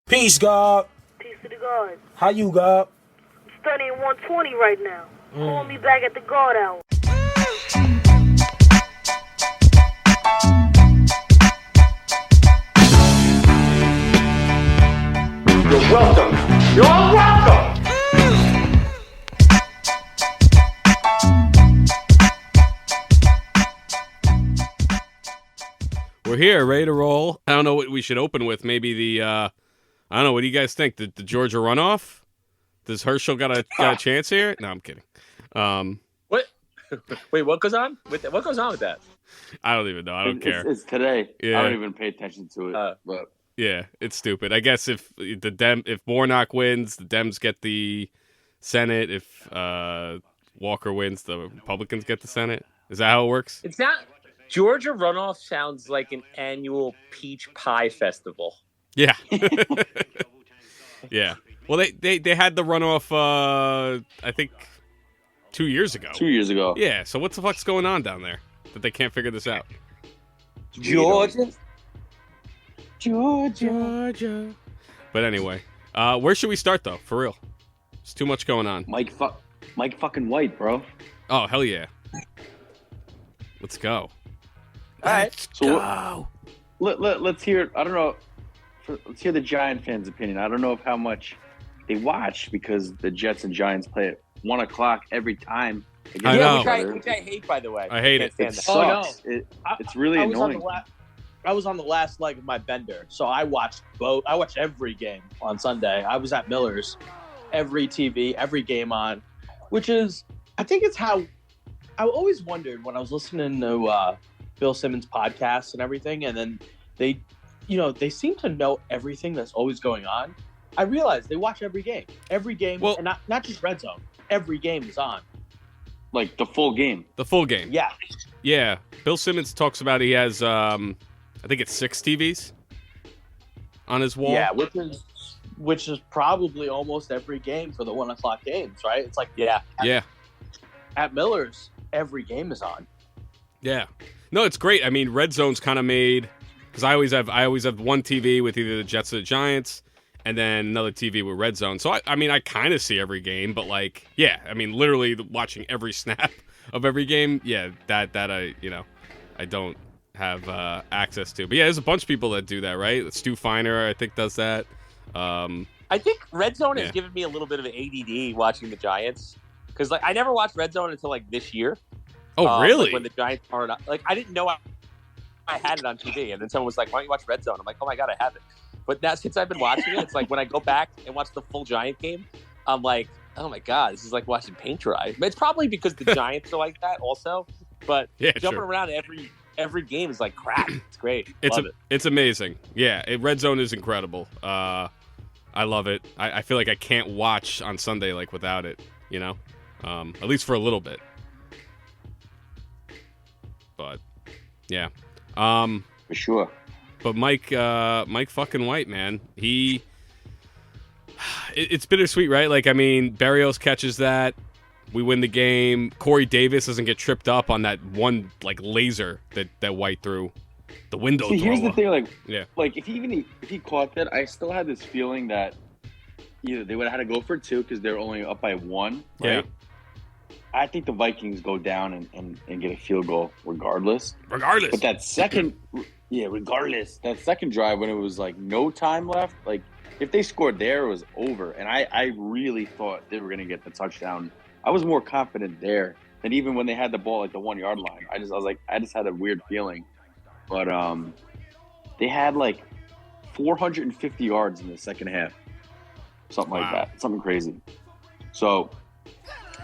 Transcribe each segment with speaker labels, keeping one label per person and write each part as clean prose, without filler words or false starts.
Speaker 1: Peace, God.
Speaker 2: Peace to the God.
Speaker 1: How you, God?
Speaker 2: I'm studying 120 right now. Call me back at the God hour.
Speaker 3: You're welcome. You're welcome.
Speaker 4: We're here, ready to roll. I don't know what we should open with. Maybe the, I don't know. What do you guys think? The Georgia runoff? Does Herschel got a chance here? No, I'm kidding.
Speaker 5: What? Wait, what goes on? What goes on with that?
Speaker 4: I don't even know. I don't care.
Speaker 6: It's today.
Speaker 4: Yeah.
Speaker 6: I don't even pay attention to it. But
Speaker 4: yeah, it's stupid. I guess if Warnock wins, the Dems get the Senate. If Walker wins, the Republicans get the Senate. Is that how it works?
Speaker 5: It's not. Georgia runoff sounds like an annual peach pie festival.
Speaker 4: Yeah. Yeah. Well, they had the runoff, I think, 2 years ago.
Speaker 6: 2 years ago.
Speaker 4: Yeah, so what the fuck's going on down there that they can't figure this out?
Speaker 5: Georgia.
Speaker 4: But anyway, where should we start, though, for real? There's too much going on.
Speaker 6: Mike fucking White, bro.
Speaker 4: Oh, hell yeah. Let's go.
Speaker 5: All right.
Speaker 6: So let's hear. I don't know. Let's hear the Giant fans' opinion. I don't know of how much they watch because the Jets and Giants play at 1 o'clock every time.
Speaker 4: I know.
Speaker 5: Which I hate, by the way.
Speaker 4: I hate it.
Speaker 6: It
Speaker 5: Stand
Speaker 6: sucks.
Speaker 5: that.
Speaker 6: It's really annoying.
Speaker 7: I was on the last leg of my bender, so I watched both. I watched every game on Sunday. I was at Miller's, every TV, every game on, which is, I think it's how I always wondered when I was listening to Bill Simmons' podcast and everything, and then they seem to know everything that's always going on. I realized they watch every game,
Speaker 4: well,
Speaker 7: and not just Red Zone. Every game is on.
Speaker 6: Like the full game.
Speaker 4: The full game.
Speaker 7: Yeah.
Speaker 4: Yeah. Bill Simmons talks about he has, I think it's 6 TVs on his wall.
Speaker 7: Yeah, which is probably almost every game for the 1 o'clock games, right? It's like
Speaker 4: Yeah.
Speaker 7: At Miller's, every game is on.
Speaker 4: Yeah. No, it's great. I mean, Red Zone's kind of made, because I always have one TV with either the Jets or the Giants, and then another TV with Red Zone. So I mean, I kind of see every game, but like, yeah, I mean, literally watching every snap of every game. Yeah, that I don't have access to. But yeah, there's a bunch of people that do that, right? Stu Feiner, I think, does that.
Speaker 5: I think Red Zone has given me a little bit of ADD watching the Giants, because like I never watched Red Zone until like this year.
Speaker 4: Oh, really?
Speaker 5: Like when the Giants are not, like I didn't know I had it on TV, and then someone was like, "Why don't you watch Red Zone?" I'm like, "Oh my god, I have it." But now since I've been watching it, it's like when I go back and watch the full Giant game, I'm like, "Oh my god, this is like watching paint dry." But it's probably because the Giants are like that also. But jumping around every game is like crack. It's great.
Speaker 4: It's amazing. Yeah, Red Zone is incredible. I love it. I feel like I can't watch on Sunday like without it. You know, at least for a little bit. But yeah,
Speaker 6: for sure.
Speaker 4: But Mike fucking White, man, it's bittersweet, right? Like, I mean, Berrios catches that, we win the game. Corey Davis doesn't get tripped up on that one like laser that White threw the window.
Speaker 6: See, here's the thing,
Speaker 4: like
Speaker 6: if he caught that, I still had this feeling that either they would have had to go for 2 because they're only up by 1, right?
Speaker 4: Yeah.
Speaker 6: I think the Vikings go down and get a field goal regardless. But that second drive when it was like no time left, like if they scored there, it was over. And I really thought they were going to get the touchdown. I was more confident there than even when they had the ball at the 1 yard line. I just had a weird feeling. But they had like 450 yards in the second half. Something like that. Something crazy. So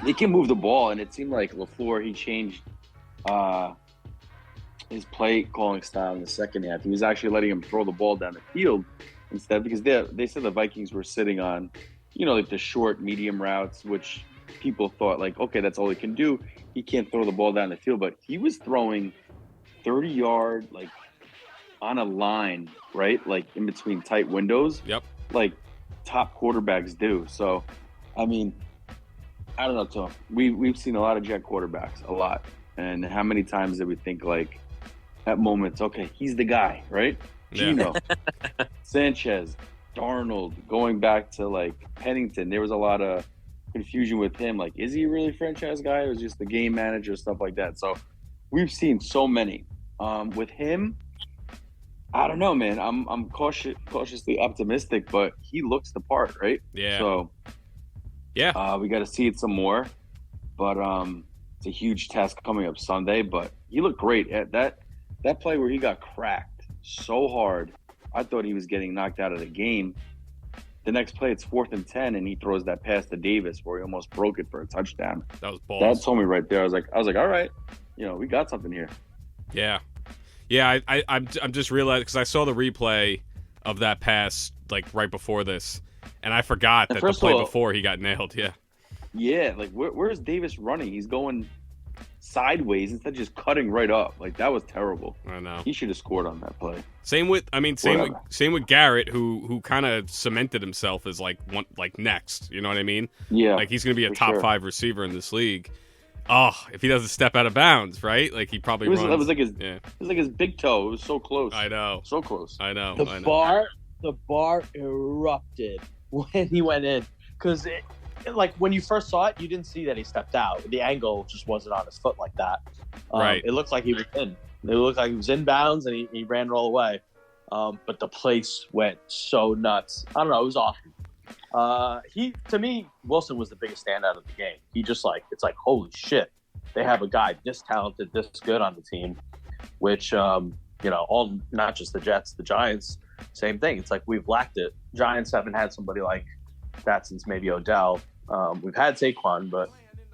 Speaker 6: they can move the ball, and it seemed like LaFleur, he changed his play calling style in the second half. He was actually letting him throw the ball down the field instead, because they said the Vikings were sitting on, like the short, medium routes, which people thought like, okay, that's all he can do. He can't throw the ball down the field, but he was throwing 30-yard, like on a line, right? Like in between tight windows.
Speaker 4: Yep.
Speaker 6: Like top quarterbacks do. So, I mean, I don't know, Tom. We've seen a lot of Jet quarterbacks, a lot. And how many times did we think like at moments, okay, he's the guy, right?
Speaker 4: Yeah.
Speaker 6: Gino, Sanchez, Darnold, going back to like Pennington, there was a lot of confusion with him. Like, is he really a franchise guy or is he just the game manager, stuff like that? So we've seen so many. With him, I don't know, man. I'm cautiously optimistic, but he looks the part, right?
Speaker 4: Yeah.
Speaker 6: So
Speaker 4: yeah,
Speaker 6: we got to see it some more. But it's a huge test coming up Sunday. But he looked great at that play where he got cracked so hard. I thought he was getting knocked out of the game. The next play, it's 4th and 10, and he throws that pass to Davis where he almost broke it for a touchdown.
Speaker 4: that was balls.
Speaker 6: That told me right there. I was like, all right, we got something here.
Speaker 4: Yeah. I'm just realizing because I saw the replay of that pass like right before this, and I forgot that the play before he got nailed. Yeah.
Speaker 6: Yeah, like where's Davis running? He's going sideways instead of just cutting right up. Like that was terrible.
Speaker 4: I know.
Speaker 6: He should have scored on that play.
Speaker 4: Same with Garrett, who kind of cemented himself as like next. You know what I mean?
Speaker 6: Yeah.
Speaker 4: Like he's gonna be a top 5 receiver in this league. Oh, if he doesn't step out of bounds, right? Like he probably runs.
Speaker 6: It was like his big toe. It was so close.
Speaker 4: I know.
Speaker 6: So close.
Speaker 4: I know.
Speaker 7: The bar erupted when he went in because like when you first saw it, you didn't see that he stepped out. The angle just wasn't on his foot like that.
Speaker 4: Right.
Speaker 7: It looked like he was in. It looked like he was in bounds and he ran it all the way. But the place went so nuts. I don't know. It was awesome. To me, Wilson was the biggest standout of the game. He just it's like, holy shit, they have a guy this talented, this good on the team, which, all, not just the Jets, the Giants, same thing. It's like we've lacked it. Giants haven't had somebody like that since maybe Odell. We've had Saquon, but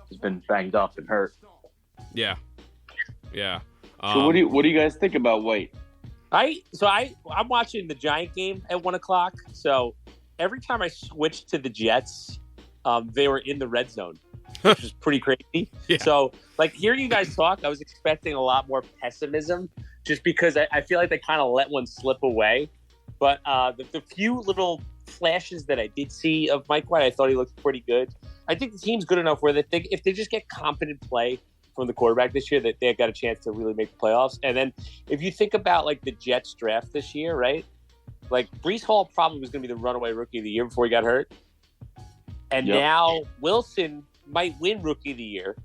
Speaker 7: he's been banged up and hurt.
Speaker 4: Yeah. Yeah.
Speaker 6: So what do you guys think about White?
Speaker 5: I'm watching the Giant game at 1:00. So every time I switched to the Jets, they were in the red zone, which is pretty crazy.
Speaker 4: Yeah.
Speaker 5: So hearing you guys talk, I was expecting a lot more pessimism just because I feel like they kind of let one slip away. But the few little flashes that I did see of Mike White, I thought he looked pretty good. I think the team's good enough where if they just get competent play from the quarterback this year, that they've got a chance to really make the playoffs. And then if you think about the Jets draft this year, right? Breece Hall probably was going to be the runaway rookie of the year before he got hurt. And now Wilson might win rookie of the year.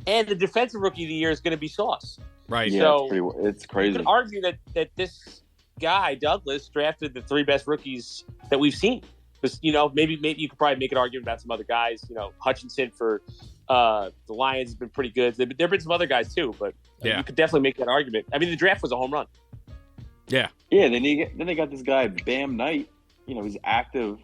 Speaker 5: And the defensive rookie of the year is going to be Sauce.
Speaker 4: Right.
Speaker 6: Yeah,
Speaker 5: so
Speaker 6: it's crazy.
Speaker 5: You could argue that this guy, Douglas, drafted the 3 best rookies that we've seen. Because, maybe you could probably make an argument about some other guys. Hutchinson for the Lions has been pretty good. There have been some other guys too, but you could definitely make that argument. I mean, the draft was a home run.
Speaker 4: Yeah.
Speaker 6: Yeah, then they got this guy, Bam Knight. He's active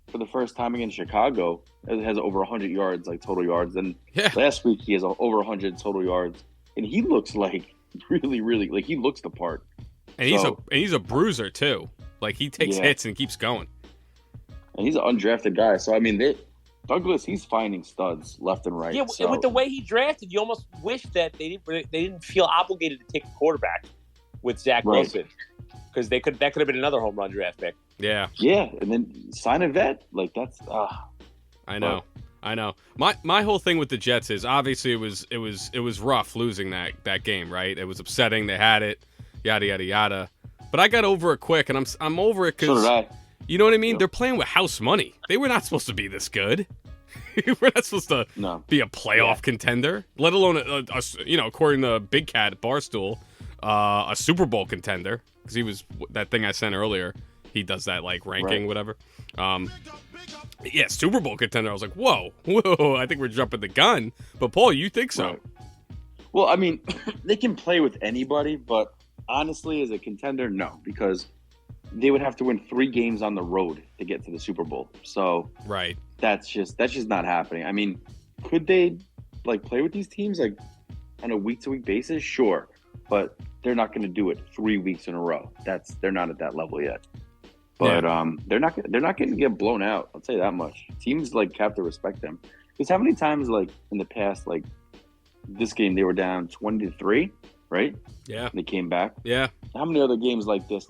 Speaker 6: for the first time against Chicago. It has over 100 yards, total yards. And last week he has over 100 total yards. And he looks really, really, he looks the part.
Speaker 4: And he's a bruiser too. He takes hits and keeps going.
Speaker 6: And he's an undrafted guy. So, I mean, Douglas, he's finding studs left and right.
Speaker 5: Yeah,
Speaker 6: so.
Speaker 5: With the way he drafted, you almost wish that they didn't feel obligated to take a quarterback with Zach Wilson. Because that could have been another home run draft pick.
Speaker 4: Yeah.
Speaker 6: Yeah, and then sign a vet. That's
Speaker 4: I know. My whole thing with the Jets is obviously it was rough losing that game, right? It was upsetting. They had it, yada yada yada. But I got over it quick, and I'm over it because
Speaker 6: so did I.
Speaker 4: You know what I mean? They're playing with house money. They were not supposed to be this good. We're not supposed to be a playoff contender, let alone according to Big Cat at Barstool, a Super Bowl contender because he was that thing I sent earlier. He does that ranking, whatever. Super Bowl contender. I was like, whoa, I think we're jumping the gun. But Paul, you think so?
Speaker 6: Right. Well, I mean, they can play with anybody, but honestly, as a contender, no, because they would have to win 3 games on the road to get to the Super Bowl. So that's just not happening. I mean, could they play with these teams on a week-to-week basis? Sure, but they're not going to do it 3 weeks in a row. They're not at that level yet. But they're not going to get blown out. I'll tell you that much. Teams have to respect them. Because how many times in the past this game they were down 20-3, right?
Speaker 4: Yeah.
Speaker 6: And they came back.
Speaker 4: Yeah.
Speaker 6: How many other games like this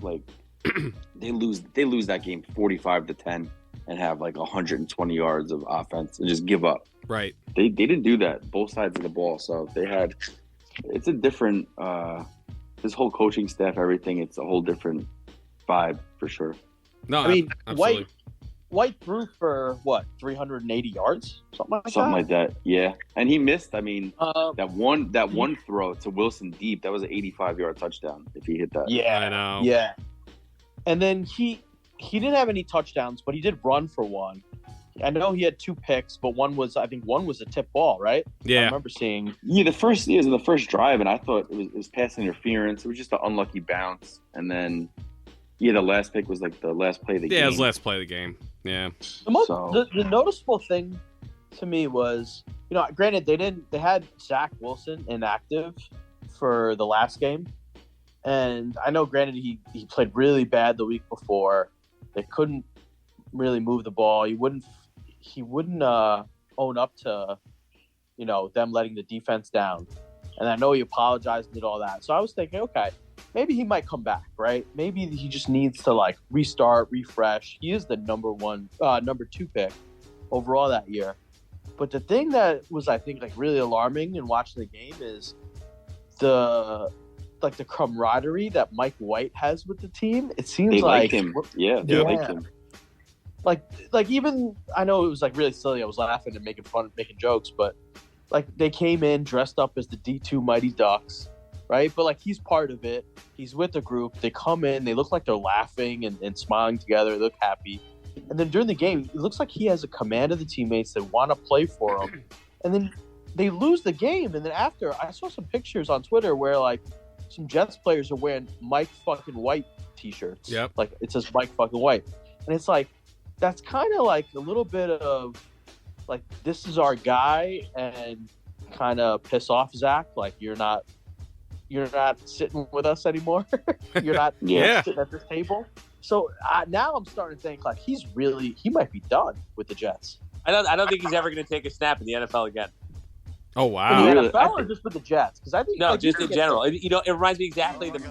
Speaker 6: they lose that game 45-10 and have 120 yards of offense and just give up.
Speaker 4: Right.
Speaker 6: They didn't do that both sides of the ball. So it's a different this whole coaching staff, everything, it's a whole different vibe for sure.
Speaker 4: No,
Speaker 7: I mean,
Speaker 4: absolutely.
Speaker 7: White threw for what, 380 yards,
Speaker 6: Something like that. Yeah, and he missed. I mean,
Speaker 7: Uh,
Speaker 6: that one throw to Wilson deep, that was an 85-yard touchdown if he hit that.
Speaker 7: yeah,
Speaker 4: I know.
Speaker 7: Yeah, and then he didn't have any touchdowns, but he did run for one. I know he had 2 picks, but one was a tip ball, right? I
Speaker 4: Yeah.
Speaker 7: remember seeing.
Speaker 6: Yeah, it was in the first drive, and I thought it was pass interference. It was just an unlucky bounce, and then the last pick was like the last play of the game.
Speaker 4: Yeah, it was last play of the game. Yeah.
Speaker 7: The noticeable thing to me was, granted they had Zach Wilson inactive for the last game, and I know granted he played really bad the week before. They couldn't really move the ball. He wouldn't own up to them letting the defense down, and I know he apologized and did all that. So I was thinking, okay, maybe he might come back, right? Maybe he just needs to like restart, refresh. He is the number 2 pick overall that year. But the thing that was, I think, like really alarming in watching the game is the camaraderie that Mike White has with the team. It seems
Speaker 6: They
Speaker 7: like
Speaker 6: like him. Yeah, they like him.
Speaker 7: Like even I know it was like really silly. I was laughing and making jokes, but like they came in dressed up as the D2 Mighty Ducks, right? But like he's part of it. He's with the group. They come in. They look like they're laughing and smiling together. They look happy. And then during the game, it looks like he has a command of the teammates that want to play for him. And then they lose the game. And then after, I saw some pictures on Twitter where like some Jets players are wearing Mike fucking White t-shirts.
Speaker 4: Yep.
Speaker 7: Like it says Mike fucking White. And it's like, that's kind of like a little bit of like, this is our guy, and kind of piss off Zach. Like you're not sitting with us anymore. You're not sitting at this table. So now I'm starting to think like he might be done with the Jets.
Speaker 5: I don't think he's ever going to take a snap in the NFL again.
Speaker 4: Oh wow.
Speaker 7: In the NFL or just with the Jets? Because I think
Speaker 5: just in general. It reminds me exactly of the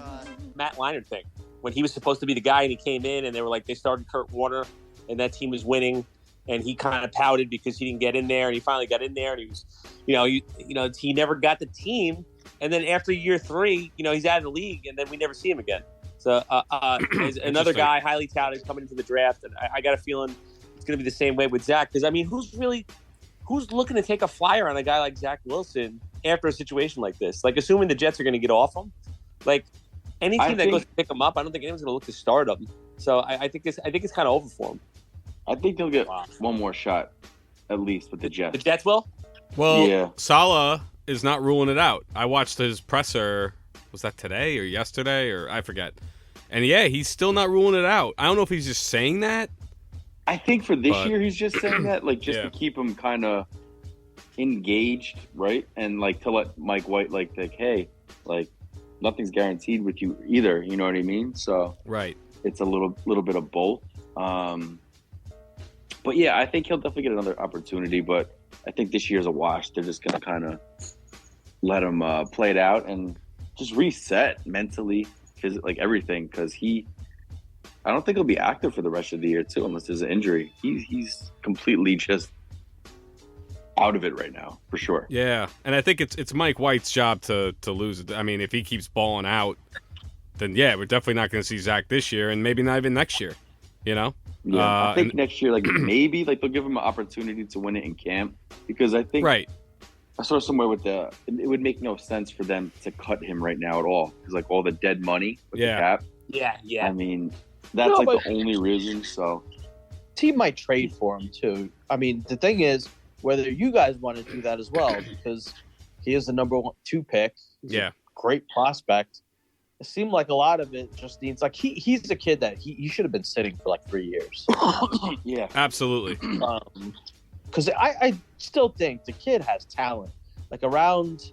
Speaker 5: Matt Leinart thing when he was supposed to be the guy and he came in and they were like they started Kurt Warner and that team was winning and he kind of pouted because he didn't get in there and he finally got in there and he was he never got the team, and then after year 3 he's out of the league and then we never see him again. So another guy highly touted coming into the draft, and I got a feeling it's going to be the same way with Zach, because I mean who's looking to take a flyer on a guy like Zach Wilson after a situation like this? Like, assuming the Jets are going to get off him, like any team that goes to pick him up, I don't think anyone's going to look to start him. So I think it's kind of over for him.
Speaker 6: I think they'll get one more shot, at least with the Jets.
Speaker 5: The Jets will?
Speaker 4: Well, Saleh is not ruling it out. I watched his presser. Was that today or yesterday or I forget? And yeah, he's still not ruling it out. I don't know if he's just saying that.
Speaker 6: I think for this year, he's just saying that, like, just to keep him kind of engaged, right? And, like, to let Mike White, like, hey, like, nothing's guaranteed with you either. You know what I mean? So it's a little bit of both. But, yeah, I think he'll definitely get another opportunity. But I think this year's a wash. They're just going to kind of let him play it out and just reset mentally, like, everything, because I don't think he'll be active for the rest of the year too, unless there's an injury. He's completely just out of it right now, for sure.
Speaker 4: Yeah, and I think it's Mike White's job to lose it. I mean, if he keeps balling out, then yeah, we're definitely not going to see Zach this year, and maybe not even next year.
Speaker 6: Yeah, I think next year, like maybe like they'll give him an opportunity to win it in camp, because I think I saw somewhere it would make no sense for them to cut him right now at all, because like all the dead money with the cap.
Speaker 5: Yeah.
Speaker 6: I mean, that's the only reason. So,
Speaker 7: team might trade for him too. I mean, the thing is, whether you guys want to do that as well, because he is the number 2 pick. He's a great prospect. It seemed like a lot of it just needs like he's a kid that he should have been sitting for like 3 years.
Speaker 6: Yeah,
Speaker 4: absolutely.
Speaker 7: Because I still think the kid has talent. Like around,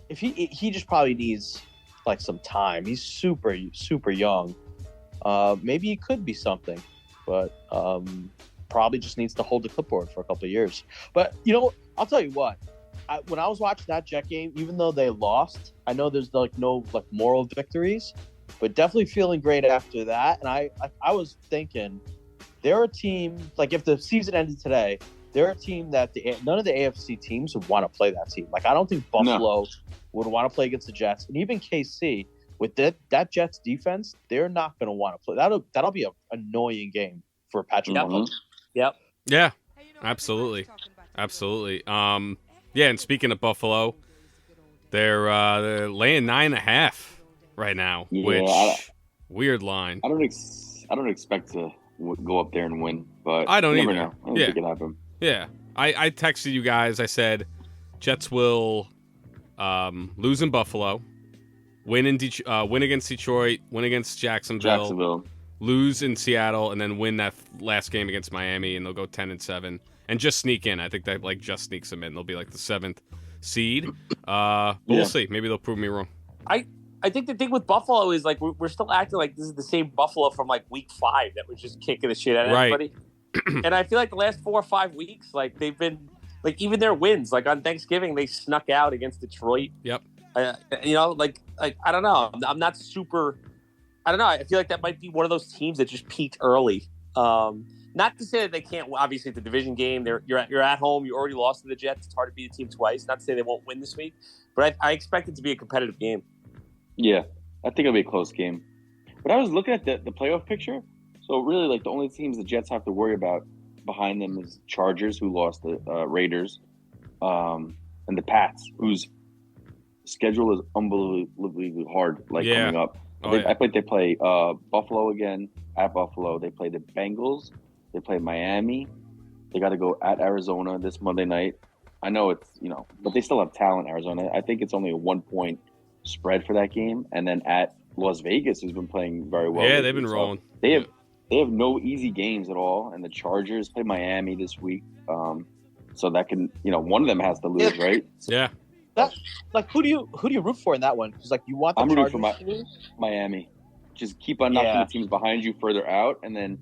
Speaker 7: if he just probably needs like some time. He's super young. Maybe he could be something, but probably just needs to hold the clipboard for a couple of years. But I'll tell you what. When I was watching that Jet game, even though they lost, I know there's like no like moral victories, but definitely feeling great after that. And I was thinking, they're a team like if the season ended today, they're a team that none of the AFC teams would want to play that team. Like I don't think Buffalo would want to play against the Jets, and even KC with that Jets defense, they're not going to want to play. That'll be an annoying game for Patrick Mahomes.
Speaker 5: Yep.
Speaker 4: Yeah, absolutely. Absolutely. Yeah, and speaking of Buffalo, they're laying 9.5 right now,
Speaker 6: Yeah,
Speaker 4: which weird line.
Speaker 6: I don't expect to go up there and win, but
Speaker 4: I don't
Speaker 6: you never
Speaker 4: either.
Speaker 6: know. I don't
Speaker 4: Yeah.
Speaker 6: think it happen.
Speaker 4: Yeah, I texted you guys. I said Jets will lose in Buffalo, win against Detroit, win against Jacksonville, lose in Seattle, and then win that last game against Miami, and they'll go 10-7 and just sneak in. I think that just sneaks them in. They'll be like the 7th seed. But we'll see. Maybe they'll prove me wrong.
Speaker 5: I think the thing with Buffalo is like we're still acting like this is the same Buffalo from like week 5 that was just kicking the shit out of everybody. And I feel like the last 4 or 5 weeks, like they've been like even their wins, like on Thanksgiving they snuck out against Detroit.
Speaker 4: Yep.
Speaker 5: Like I don't know. I'm not super. I don't know. I feel like that might be one of those teams that just peaked early. Not to say that they can't. Obviously, it's a division game. You're at home. You already lost to the Jets. It's hard to beat a team twice. Not to say they won't win this week, but I expect it to be a competitive game.
Speaker 6: Yeah, I think it'll be a close game. But I was looking at the playoff picture. So really, like the only teams the Jets have to worry about behind them is Chargers, who lost the Raiders, and the Pats, whose schedule is unbelievably hard. Coming up, I think they play Buffalo again at Buffalo. They play the Bengals. They play Miami. They got to go at Arizona this Monday night. I know it's but they still have talent. Arizona. I think it's only a 1-point spread for that game, and then at Las Vegas, who's been playing very well.
Speaker 4: Yeah, they've been rolling.
Speaker 6: They have no easy games at all, and the Chargers play Miami this week. So that can one of them has to lose, right?
Speaker 4: Yeah.
Speaker 7: Like who do you root for in that one? Because like you want the
Speaker 6: I'm
Speaker 7: Chargers
Speaker 6: rooting for Miami. Just keep on knocking the teams behind you further out, and then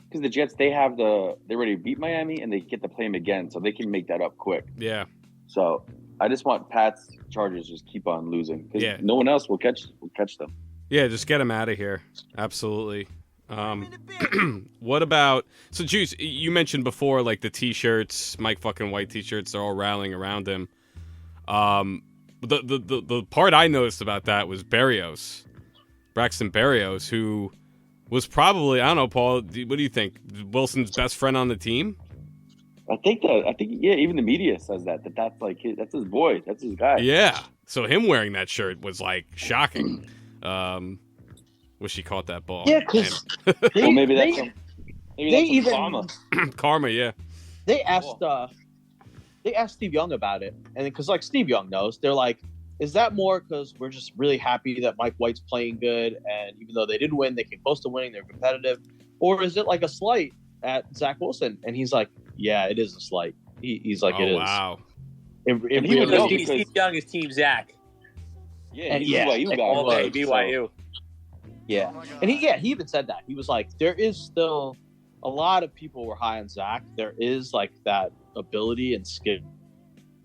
Speaker 6: because the Jets they ready to beat Miami and they get to play them again, so they can make that up quick.
Speaker 4: Yeah.
Speaker 6: So I just want Pats Chargers just keep on losing because no one else will catch them.
Speaker 4: Yeah, just get them out of here. Absolutely. What about Juice? You mentioned before like the T-shirts, Mike fucking White T-shirts. They're all rallying around him. The part I noticed about that was Braxton Berrios, who was probably, I don't know, Paul. What do you think? Wilson's best friend on the team?
Speaker 6: I think even the media says that's like that's his boy, that's his guy.
Speaker 4: Yeah. So him wearing that shirt was like shocking. Wish he caught that ball.
Speaker 7: Yeah, because
Speaker 6: maybe that's karma.
Speaker 4: Karma, yeah.
Speaker 7: They asked Steve Young about it, and because like Steve Young knows, they're like, is that more because we're just really happy that Mike White's playing good, and even though they didn't win, they came close to winning, they're competitive, or is it like a slight at Zach Wilson? And he's like, yeah, it is a slight. He's like, it is.
Speaker 4: Wow.
Speaker 5: Steve Young is Team Zach.
Speaker 6: Yeah, BYU guy.
Speaker 5: BYU.
Speaker 7: Yeah, and he even said that. He was like, there is still a lot of people were high on Zach. There is like that ability and skill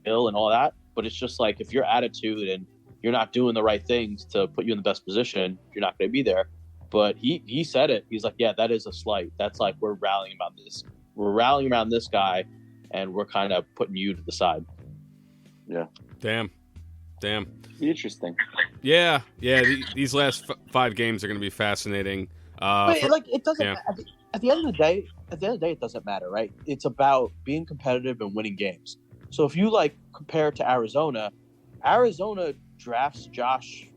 Speaker 7: and all that, but it's just like if your attitude and you're not doing the right things to put you in the best position, you're not going to be there. But he said it. He's like, yeah, that is a slight. That's like we're rallying about this. We're rallying around this guy, and we're kind of putting you to the side.
Speaker 6: Yeah.
Speaker 4: Damn.
Speaker 6: Interesting.
Speaker 4: Yeah. These last 5 games are going to be fascinating.
Speaker 7: But it doesn't. Yeah. At the end of the day, it doesn't matter, right? It's about being competitive and winning games. So if you like compare it to Arizona drafts Josh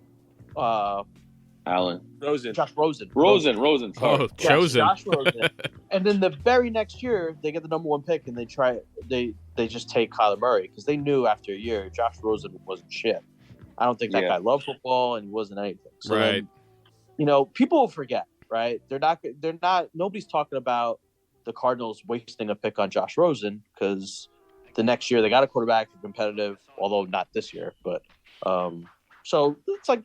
Speaker 6: Rosen.
Speaker 7: Rosen.
Speaker 6: Sorry.
Speaker 4: Oh, chosen.
Speaker 7: Josh Rosen. And then the very next year, they get the number 1 pick, and they just take Kyler Murray because they knew after a year Josh Rosen wasn't shit. I don't think that guy loved football, and he wasn't anything. So
Speaker 4: right.
Speaker 7: Then, people will forget, right? They're not. Nobody's talking about the Cardinals wasting a pick on Josh Rosen because the next year they got a quarterback and competitive, although not this year. But so it's like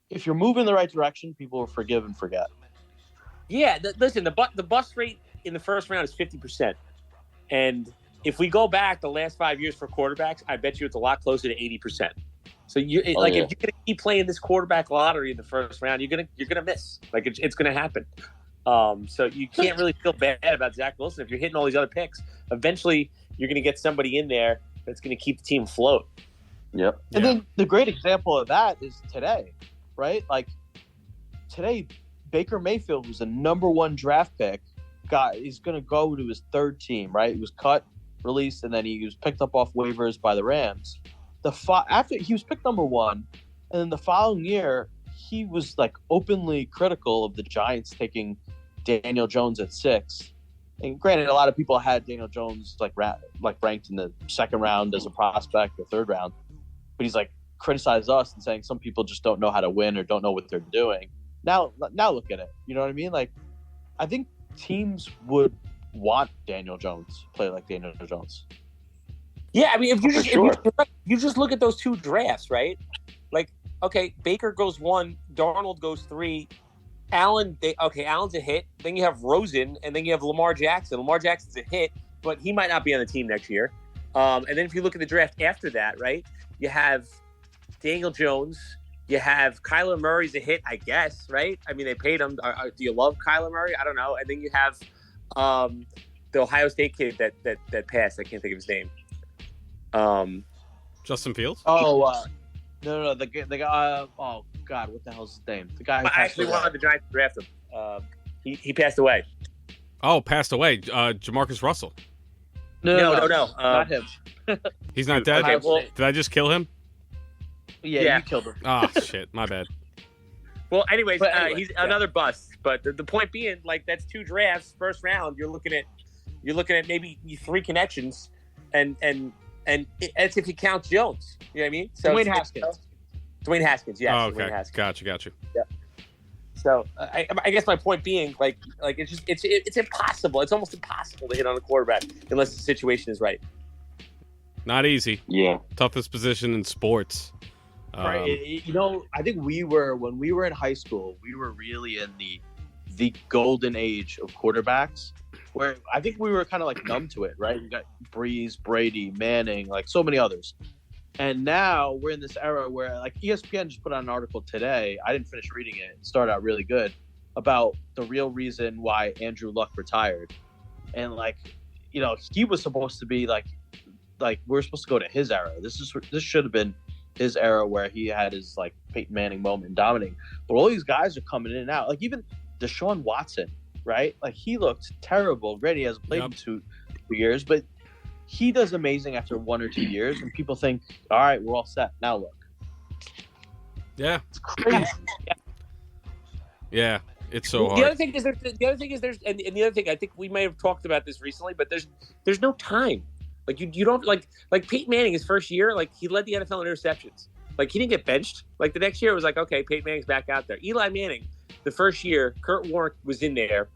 Speaker 7: if you're moving in the right direction, people will forgive and forget.
Speaker 5: Yeah, listen, the bust rate in the first round is 50%. And if we go back the last 5 years for quarterbacks, I bet you it's a lot closer to 80%. So if you're going to keep playing this quarterback lottery in the first round, you're gonna miss. Like it's going to happen. So you can't really feel bad about Zach Wilson if you're hitting all these other picks. Eventually, you're going to get somebody in there that's going to keep the team afloat.
Speaker 6: Yep.
Speaker 7: And then the great example of that is today, right? Like today, Baker Mayfield, who's the number 1 draft pick, he's going to go to his 3rd team, right? He was cut, released, and then he was picked up off waivers by the Rams. After he was picked number 1, and then the following year, he was like openly critical of the Giants taking Daniel Jones at 6. And granted, a lot of people had Daniel Jones like ranked in the 2nd round as a prospect or 3rd round, but he's like criticized us and saying some people just don't know how to win or don't know what they're doing. Now look at it. You know what I mean? Like, I think teams would want Daniel Jones to play like Daniel Jones.
Speaker 5: Yeah, I mean, if
Speaker 6: Sure.
Speaker 5: you just look at those 2 drafts, right? Like, okay, Baker goes 1, Darnold goes 3, Allen's a hit. Then you have Rosen, and then you have Lamar Jackson. Lamar Jackson's a hit, but he might not be on the team next year. And then if you look at the draft after that, right, you have Daniel Jones. You have Kyler Murray's a hit, I guess, right? I mean, they paid him. Do you love Kyler Murray? I don't know. And then you have the Ohio State kid that passed. I can't think of his name.
Speaker 4: Justin Fields?
Speaker 7: Oh, no, the guy. Oh God, what the hell's his name? The guy who
Speaker 5: I actually wanted the Giants to draft him. He passed away.
Speaker 4: Oh, passed away. Jamarcus Russell.
Speaker 5: No.
Speaker 7: Not him.
Speaker 4: He's not dead?
Speaker 5: Okay, well,
Speaker 4: Did I just kill him?
Speaker 7: Yeah, you killed him.
Speaker 4: Oh, shit. My bad.
Speaker 5: well, anyways,
Speaker 7: But anyway,
Speaker 5: he's another bust. But the point being, like, that's 2 drafts, 1st round. You're looking at maybe 3 connections, and that's if you count Jones. You know what I mean? So
Speaker 7: Dwayne Haskins.
Speaker 5: Dwayne Haskins, yes.
Speaker 4: Oh, okay.
Speaker 5: Dwayne Haskins.
Speaker 4: Got you.
Speaker 5: So I guess my point being, like it's impossible. It's almost impossible to hit on a quarterback unless the situation is right.
Speaker 4: Not easy.
Speaker 6: Yeah.
Speaker 4: Toughest position in sports.
Speaker 7: Right. I think when we were in high school, we were really in the golden age of quarterbacks, where I think we were kind of like numb to it, right? We got Breeze, Brady, Manning, like so many others. And now we're in this era where, like, ESPN just put out an article today. I didn't finish reading it. It started out really good about the real reason why Andrew Luck retired. And, like, he was supposed to be like we're supposed to go to his era. This should have been his era where he had his, like, Peyton Manning moment dominating. But all these guys are coming in and out. Like, even Deshaun Watson, right? Like, he looked terrible. Granted, he hasn't played in 2 years, but he does amazing after 1 or 2 years, and people think, all right, we're all set. Now look.
Speaker 4: Yeah.
Speaker 7: It's crazy.
Speaker 4: Yeah. It's so hard.
Speaker 5: The other thing is, and the other thing, I think we may have talked about this recently, but there's no time. Like, you don't, like Peyton Manning, his first year, like, he led the NFL in interceptions. Like, he didn't get benched. Like, the next year it was like, okay, Peyton Manning's back out there. Eli Manning, the first year, Kurt Warner was in there.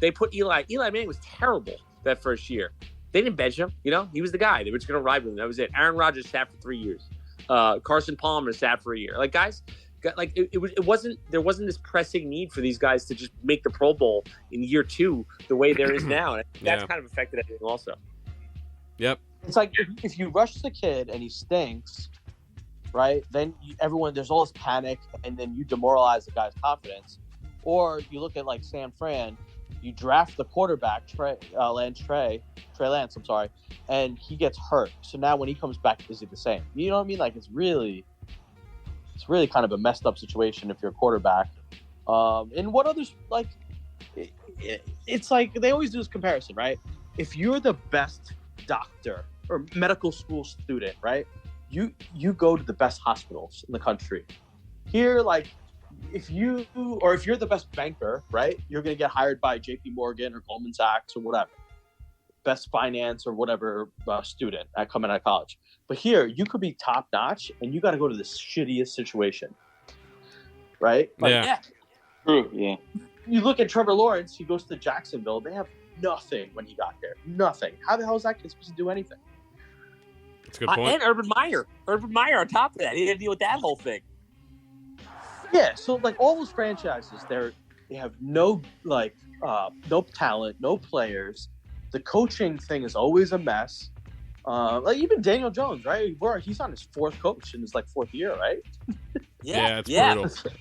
Speaker 5: They put Eli Manning was terrible that first year. They didn't bench him. He was the guy. They were just going to ride with him. That was it. Aaron Rodgers sat for 3 years. Carson Palmer sat for a year. Like, guys, it wasn't. There wasn't this pressing need for these guys to just make the Pro Bowl in year 2 the way there is now. And that's kind of affected everything also.
Speaker 4: Yep.
Speaker 7: It's like if you rush the kid and he stinks, right? Then there's all this panic, and then you demoralize the guy's confidence. Or you look at, like, San Fran. You draft the quarterback, Trey Lance, I'm sorry, and he gets hurt. So now when he comes back, is he the same? You know what I mean? Like, it's really kind of a messed up situation if you're a quarterback. And what others, like, it's like they always do this comparison, right? If you're the best doctor or medical school student, right, you go to the best hospitals in the country. Here, like, if you're the best banker, right, you're going to get hired by JP Morgan or Goldman Sachs or whatever, best finance or whatever student coming out of college. But here, you could be top notch, and you got to go to the shittiest situation, right? Like,
Speaker 4: Yeah.
Speaker 6: True. Yeah.
Speaker 7: You look at Trevor Lawrence. He goes to Jacksonville. They have nothing when he got there. Nothing. How the hell is that kid supposed to do anything?
Speaker 4: That's a good point.
Speaker 5: And Urban Meyer on top of that, he had to deal with that whole thing.
Speaker 7: Yeah, so, like, all those franchises, they have no talent, no players. The coaching thing is always a mess. Like, even Daniel Jones, right? He's on his 4th coach in his, like, 4th year, right?
Speaker 4: Yeah, it's brutal.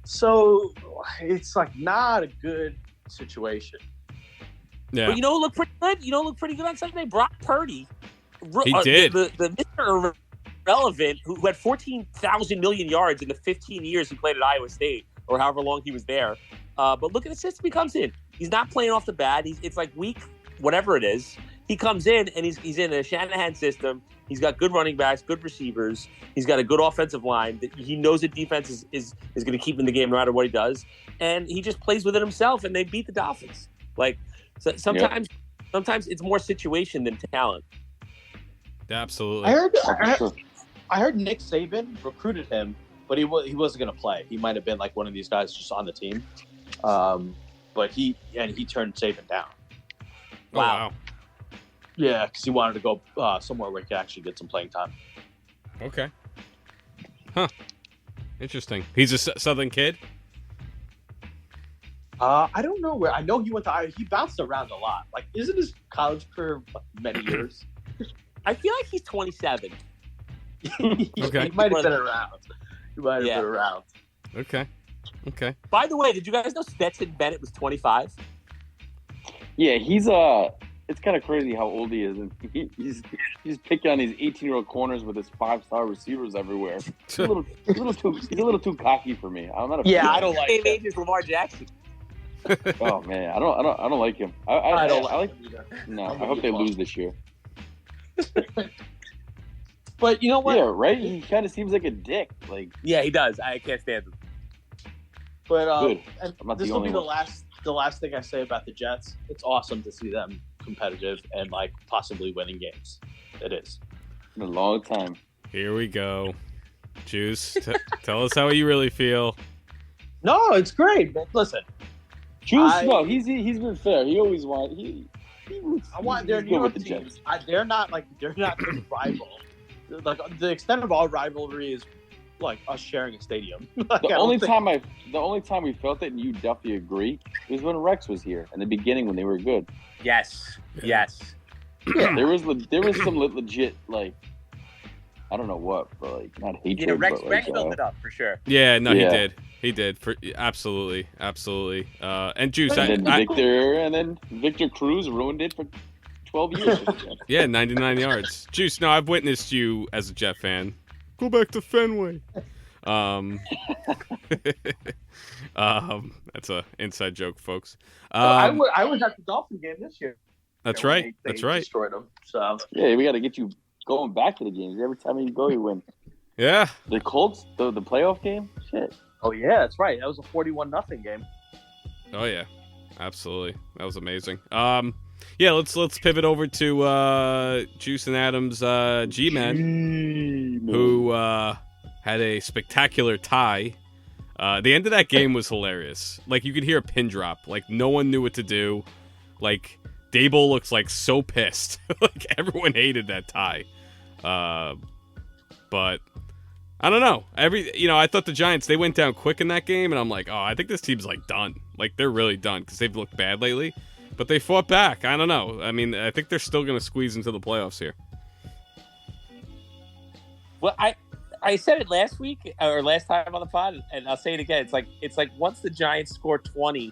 Speaker 7: So it's, like, not a good situation.
Speaker 4: Yeah.
Speaker 5: But look pretty good. Look pretty good on Sunday. Brock Purdy.
Speaker 4: He did.
Speaker 5: The Mr. irrelevant, who had 14,000 million yards in the 15 years he played at Iowa State, or however long he was there. But look at the system he comes in. He's not playing off the bat. It's like week whatever it is. He comes in and he's in a Shanahan system. He's got good running backs, good receivers. He's got a good offensive line. He knows the defense is going to keep him in the game no matter what he does. And he just plays with it himself, and they beat the Dolphins. Like, sometimes it's more situation than talent.
Speaker 4: Absolutely.
Speaker 7: I heard Nick Saban recruited him, but he wasn't going to play. He might have been like one of these guys just on the team. But he turned Saban down.
Speaker 4: Oh, wow.
Speaker 7: Yeah, because he wanted to go somewhere where he could actually get some playing time.
Speaker 4: Okay. Huh. Interesting. He's a Southern kid?
Speaker 7: I don't know where. I know he went to Iowa. He bounced around a lot. Like, isn't his college career many years?
Speaker 5: I feel like he's 27.
Speaker 4: Okay.
Speaker 7: He might have been around. Been around.
Speaker 4: Okay.
Speaker 5: By the way, did you guys know Stetson Bennett was 25?
Speaker 6: Yeah, he's it's kind of crazy how old he is, and he's picking on these 18-year-old corners with his 5-star receivers everywhere. He's a little too cocky for me. I'm not a fan.
Speaker 7: I don't like
Speaker 5: Same
Speaker 7: him.
Speaker 5: age as Lamar Jackson.
Speaker 6: Oh man, I don't like him. I
Speaker 7: don't
Speaker 6: like
Speaker 7: him either.
Speaker 6: No, I hope they lose this year.
Speaker 7: But you know what?
Speaker 6: Yeah, right. He kind of seems like a dick. Like,
Speaker 5: Yeah, he does. I can't stand him.
Speaker 7: But
Speaker 6: good.
Speaker 7: and
Speaker 6: I'm not
Speaker 7: this
Speaker 6: the
Speaker 7: will be
Speaker 6: only
Speaker 7: the
Speaker 6: one.
Speaker 7: last thing I say about the Jets. It's awesome to see them competitive and like possibly winning games. It is.
Speaker 6: In a long time.
Speaker 4: Here we go. Juice, tell us how you really feel.
Speaker 7: No, it's great. But listen,
Speaker 6: Juice, no, he's been fair. He always
Speaker 7: I want their
Speaker 6: he's
Speaker 7: New
Speaker 6: good with
Speaker 7: York
Speaker 6: the
Speaker 7: teams.
Speaker 6: Jets.
Speaker 7: They're not a rival. Like the extent of our rivalry is like us sharing a stadium. Like,
Speaker 6: The only time we felt it, and you definitely agree, was when Rex was here in the beginning when they were good.
Speaker 5: Yes.
Speaker 4: Yeah.
Speaker 6: There was some legit, like, I don't know what, but like not hatred.
Speaker 5: Yeah, Rex
Speaker 6: but, like,
Speaker 5: built it up for sure.
Speaker 4: Yeah, no,
Speaker 6: Yeah.
Speaker 4: He did. Absolutely. And Juice,
Speaker 6: and then Victor Cruz ruined it for 12 years.
Speaker 4: yeah, 99 yards. Juice, no, I've witnessed you as a Jet fan. Go back to Fenway. That's a inside joke, folks.
Speaker 7: I was at the Dolphin game this year.
Speaker 4: That's
Speaker 7: When
Speaker 4: right.
Speaker 7: they
Speaker 4: That's right.
Speaker 7: Destroyed them. So
Speaker 6: Yeah, we got to get you going back to the games. Every time you go, you win.
Speaker 4: Yeah.
Speaker 6: The Colts, the playoff game, shit.
Speaker 7: oh yeah, that's right. That was a 41-0 game.
Speaker 4: Oh yeah. Absolutely. That was amazing. Yeah, let's pivot over to Juice and Adam's G-Men, who had a spectacular tie. The end of that game was hilarious. Like, you could hear a pin drop. Like, no one knew what to do. Like, Dable looks like so pissed. Like, everyone hated that tie. But I don't know. I thought the Giants, they went down quick in that game, and I'm like, oh, I think this team's like done. Like, they're really done because they've looked bad lately. But they fought back. I don't know. I mean, I think they're still going to squeeze into the playoffs here.
Speaker 5: Well, I said it last week or last time on the pod, and I'll say it again. It's like once the Giants score 20,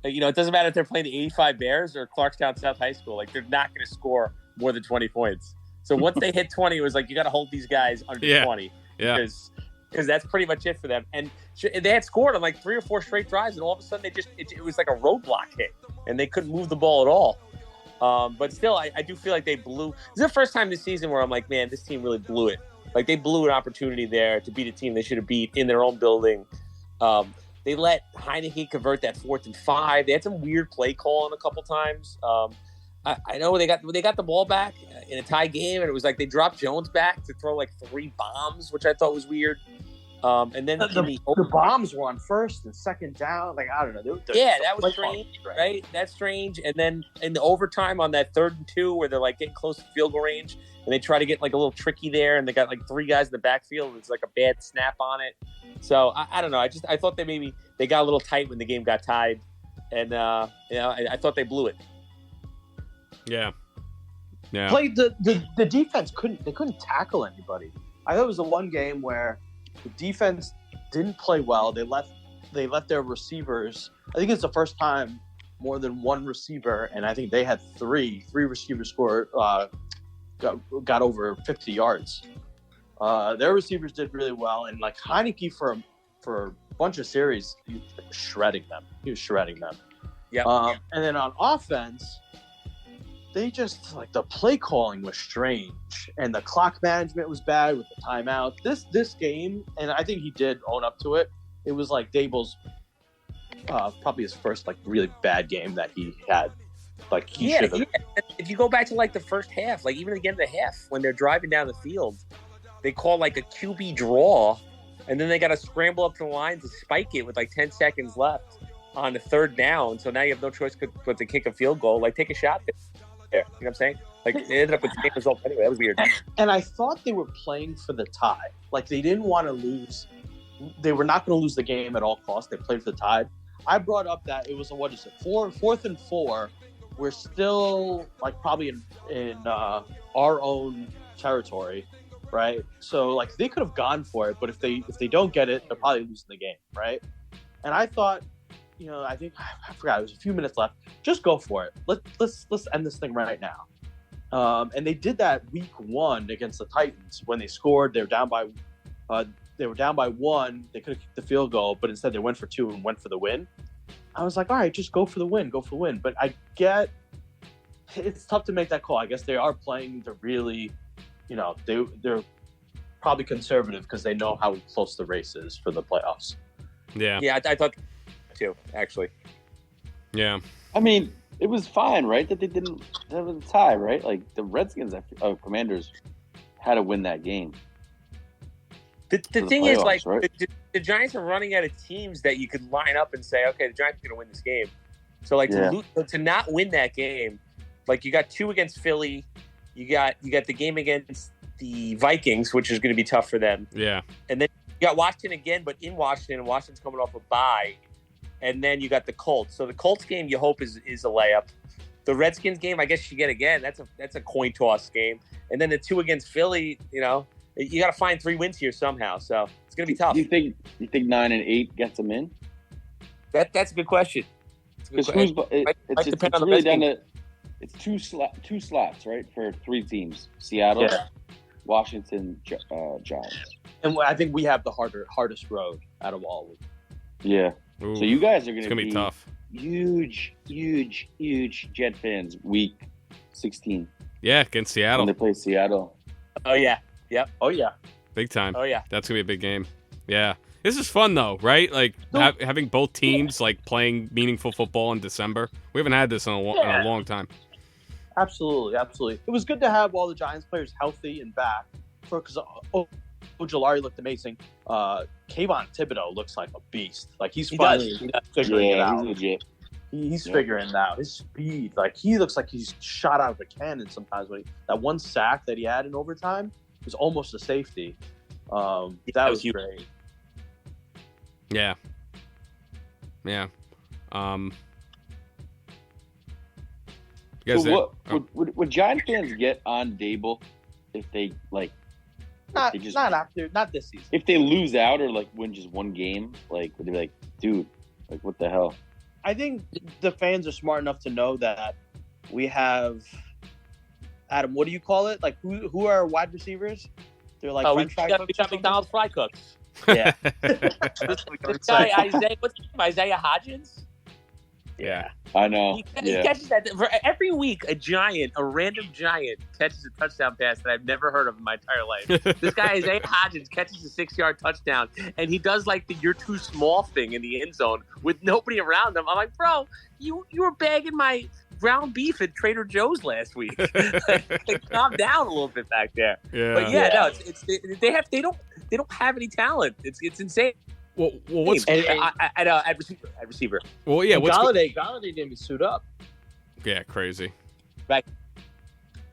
Speaker 5: it doesn't matter if they're playing the 85 Bears or Clarkstown South High School. Like, they're not going to score more than 20 points. So once they hit 20, it was like, you got to hold these guys under 20.
Speaker 4: Yeah.
Speaker 5: Because that's pretty much it for them. And they had scored on like 3 or 4 straight drives, and all of a sudden it was like a roadblock hit, and they couldn't move the ball at all. But still, I do feel like they blew. This is the first time this season where I'm like, man, this team really blew it. Like, they blew an opportunity there to beat a team they should have beat in their own building. They let Heineke convert that 4th and 5. They had some weird play calling a couple times. I know they got the ball back in a tie game, and it was like they dropped Jones back to throw like 3 bombs, which I thought was weird. And then
Speaker 7: the bombs were on 1st and 2nd down. Like, I don't know.
Speaker 5: That was strange, right? That's strange. And then in the overtime on that 3rd and 2, where they're like getting close to field goal range, and they try to get like a little tricky there, and they got like 3 guys in the backfield. It's like a bad snap on it. So I don't know. I thought they got a little tight when the game got tied, and I thought they blew it.
Speaker 4: Yeah.
Speaker 7: The defense couldn't tackle anybody. I thought it was the one game where the defense didn't play well. They left their receivers. I think it's the first time more than one receiver, and I think they had three receivers score got over 50 yards. Their receivers did really well, and like Heineke for a bunch of series, he was shredding them.
Speaker 5: Yeah.
Speaker 7: And then on offense, they just like the play calling was strange, and the clock management was bad with the timeout. This game, and I think he did own up to it. It was like Dable's probably his first like really bad game that he had. Like he should have.
Speaker 5: If you go back to like the first half, like even again the half when they're driving down the field, they call like a QB draw, and then they got to scramble up to the line to spike it with like 10 seconds left on the third down. So now you have no choice but to kick a field goal. Like take a shot there. You know what I'm saying? Like they ended up with the same result anyway. That was weird.
Speaker 7: And I thought they were playing for the tie. Like they didn't want to lose. They were not going to lose the game at all costs. They played for the tie. I brought up that it was fourth and 4. We're still like probably in our own territory, right? So like they could have gone for it, but if they don't get it, they're probably losing the game, right? And I thought, I think I forgot it was a few minutes left. Just go for it. Let's end this thing right now. And they did that week 1 against the Titans when they scored. They were down by 1. They could have kicked the field goal, but instead they went for 2 and went for the win. I was like, all right, just go for the win. But I get it's tough to make that call. I guess they are playing to really, they're probably conservative because they know how close the race is for the playoffs.
Speaker 4: Yeah.
Speaker 5: Yeah, I thought too, actually.
Speaker 4: Yeah.
Speaker 6: I mean, it was fine, right? That they didn't have a tie, right? Like the Redskins, Commanders had to win that game.
Speaker 5: The thing
Speaker 6: playoffs,
Speaker 5: is, like,
Speaker 6: right?
Speaker 5: the Giants are running out of teams that you could line up and say, okay, the Giants are going to win this game. So, like, to not win that game, like, you got 2 against Philly. You got the game against the Vikings, which is going to be tough for them.
Speaker 4: Yeah.
Speaker 5: And then you got Washington again, but in Washington, and Washington's coming off a bye. And then you got the Colts. So the Colts game, you hope is a layup. The Redskins game, I guess you get again. That's a coin toss game. And then the 2 against Philly, you got to find 3 wins here somehow. So it's going to be tough.
Speaker 6: Do you think 9 and 8 gets them in?
Speaker 5: That's a good question.
Speaker 6: Because it's really down to it's two slots, right, for 3 teams: Seattle, Washington, Giants.
Speaker 7: And I think we have the hardest road out of all of them.
Speaker 6: Yeah.
Speaker 4: Ooh,
Speaker 6: so you guys are going to
Speaker 4: be tough.
Speaker 6: Huge Jet fans. Week 16.
Speaker 4: Yeah, against Seattle.
Speaker 6: When they play Seattle.
Speaker 5: Oh yeah. Yep.
Speaker 7: Oh yeah.
Speaker 4: Big time.
Speaker 5: Oh yeah.
Speaker 4: That's gonna be a big game. Yeah. This is fun though, right? Like having both teams like playing meaningful football in December. We haven't had this in a long time.
Speaker 7: Absolutely. It was good to have all the Giants players healthy and back. Because Ojulari looked amazing. Kayvon Thibodeau looks like a beast. Like he's finally figuring it out.
Speaker 6: He's legit.
Speaker 7: He's figuring it out. His speed, like he looks like he's shot out of a cannon sometimes. That one sack that he had in overtime was almost a safety. That was great.
Speaker 4: Yeah. Yeah.
Speaker 6: So would Giant fans get on Dable if they like?
Speaker 7: Not this season.
Speaker 6: If they lose out or like win just one game, like would they be like, dude, like what the hell?
Speaker 7: I think the fans are smart enough to know that we have Adam. What do you call it? Like who are wide receivers? They're like
Speaker 5: we got McDonald's fry cooks.
Speaker 7: Yeah.
Speaker 5: this guy Isaiah, what's his name? Isaiah Hodgins.
Speaker 4: Yeah,
Speaker 6: I know.
Speaker 5: He catches that for every week. A random giant, catches a touchdown pass that I've never heard of in my entire life. This guy Isaiah Hodgins catches a 6-yard touchdown, and he does like the "you're too small" thing in the end zone with nobody around him. I'm like, bro, you were bagging my ground beef at Trader Joe's last week. like, calm down a little bit back there.
Speaker 4: Yeah.
Speaker 5: But no, they don't have any talent. It's insane.
Speaker 4: Well, what's
Speaker 5: at receiver?
Speaker 4: Well, yeah.
Speaker 7: Galladay didn't even suit up.
Speaker 4: Yeah, crazy.
Speaker 5: Right.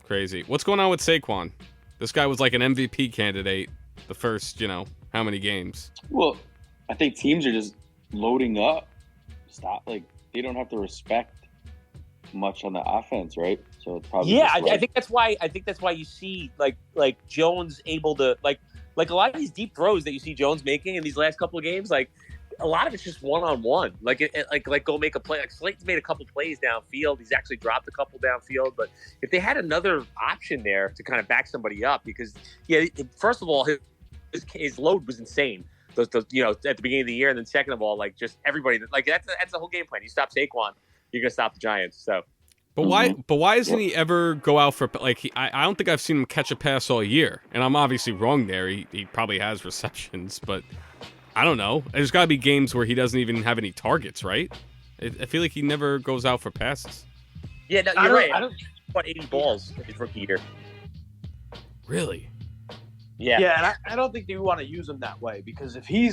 Speaker 4: Crazy. What's going on with Saquon? This guy was like an MVP candidate the first, how many games?
Speaker 6: Well, I think teams are just loading up. They don't have to respect much on the offense, right? So it's probably
Speaker 5: I think that's why you see like Jones able to like a lot of these deep throws that you see Jones making in these last couple of games, like a lot of it's just one-on-one. Like go make a play. Like Slayton's made a couple plays downfield. He's actually dropped a couple downfield. But if they had another option there to kind of back somebody up, because first of all, his load was insane. Those at the beginning of the year, and then second of all, like just everybody, like that's the whole game plan. You stop Saquon, you're gonna stop the Giants. So.
Speaker 4: But why? But why doesn't he ever go out for like? I don't think I've seen him catch a pass all year, and I'm obviously wrong there. He probably has receptions, but I don't know. There's got to be games where he doesn't even have any targets, right? I feel like he never goes out for passes.
Speaker 5: Yeah, no, you're right. I don't about 80 balls his rookie year.
Speaker 4: Really?
Speaker 5: Yeah.
Speaker 7: Yeah, and I don't think they want to use him that way, because if you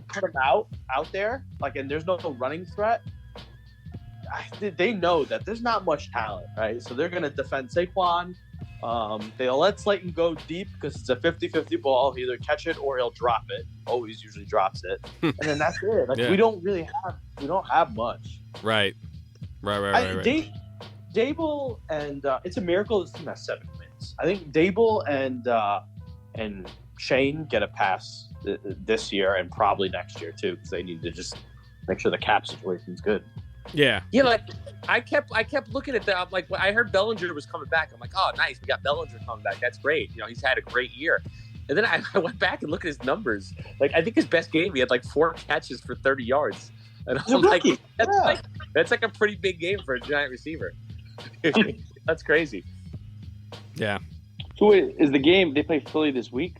Speaker 7: put him out there, like, and there's no running threat, they know that there's not much talent, right? So they're going to defend Saquon. They'll let Slayton go deep because it's a 50-50 ball. He'll either catch it or he'll drop it. Always usually drops it. And then that's it. Like, we don't have much.
Speaker 4: Right.
Speaker 7: Dable and it's a miracle this team has 7 wins. I think Dable and Shane get a pass this year and probably next year too, because they need to just make sure the cap situation's good.
Speaker 4: Yeah.
Speaker 5: Yeah, like I kept looking at that. I'm like, I heard Bellinger was coming back. I'm like, oh, nice, we got Bellinger coming back. That's great. He's had a great year. And then I went back and looked at his numbers. Like, I think his best game, he had like 4 catches for 30 yards. And I'm like, that's like a pretty big game for a Giant receiver. That's crazy.
Speaker 4: Yeah.
Speaker 6: So wait, is the game they play Philly this week?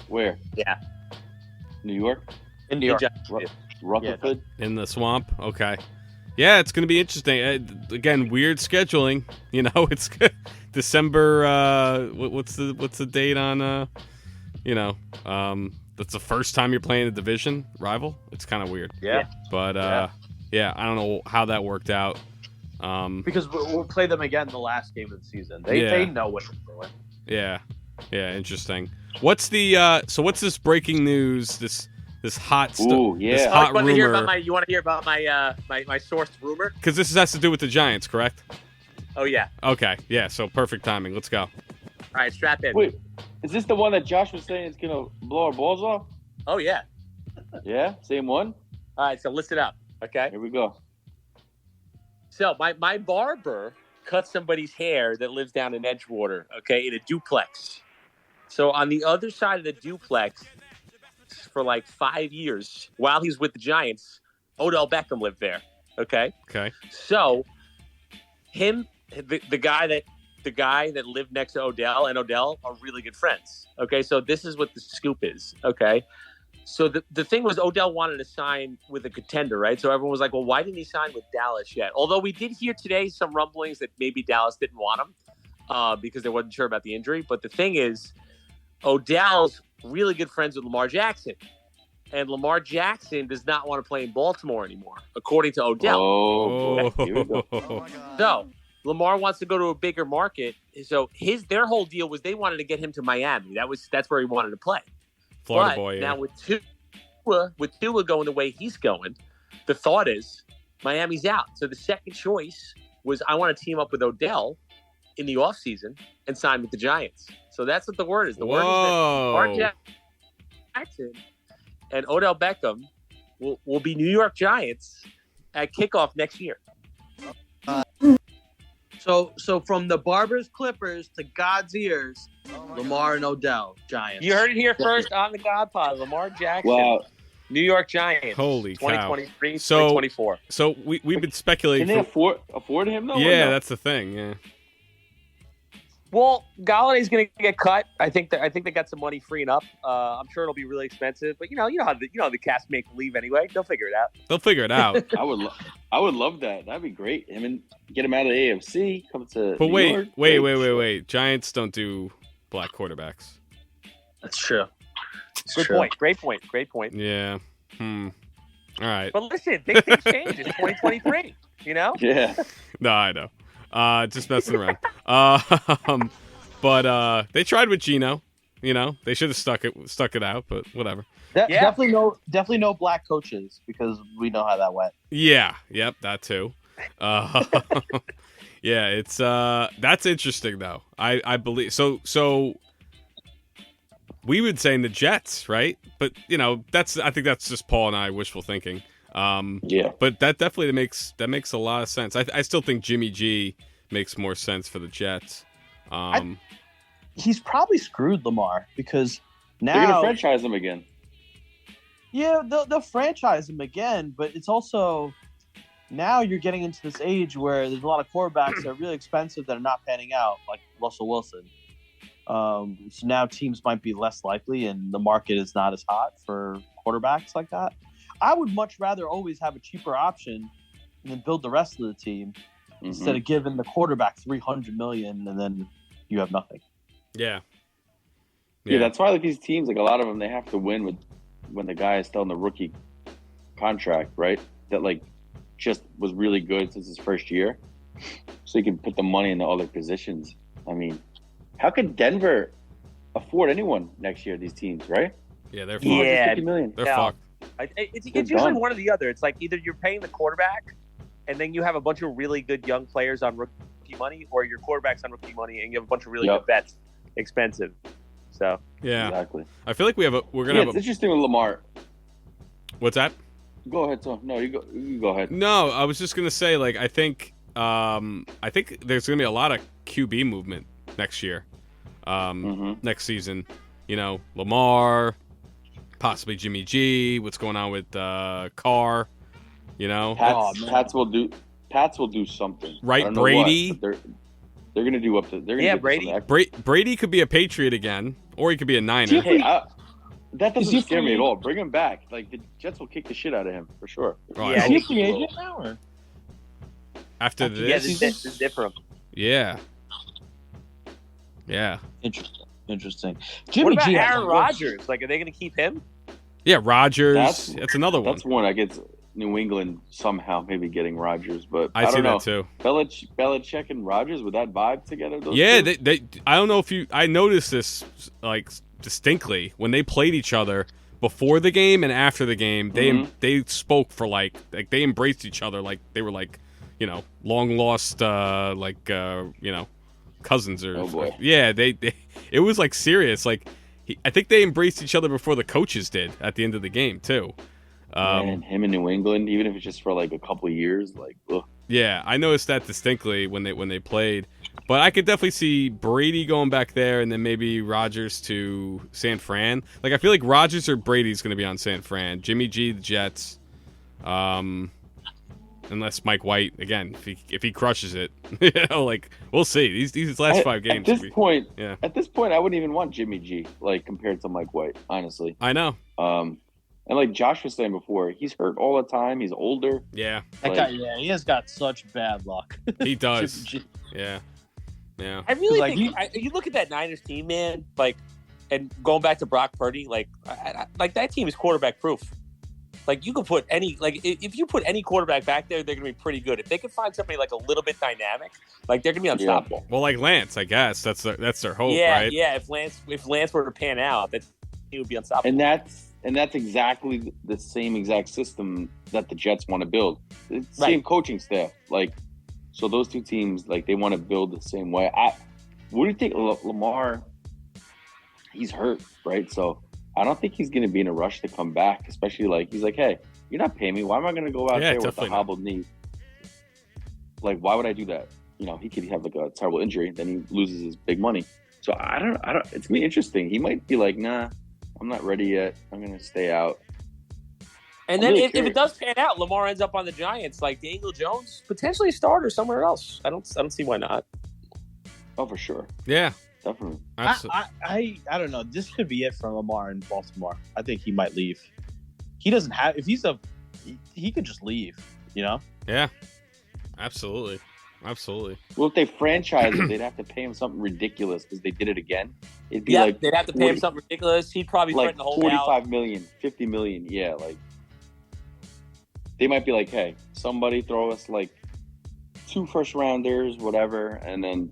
Speaker 6: Where?
Speaker 5: Yeah.
Speaker 6: New York?
Speaker 7: In New York.
Speaker 6: Rutherford?
Speaker 4: In the swamp? Okay. Yeah, it's going to be interesting. Again, weird scheduling. It's December. What's the date on? That's the first time you're playing a division rival. It's kind of weird.
Speaker 7: Yeah.
Speaker 4: But I don't know how that worked out.
Speaker 7: Because we'll play them again the last game of the season. They know what they're doing.
Speaker 4: Yeah. Yeah. Interesting. What's this breaking news? This hot stuff.
Speaker 6: Ooh, yeah.
Speaker 4: This hot rumor.
Speaker 5: You want to hear about my sourced rumor?
Speaker 4: Because this has to do with the Giants, correct?
Speaker 5: Oh yeah.
Speaker 4: Okay. Yeah. So perfect timing. Let's go.
Speaker 5: All right, strap in.
Speaker 6: Wait, is this the one that Josh was saying is gonna blow our balls off?
Speaker 5: Oh yeah.
Speaker 6: Yeah, same one.
Speaker 5: All right, so listen up. Okay.
Speaker 6: Here we go.
Speaker 5: So my barber cut somebody's hair that lives down in Edgewater. Okay, in a duplex. So on the other side of the duplex, for like 5 years while he's with the Giants, Odell Beckham lived there. Okay. So the guy that lived next to Odell and Odell are really good friends. Okay. So this is what the scoop is. Okay. So the thing was, Odell wanted to sign with a contender, right? So everyone was like, well, why didn't he sign with Dallas yet? Although we did hear today some rumblings that maybe Dallas didn't want him because they wasn't sure about the injury. But the thing is, Odell's really good friends with Lamar Jackson. And Lamar Jackson does not want to play in Baltimore anymore, according to Odell.
Speaker 6: Oh, here we go.
Speaker 5: So Lamar wants to go to a bigger market. So their whole deal was they wanted to get him to Miami. That's where he wanted to play.
Speaker 4: Florida boy.
Speaker 5: Now with Tua going the way he's going, the thought is Miami's out. So the second choice was, I want to team up with Odell in the offseason and sign with the Giants. So that's what the word is. The word is that Lamar Jackson and Odell Beckham will be New York Giants at kickoff next year.
Speaker 7: So from the Barbers Clippers to God's ears, Lamar and Odell Giants.
Speaker 5: You heard it here first on the GAWD PAWD. Lamar Jackson,
Speaker 6: Wow.
Speaker 5: New York Giants.
Speaker 4: Holy cow.
Speaker 5: 2023,
Speaker 4: So-
Speaker 5: 2024.
Speaker 4: So we've been speculating.
Speaker 6: Can they afford him though? or
Speaker 4: Yeah,
Speaker 6: no?
Speaker 4: that's the thing. Yeah.
Speaker 5: Well, Galladay's going to get cut. I think they got some money freeing up. I'm sure it'll be really expensive, but you know how the cast make leave anyway. They'll figure it out.
Speaker 4: They'll figure it out.
Speaker 6: I would love that. That'd be great. I mean, get him out of the AFC, come to
Speaker 4: But
Speaker 6: New York.
Speaker 4: wait. Giants don't do black quarterbacks.
Speaker 7: That's true.
Speaker 5: Good point. Great point.
Speaker 4: Yeah. All right.
Speaker 5: But listen, things change. It's 2023. You know?
Speaker 6: Yeah.
Speaker 4: No, I know. Just messing around. But they tried with Geno. They should have stuck it out, but whatever.
Speaker 5: Yeah.
Speaker 7: Definitely no black coaches, because we know how that went.
Speaker 4: Yeah. Yep. That too. Yeah. It's that's interesting though. I believe so. we would say in the Jets, right? But I think that's just Paul and I wishful thinking.
Speaker 6: Yeah.
Speaker 4: But that definitely makes a lot of sense. I still think Jimmy G makes more sense for the Jets.
Speaker 7: He's probably screwed Lamar because now
Speaker 6: They're gonna franchise him again.
Speaker 7: Yeah, they'll franchise him again, but it's also now you're getting into this age where there's a lot of quarterbacks that are really expensive that are not panning out, like Russell Wilson. So now teams might be less likely, and the market is not as hot for quarterbacks like that. I would much rather always have a cheaper option and then build the rest of the team instead of giving the quarterback $300 million and then you have nothing.
Speaker 4: Yeah.
Speaker 6: Yeah, that's why like these teams, like a lot of them, they have to win when the guy is still in the rookie contract, right? That like just was really good since his first year, so you can put the money in the other positions. I mean, how could Denver afford anyone next year? These teams, right?
Speaker 4: Yeah, they're fucked.
Speaker 5: Yeah,
Speaker 6: $150 million.
Speaker 4: They're fucked.
Speaker 5: It's
Speaker 6: They're
Speaker 5: usually
Speaker 6: done.
Speaker 5: one or the other. It's like either you're paying the quarterback, and then you have a bunch of really good young players on rookie money, or your quarterback's on rookie money, and you have a bunch of really good vets, expensive. So
Speaker 4: Yeah,
Speaker 6: exactly.
Speaker 4: I feel like we're gonna have
Speaker 6: It's interesting with Lamar.
Speaker 4: What's that?
Speaker 6: Go ahead, Tom. No, you go ahead.
Speaker 4: No, I was just gonna say, like, I think there's gonna be a lot of QB movement next year, next season. Lamar, possibly Jimmy G. What's going on with Carr?
Speaker 6: Pats will do something.
Speaker 4: Right,
Speaker 6: I don't know
Speaker 4: Brady.
Speaker 6: what, but they're gonna do up to. They're gonna
Speaker 5: Yeah,
Speaker 6: get
Speaker 5: Brady.
Speaker 6: some
Speaker 4: Brady could be a Patriot again, or he could be a Niner.
Speaker 6: that
Speaker 7: Is he
Speaker 6: doesn't scare me
Speaker 7: free?
Speaker 6: at all. Bring him back. Like the Jets will kick the shit out of him for sure.
Speaker 4: Oh,
Speaker 5: Yeah,
Speaker 7: Is he a free agent now? Or?
Speaker 4: After
Speaker 5: yeah,
Speaker 4: this,
Speaker 5: this is different.
Speaker 4: yeah.
Speaker 7: Interesting.
Speaker 5: What
Speaker 7: Jimmy
Speaker 5: about
Speaker 7: G has
Speaker 5: Aaron
Speaker 7: a good-
Speaker 5: Rodgers? Like, are they going to keep him?
Speaker 4: Yeah, Rodgers.
Speaker 6: That's-
Speaker 4: That's another one.
Speaker 6: That's one I get New England somehow maybe getting Rodgers, but
Speaker 4: I see
Speaker 6: don't know.
Speaker 4: that too.
Speaker 6: Belichick and Rodgers with that vibe together. Those
Speaker 4: Yeah,
Speaker 6: two?
Speaker 4: they. I don't know if I noticed this like distinctly when they played each other before the game and after the game. They spoke for like they embraced each other like they were like long lost cousins or
Speaker 6: Oh, boy.
Speaker 4: yeah they it was like serious like I think they embraced each other before the coaches did at the end of the game too.
Speaker 6: And him in New England, even if it's just for like a couple of years, like ugh.
Speaker 4: Yeah, I noticed that distinctly when they played. But I could definitely see Brady going back there and then maybe Rodgers to San Fran. Like I feel like Rodgers or Brady's going to be on San Fran. Jimmy G, the Jets. Unless Mike White again, if he crushes it, like we'll see. These last 5 games.
Speaker 6: At this point, I wouldn't even want Jimmy G like compared to Mike White, honestly.
Speaker 4: I know.
Speaker 6: And like Josh was saying before, he's hurt all the time. He's older.
Speaker 4: Yeah,
Speaker 7: That guy, yeah, he has got such bad luck.
Speaker 4: he does.
Speaker 7: Jimmy G.
Speaker 4: Yeah.
Speaker 5: I really
Speaker 7: Like,
Speaker 5: think you look at that Niners team, man. Like, and going back to Brock Purdy, like that team is quarterback proof. Like you can put if you put any quarterback back there, they're gonna be pretty good. If they can find somebody like a little bit dynamic, like they're gonna be unstoppable.
Speaker 4: Well, like Lance, I guess that's their hope,
Speaker 5: Yeah,
Speaker 4: right?
Speaker 5: yeah. If Lance were to pan out, that he would be unstoppable.
Speaker 6: And that's exactly the same exact system that the Jets want to build. It's the same coaching staff. Like, so those two teams, like, they want to build the same way. What do you think, Lamar? He's hurt, right? So I don't think he's going to be in a rush to come back. Especially like he's like, hey, you're not paying me. Why am I going to go out there with a hobbled knee? Like, why would I do that? He could have like a terrible injury, then he loses his big money. So I don't. It's gonna be interesting. He might be like, nah. I'm not ready yet. I'm going to stay out.
Speaker 5: And then if it does pan out, Lamar ends up on the Giants, like Daniel Jones, potentially a starter somewhere else. I don't see why not.
Speaker 6: Oh, for sure.
Speaker 4: Yeah.
Speaker 6: Definitely.
Speaker 7: I don't know. This could be it for Lamar in Baltimore. I think he might leave. He doesn't have. If he's he could just leave.
Speaker 4: Yeah. Absolutely.
Speaker 6: Well, if they franchise him, they'd have to pay him something ridiculous because they did it again. It'd be
Speaker 5: Yeah,
Speaker 6: like
Speaker 5: they'd have to pay him something ridiculous. He'd probably
Speaker 6: like
Speaker 5: threaten to hold out.
Speaker 6: 45 million, 50 million. Yeah, like they might be like, hey, somebody throw us like 2 first-rounders, whatever, and then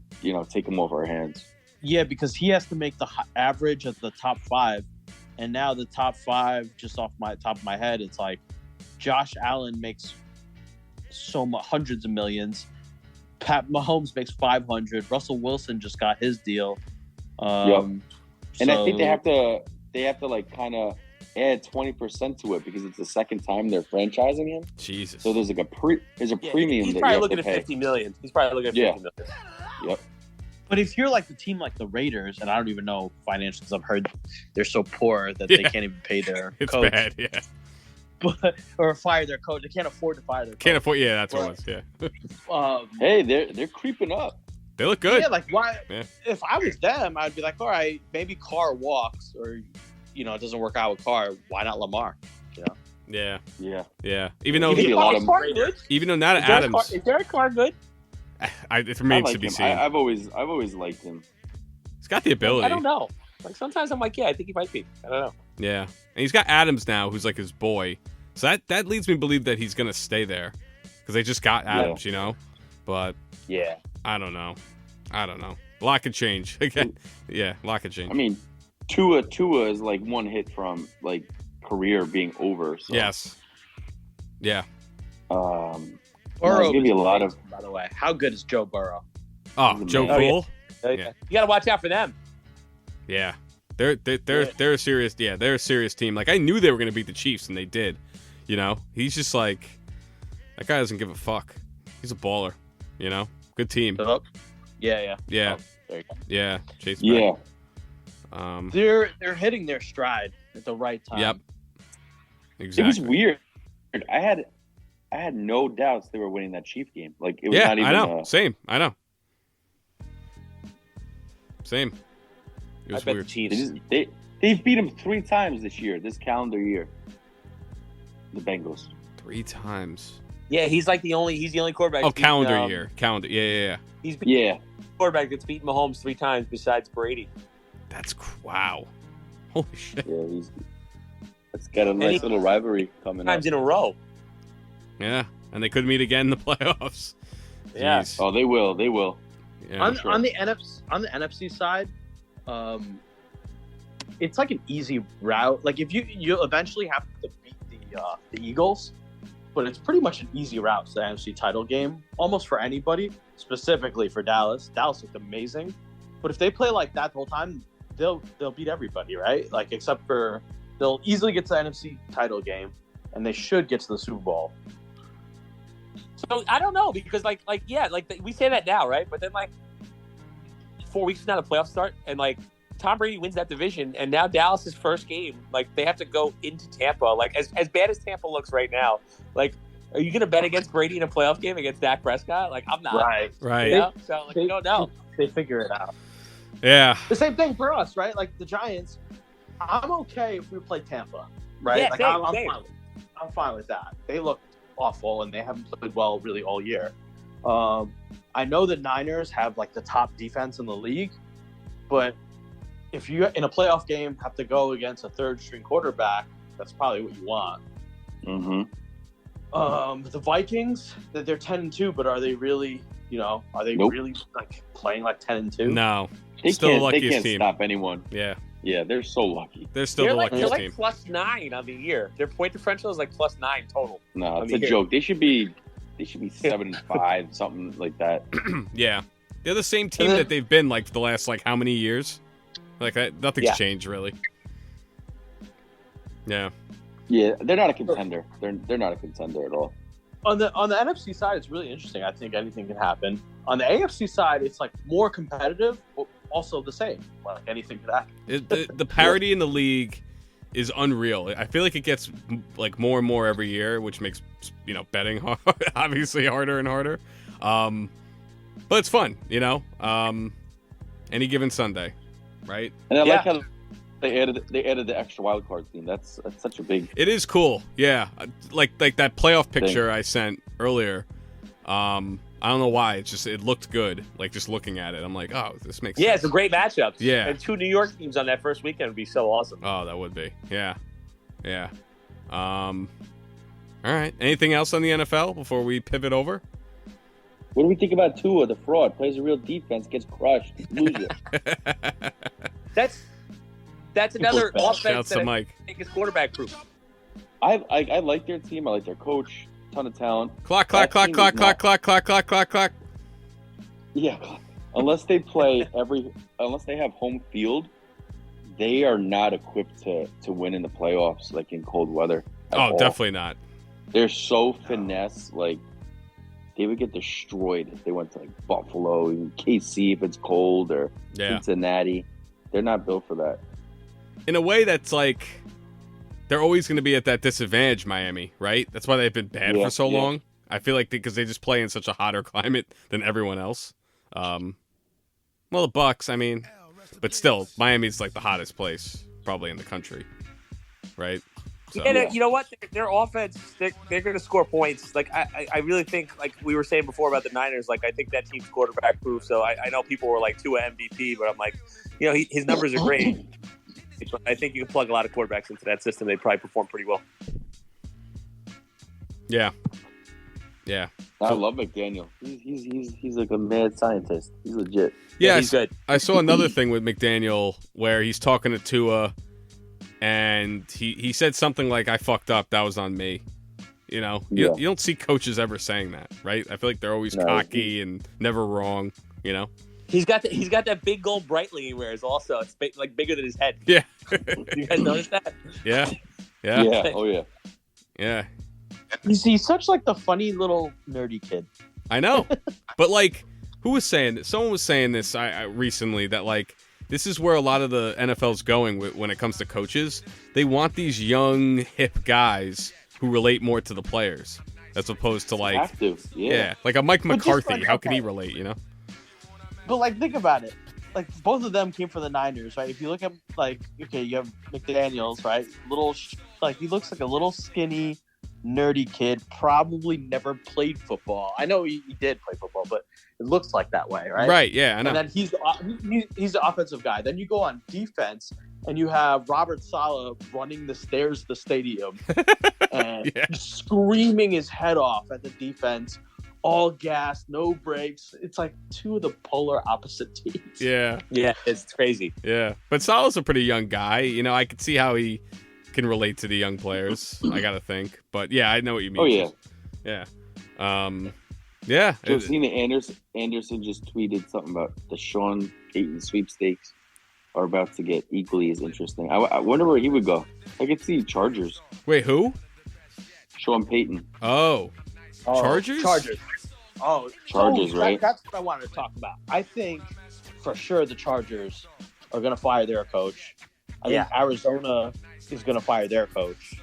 Speaker 6: take him off our hands.
Speaker 7: Yeah, because he has to make the average of the top 5, and now the top 5, just off my top of my head, it's like Josh Allen makes hundreds of millions. Pat Mahomes makes 500. Russell Wilson just got his deal.
Speaker 6: And I think they have to like kind of add 20% to it because it's the second time they're franchising him.
Speaker 4: Jesus.
Speaker 6: So there's like a premium
Speaker 5: He's
Speaker 6: that
Speaker 5: probably
Speaker 6: you have
Speaker 5: looking
Speaker 6: to
Speaker 5: at
Speaker 6: pay.
Speaker 5: 50 million. He's probably looking at 50 million.
Speaker 6: Yep.
Speaker 7: But if you're like the team like the Raiders, and I don't even know financially because I've heard they're so poor that they can't even pay their
Speaker 4: It's
Speaker 7: coach.
Speaker 4: bad, yeah.
Speaker 7: But, or fire their coach. They can't afford to fire their coach.
Speaker 4: Can't afford, yeah, that's what it was, yeah.
Speaker 6: Hey, they're creeping up.
Speaker 4: They look good.
Speaker 7: Yeah, like why?
Speaker 4: Yeah.
Speaker 7: If I was them, I'd be like, all right, maybe Carr walks, or it doesn't work out with Carr. Why not Lamar?
Speaker 4: Yeah,
Speaker 6: Yeah.
Speaker 4: yeah. Even though,
Speaker 6: Give you a lot of-
Speaker 5: good?
Speaker 4: even though not
Speaker 5: Is Derek
Speaker 4: Adams,
Speaker 5: Carr, is Derek Carr good?
Speaker 4: it
Speaker 6: I
Speaker 4: remains
Speaker 6: like
Speaker 4: to be
Speaker 6: him.
Speaker 4: seen.
Speaker 6: I've always liked him.
Speaker 4: He's got the ability.
Speaker 5: I don't know. Like sometimes I'm like, yeah, I think he might be. I don't know.
Speaker 4: Yeah, and he's got Adams now, who's like his boy. So that leads me to believe that he's gonna stay there because they just got Adams, But
Speaker 5: Yeah.
Speaker 4: I don't know. A lot could change. Again, yeah, a lot could change.
Speaker 6: I mean, Tua is like one hit from like career being over. So.
Speaker 4: Yes. Yeah.
Speaker 7: Burrow
Speaker 6: I'll give you a
Speaker 7: is
Speaker 6: lot
Speaker 7: amazing, by the way. How good is Joe Burrow?
Speaker 4: Oh, Joe
Speaker 6: Oh, yeah.
Speaker 4: Cool.
Speaker 5: You got to watch out for them.
Speaker 4: Yeah. They're a serious. Yeah, they're a serious team. Like I knew they were gonna beat the Chiefs, and they did. He's just like that guy doesn't give a fuck. He's a baller. Good team.
Speaker 7: Yeah.
Speaker 4: Yeah.
Speaker 7: Oh, there you go.
Speaker 4: Yeah. Chase.
Speaker 6: Yeah.
Speaker 4: Beck.
Speaker 7: They're hitting their stride at the right time.
Speaker 4: Yep.
Speaker 6: It
Speaker 4: Exactly.
Speaker 6: was weird. I had no doubts they were winning that Chief game. Like it was
Speaker 4: Yeah,
Speaker 6: not even.
Speaker 4: I know. Same. I know. Same. It
Speaker 5: I
Speaker 4: was
Speaker 5: bet
Speaker 4: weird.
Speaker 5: the Chiefs.
Speaker 6: They've beat him 3 times this calendar year. The Bengals.
Speaker 4: 3 times.
Speaker 5: Yeah, he's the only quarterback.
Speaker 4: Oh,
Speaker 5: that's beaten,
Speaker 4: calendar year. Calendar. Yeah.
Speaker 5: He's been
Speaker 6: Yeah.
Speaker 5: the quarterback that's beaten Mahomes 3 times besides Brady.
Speaker 4: That's wow. Holy shit.
Speaker 6: Yeah. It's got a nice little rivalry coming up.
Speaker 5: Times in a row.
Speaker 4: Yeah, and they could meet again in the playoffs.
Speaker 5: Yeah.
Speaker 4: Jeez.
Speaker 6: Oh, they will. They will.
Speaker 4: Yeah.
Speaker 7: On the NFC side, it's like an easy route. Like if you eventually have to beat the Eagles, but it's pretty much an easy route to the NFC title game, almost for anybody. Specifically for Dallas. Dallas looked amazing, but if they play like that the whole time, they'll beat everybody, right? Like except for they'll easily get to the NFC title game, and they should get to the Super Bowl.
Speaker 5: So I don't know because we say that now, right? But then 4 weeks from now the playoffs start, and Tom Brady wins that division, and now Dallas's first game, they have to go into Tampa. As bad as Tampa looks right now, are you gonna bet against Brady in a playoff game against Dak Prescott? I'm not.
Speaker 4: Right.
Speaker 5: You know? So you don't know.
Speaker 7: They figure it out.
Speaker 4: Yeah.
Speaker 7: The same thing for us, right? Like the Giants. I'm okay if we play Tampa, right?
Speaker 5: Yeah, same.
Speaker 7: I'm fine with that. They look awful and they haven't played well really all year. I know the Niners have the top defense in the league, but if you in a playoff game have to go against a third string quarterback, that's probably what you want.
Speaker 6: Mm-hmm.
Speaker 7: The Vikings, they're 10-2, but are they really? Are they
Speaker 6: Nope.
Speaker 7: really playing 10-2?
Speaker 4: No.
Speaker 6: They
Speaker 4: Still the
Speaker 6: can't. They
Speaker 4: luckiest
Speaker 6: can't
Speaker 4: team.
Speaker 6: stop anyone.
Speaker 4: Yeah.
Speaker 6: Yeah, they're so lucky.
Speaker 4: They're still
Speaker 5: They're
Speaker 4: the luckiest
Speaker 5: they're
Speaker 4: team.
Speaker 5: +9 on the year. Their point differential is +9 total.
Speaker 6: No, it's
Speaker 5: I mean,
Speaker 6: a joke. They should be 7-5, something like that.
Speaker 4: Yeah. They're the same team that they've been for the last how many years? Nothing's
Speaker 5: Yeah.
Speaker 4: changed really. Yeah.
Speaker 6: Yeah, they're not a contender. They're not a contender at all.
Speaker 7: On the NFC side, it's really interesting. I think anything can happen. On the AFC side, it's more competitive, but also the same. Anything could happen.
Speaker 4: The parity in the league is unreal. I feel like it gets more and more every year, which makes betting obviously harder and harder. But it's fun, any given Sunday, right?
Speaker 6: And I like how they added the extra wild card team. That's such a big.
Speaker 4: It is cool, yeah. Like that playoff picture I sent earlier. I don't know why. It looked good. Just looking at it, I'm like, oh, this makes sense.
Speaker 5: Yeah, it's a great matchup.
Speaker 4: Yeah.
Speaker 5: And 2 New York teams on that first weekend would be so awesome.
Speaker 4: Oh, that would be. Yeah. All right. Anything else on the NFL before we pivot over?
Speaker 6: What do we think about Tua, the fraud? Plays a real defense, gets crushed, loses.
Speaker 5: That's another offense
Speaker 4: Shouts to
Speaker 5: that I
Speaker 4: Mike.
Speaker 5: think is quarterback proof.
Speaker 6: I like their team. I like their coach. Ton of talent.
Speaker 4: Clock.
Speaker 6: That team is not- Yeah, unless they play unless they have home field, they are not equipped to win in the playoffs, like in cold weather. at
Speaker 4: Oh,
Speaker 6: all.
Speaker 4: definitely not.
Speaker 6: They're so finesse. Like, they would get destroyed if they went to like Buffalo, even KC if it's cold, or
Speaker 4: Yeah.
Speaker 6: Cincinnati. They're not built for that.
Speaker 4: In a way, that's like they're always going to be at that disadvantage, Miami, right? That's why they've been bad
Speaker 6: Yeah,
Speaker 4: for so
Speaker 6: yeah.
Speaker 4: long. I feel like because they just play in such a hotter climate than everyone else. Well, the Bucks, I mean, but still, Miami's like the hottest place probably in the country, right? So,
Speaker 5: Yeah, you know what? Their offense, they're going to score points. Like I really think, like we were saying before about the Niners, like I think that team's quarterback proof. So I know people were like Tua MVP, but I'm like, you know, his numbers are great. But I think you can plug a lot of quarterbacks into that system. They probably perform pretty well.
Speaker 4: yeah.
Speaker 6: I love McDaniel. He's like a mad scientist. He's legit.
Speaker 4: Yeah,
Speaker 5: he's good.
Speaker 4: I saw another thing with McDaniel where he's talking to Tua, and he said something like, "I fucked up. That was on me." You know, you don't see coaches ever saying that, right? I feel like they're always cocky and never wrong. You know,
Speaker 5: He's got that big gold Breitling he wears. Also, it's like bigger than his head.
Speaker 4: yeah,
Speaker 5: You guys notice that?
Speaker 4: yeah.
Speaker 6: Oh yeah.
Speaker 4: Yeah,
Speaker 7: He's such like the funny little nerdy kid.
Speaker 4: I know. But like, who was saying this? Someone was saying this recently that like this is where a lot of the NFL's going when it comes to coaches. They want these young, hip guys who relate more to the players as opposed to like,
Speaker 6: Have to. Yeah.
Speaker 4: like a Mike
Speaker 7: But just
Speaker 4: McCarthy.
Speaker 7: like,
Speaker 4: How can he
Speaker 7: okay.
Speaker 4: relate? You know?
Speaker 7: But like, think about it. Like, both of them came from the Niners, right? If you look at like, okay, you have McDaniels, right? Like he looks like a little skinny, nerdy kid. Probably never played football. I know he did play football, but it looks like that way, right?
Speaker 4: Right? Yeah, I know.
Speaker 7: And then he's the offensive guy. Then you go on defense, and you have Robert Saleh running the stairs of the stadium and
Speaker 4: Yeah.
Speaker 7: screaming his head off at the defense. All gas, no brakes. It's like two of the polar opposite teams.
Speaker 4: Yeah,
Speaker 5: Yeah, it's crazy.
Speaker 4: yeah. But Salah's a pretty young guy. You know, I could see how he can relate to the young players. I gotta think. But yeah, I know what you mean.
Speaker 6: Oh yeah.
Speaker 4: Yeah. Yeah.
Speaker 6: Josina Anderson just tweeted something about the Sean Payton sweepstakes are about to get equally as interesting. I wonder where he would go. I could see Chargers.
Speaker 4: Wait, who?
Speaker 6: Sean Payton.
Speaker 4: Oh, Chargers?
Speaker 7: Chargers. Oh,
Speaker 6: Chargers, right?
Speaker 7: That's what I wanted to talk about. I think for sure the Chargers are going to fire their coach. I think Arizona is going to fire their coach.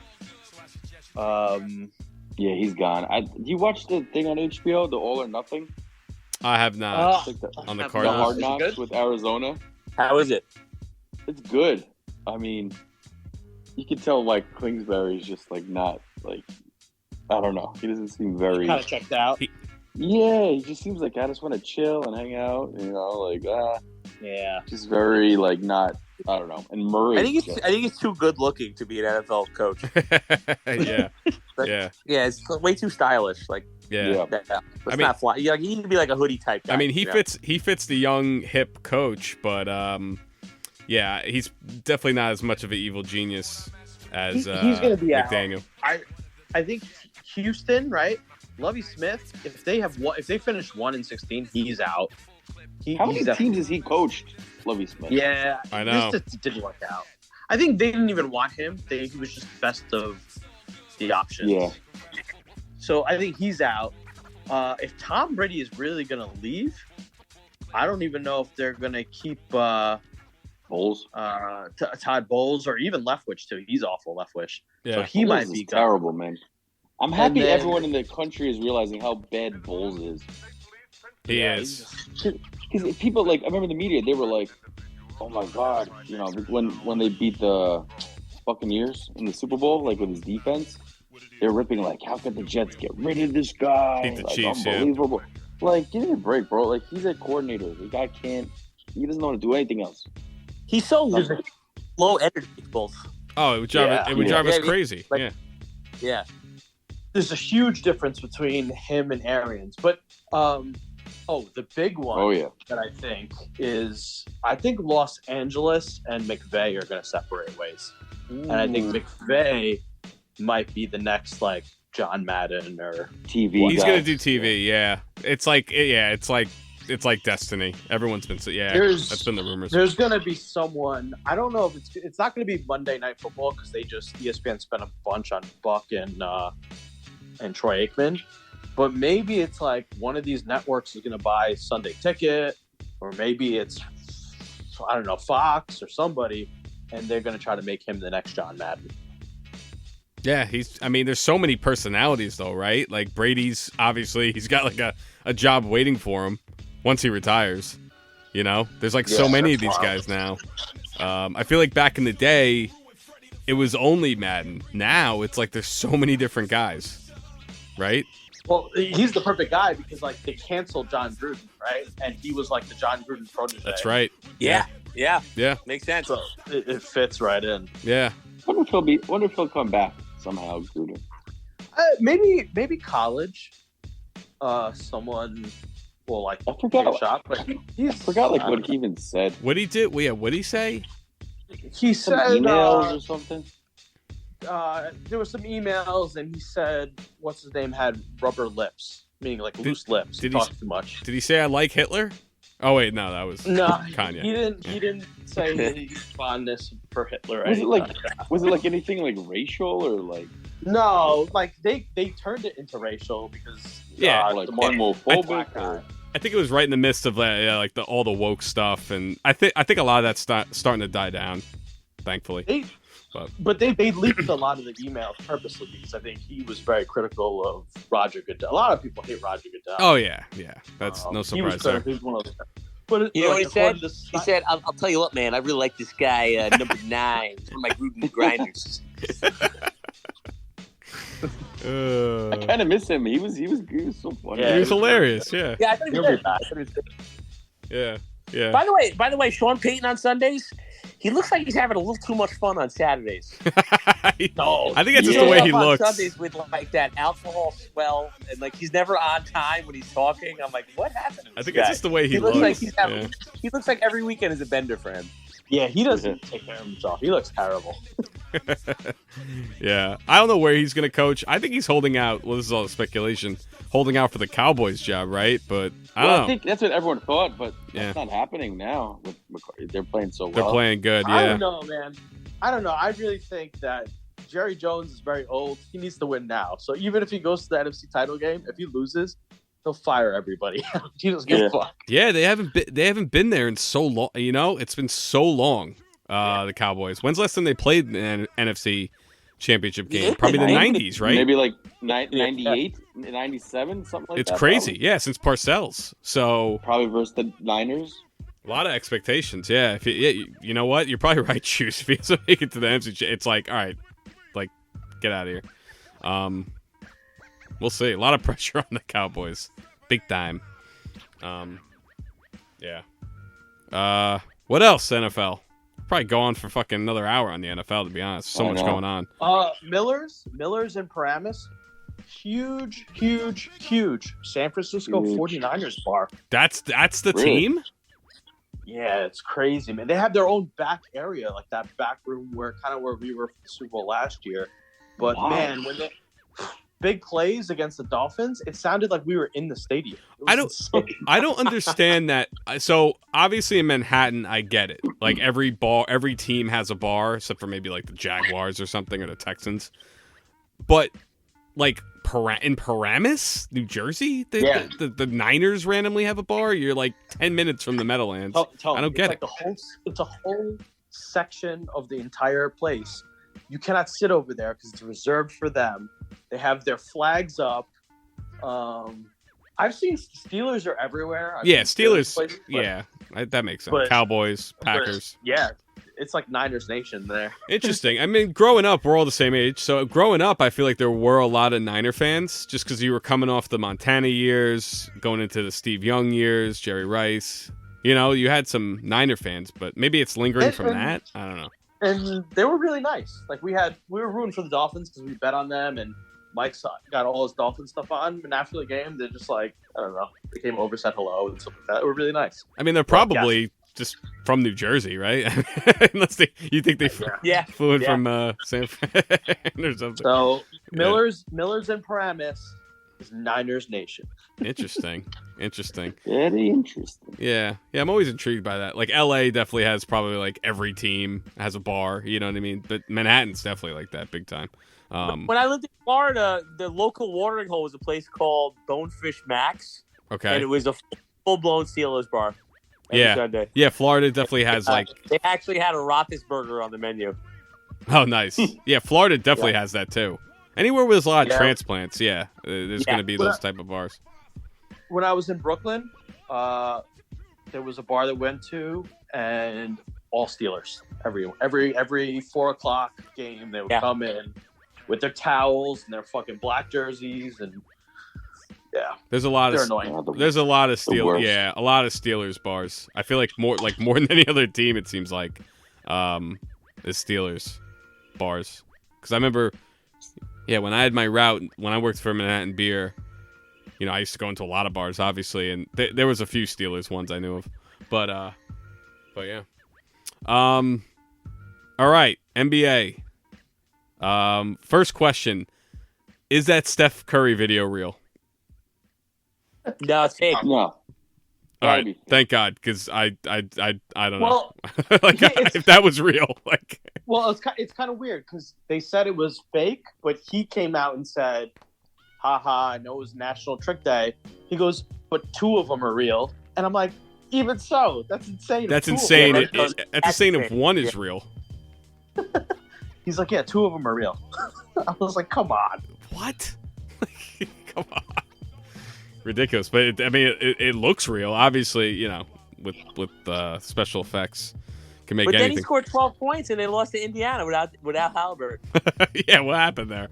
Speaker 6: Yeah, he's gone. You watched the thing on HBO, the All or Nothing?
Speaker 4: I have not.
Speaker 6: It's like
Speaker 4: On the
Speaker 6: the
Speaker 4: Cardinals?
Speaker 6: Hard
Speaker 5: Is it
Speaker 6: Knocks
Speaker 5: good?
Speaker 6: with Arizona.
Speaker 5: How is it?
Speaker 6: It's good. I mean, you can tell like Kingsbury's just like not like, I don't know. He doesn't seem very.
Speaker 7: Kind of checked out.
Speaker 6: Yeah, he just seems like I just want to chill and hang out. You know, like
Speaker 7: Yeah.
Speaker 6: just very like not. I don't know. And Murray.
Speaker 5: I think it's too good looking to be an NFL coach.
Speaker 4: Yeah.
Speaker 5: Like,
Speaker 4: Yeah.
Speaker 5: Yeah, it's way too stylish. Like,
Speaker 4: Yeah.
Speaker 5: it's
Speaker 4: I mean-
Speaker 5: not fly. You need to be like a hoodie type guy.
Speaker 4: I mean, he
Speaker 5: you know?
Speaker 4: fits the young hip coach, but yeah, he's definitely not as much of an evil genius as
Speaker 7: He's gonna be out.
Speaker 4: McDaniel.
Speaker 7: I think Houston, right? Lovie Smith, if they finish 1-16, he's out.
Speaker 6: How many
Speaker 7: he's
Speaker 6: teams has he coached? Lovie Smith.
Speaker 7: Yeah,
Speaker 4: I know.
Speaker 7: This just didn't work out. I think they didn't even want him. He was just best of the options.
Speaker 6: Yeah.
Speaker 7: So I think he's out. If Tom Brady is really going to leave, I don't even know if they're going to keep
Speaker 6: Bulls.
Speaker 7: Todd Bowles or even Leftwich too. He's awful, Leftwich.
Speaker 4: Yeah.
Speaker 7: So he
Speaker 6: Bulls
Speaker 7: might
Speaker 6: is
Speaker 7: be gone.
Speaker 6: terrible, man. I'm happy
Speaker 7: then-
Speaker 6: everyone in the country is realizing how bad Bulls is.
Speaker 4: He
Speaker 7: Yeah,
Speaker 4: is.
Speaker 6: Because people like, I remember the media, they were like, "Oh my god," you know, when they beat the Buccaneers in the Super Bowl, like with his defense, they're ripping like, "How could the Jets get rid of this guy?"
Speaker 4: Beat the
Speaker 6: Like,
Speaker 4: Chiefs, yeah.
Speaker 6: unbelievable. Like, give me a break, bro. Like, he's a coordinator. The guy he doesn't know how to do anything else.
Speaker 5: He's so low energy. Both.
Speaker 4: Oh, it would drive
Speaker 7: Yeah.
Speaker 4: it would drive us
Speaker 5: Yeah,
Speaker 4: crazy.
Speaker 5: like-
Speaker 4: Yeah.
Speaker 5: Yeah.
Speaker 7: There's a huge difference between him and Arians. But the big one
Speaker 6: Oh yeah,
Speaker 7: that I think is Los Angeles and McVay are going to separate ways. And I think McVay might be the next like John Madden or
Speaker 6: TV.
Speaker 4: He's
Speaker 6: guy.
Speaker 4: gonna do TV. Yeah. It's like it's like destiny. Everyone's been that's been the rumors.
Speaker 7: There's gonna be someone. I don't know if it's not gonna be Monday Night Football because ESPN spent a bunch on Buck and Troy Aikman, but maybe it's like one of these networks is gonna buy Sunday Ticket, or maybe it's I don't know Fox or somebody, and they're gonna try to make him the next John Madden.
Speaker 4: Yeah, there's so many personalities though, right? Like Brady's obviously he's got like a job waiting for him once he retires. You know, there's like so many of these guys now. I feel like back in the day, it was only Madden. Now it's like there's so many different guys, right?
Speaker 7: Well, he's the perfect guy because like they canceled John Gruden, right? And he was like the John Gruden protege.
Speaker 4: That's right.
Speaker 5: Yeah.
Speaker 4: Makes
Speaker 5: sense.
Speaker 7: So it fits right in.
Speaker 4: Yeah.
Speaker 6: Wonder if he'll come back somehow, Gruden.
Speaker 7: Maybe college. Someone will like
Speaker 6: I forgot.
Speaker 7: take a shot, but
Speaker 6: I forgot like what he even said.
Speaker 4: What he did? Yeah. What did he say?
Speaker 7: He
Speaker 6: Some
Speaker 7: said
Speaker 6: emails or something.
Speaker 7: There were some emails, and he said, "What's his name had rubber lips, meaning like loose lips. He talked too much."
Speaker 4: Did he say I like Hitler? Oh wait, no, that was Kanye.
Speaker 7: He didn't. He didn't say his fondness for Hitler.
Speaker 6: Was it like anything like racial or like?
Speaker 7: No, like they turned it into racial because
Speaker 6: like homophobic.
Speaker 4: I think it was right in the midst of like all the woke stuff, and I think a lot of that's starting to die down, thankfully.
Speaker 7: But they leaked a lot of the emails purposely because I think he was very critical of Roger Goodell. A lot of people hate Roger Goodell.
Speaker 4: Oh yeah, that's no surprise there.
Speaker 7: He was one of the, but
Speaker 5: you know what he said? He said, "I'll tell you what, man. I really like this guy, number 9. He's one of my Gruden grinders."
Speaker 6: I kind of miss him. He was so funny.
Speaker 4: Yeah, he was hilarious. Yeah.
Speaker 5: Yeah, I thought he was good.
Speaker 4: Yeah.
Speaker 5: By the way, Sean Payton on Sundays, he looks like he's having a little too much fun on Saturdays.
Speaker 4: No, I think that's just the way he looks.
Speaker 5: On Sundays with like that alcohol swell, and like he's never on time when he's talking. I'm like, what happened to this
Speaker 4: I think
Speaker 5: guy?
Speaker 4: it's just the way he looks.
Speaker 5: Like he's having, He looks like every weekend is a bender for him.
Speaker 7: Yeah, he doesn't take care of himself. He looks terrible.
Speaker 4: Yeah. I don't know where he's going to coach. I think he's holding out. Well, this is all speculation. Holding out for the Cowboys job, right? But I don't know.
Speaker 6: I think that's what everyone thought, but that's not happening now. They're playing so well.
Speaker 4: They're playing good, yeah.
Speaker 7: I don't know, man. I don't know. I really think that Jerry Jones is very old. He needs to win now. So even if he goes to the NFC title game, if he loses, he'll fire everybody. He doesn't give a fuck.
Speaker 4: Yeah, they haven't been there in so long. You know, it's been so long. The Cowboys. When's the last time they played an NFC championship game? Probably the 90s, right?
Speaker 6: Maybe like 98, 97, something like that.
Speaker 4: It's crazy.
Speaker 6: Probably.
Speaker 4: Yeah, since Parcells. So
Speaker 6: probably versus the Niners.
Speaker 4: A lot of expectations. Yeah. If you know what? You're probably right, Juice. If he doesn't make it to the NFC, it's like, all right, like, get out of here. We'll see. A lot of pressure on the Cowboys. Big time. Yeah. What else, NFL? Probably go on for fucking another hour on the NFL, to be honest. So much going on.
Speaker 7: Miller's and Paramus. Huge San Francisco 49ers bar.
Speaker 4: That's the team?
Speaker 7: Yeah, it's crazy, man. They have their own back area, like that back room where we were for the Super Bowl last year. But man, when they big plays against the Dolphins, it sounded like we were in the stadium. I
Speaker 4: don't understand that. So obviously in Manhattan, I get it. Like every team has a bar, except for maybe like the Jaguars or something, or the Texans. But like in Paramus, New Jersey, the Niners randomly have a bar. You're like 10 minutes from the Meadowlands. I don't get it.
Speaker 7: It's a whole section of the entire place. You cannot sit over there because it's reserved for them. They have their flags up. I've seen Steelers are everywhere.
Speaker 4: Steelers. That makes sense. Cowboys, Packers.
Speaker 7: It's like Niners Nation there.
Speaker 4: Interesting. I mean, growing up, we're all the same age. So growing up, I feel like there were a lot of Niner fans just because you were coming off the Montana years, going into the Steve Young years, Jerry Rice. You know, you had some Niner fans, but maybe it's lingering from that. I don't know.
Speaker 7: And they were really nice. Like we were rooting for the Dolphins because we bet on them, and Mike got all his Dolphin stuff on. And after the game, they're just like, I don't know, they came over, said hello, and stuff like that. They were really nice.
Speaker 4: I mean, they're probably just from New Jersey, right? Unless you think they flew in from San Fran or something.
Speaker 7: So Miller's and Paramus, is Niners Nation.
Speaker 4: Interesting. Interesting.
Speaker 6: Very interesting.
Speaker 4: Yeah. Yeah, I'm always intrigued by that. Like, LA definitely has probably, like, every team has a bar, you know what I mean? But Manhattan's definitely like that big time.
Speaker 5: When I lived in Florida, the local watering hole was a place called Bonefish Max, and
Speaker 4: Okay.
Speaker 5: it was a full-blown Steelers bar every
Speaker 4: Yeah.
Speaker 5: Sunday.
Speaker 4: Yeah, Florida definitely has, like...
Speaker 5: They actually had a Roethlisberger on the menu.
Speaker 4: Oh, nice. Yeah, Florida definitely has that, too. Anywhere where there's a lot of
Speaker 7: Yeah.
Speaker 4: transplants, there's going to be those type of bars.
Speaker 7: When I was in Brooklyn, there was a bar that went to, and all Steelers. Every 4:00 game, they would come in with their towels and their fucking black jerseys, and
Speaker 4: There's a lot
Speaker 7: they're
Speaker 4: of
Speaker 7: annoying.
Speaker 4: there's a lot of
Speaker 6: worst.
Speaker 4: a lot of Steelers bars. I feel like more than any other team. It seems like is Steelers bars, because I remember, when I had my route when I worked for Manhattan Beer, I used to go into a lot of bars, obviously, and there was a few Steelers ones I knew of, but yeah. All right, NBA. First question: is that Steph Curry video real?
Speaker 5: No, it's fake.
Speaker 6: No.
Speaker 4: All
Speaker 6: Gotta
Speaker 4: right,
Speaker 6: be.
Speaker 4: thank God, because I don't know.
Speaker 7: Well,
Speaker 4: Like,
Speaker 7: yeah, it's-
Speaker 4: if that was real, like,
Speaker 7: Well, it's kind of weird because they said it was fake, but he came out and said, haha, I know it was National Trick Day. He goes, but 2 of them are real. And I'm like, even so, that's insane.
Speaker 4: that's
Speaker 7: 2 of them
Speaker 4: insane.
Speaker 7: are
Speaker 4: That's
Speaker 7: real.
Speaker 4: insane if
Speaker 5: insane.
Speaker 4: one is real.
Speaker 7: He's like, yeah, 2 of them are real. I was like, come on.
Speaker 4: What? Come on. Ridiculous, but it looks real. Obviously, with special effects, can make
Speaker 5: But then he
Speaker 4: anything.
Speaker 5: scored 12 points, and they lost to Indiana without Halliburton.
Speaker 4: Yeah, what happened there?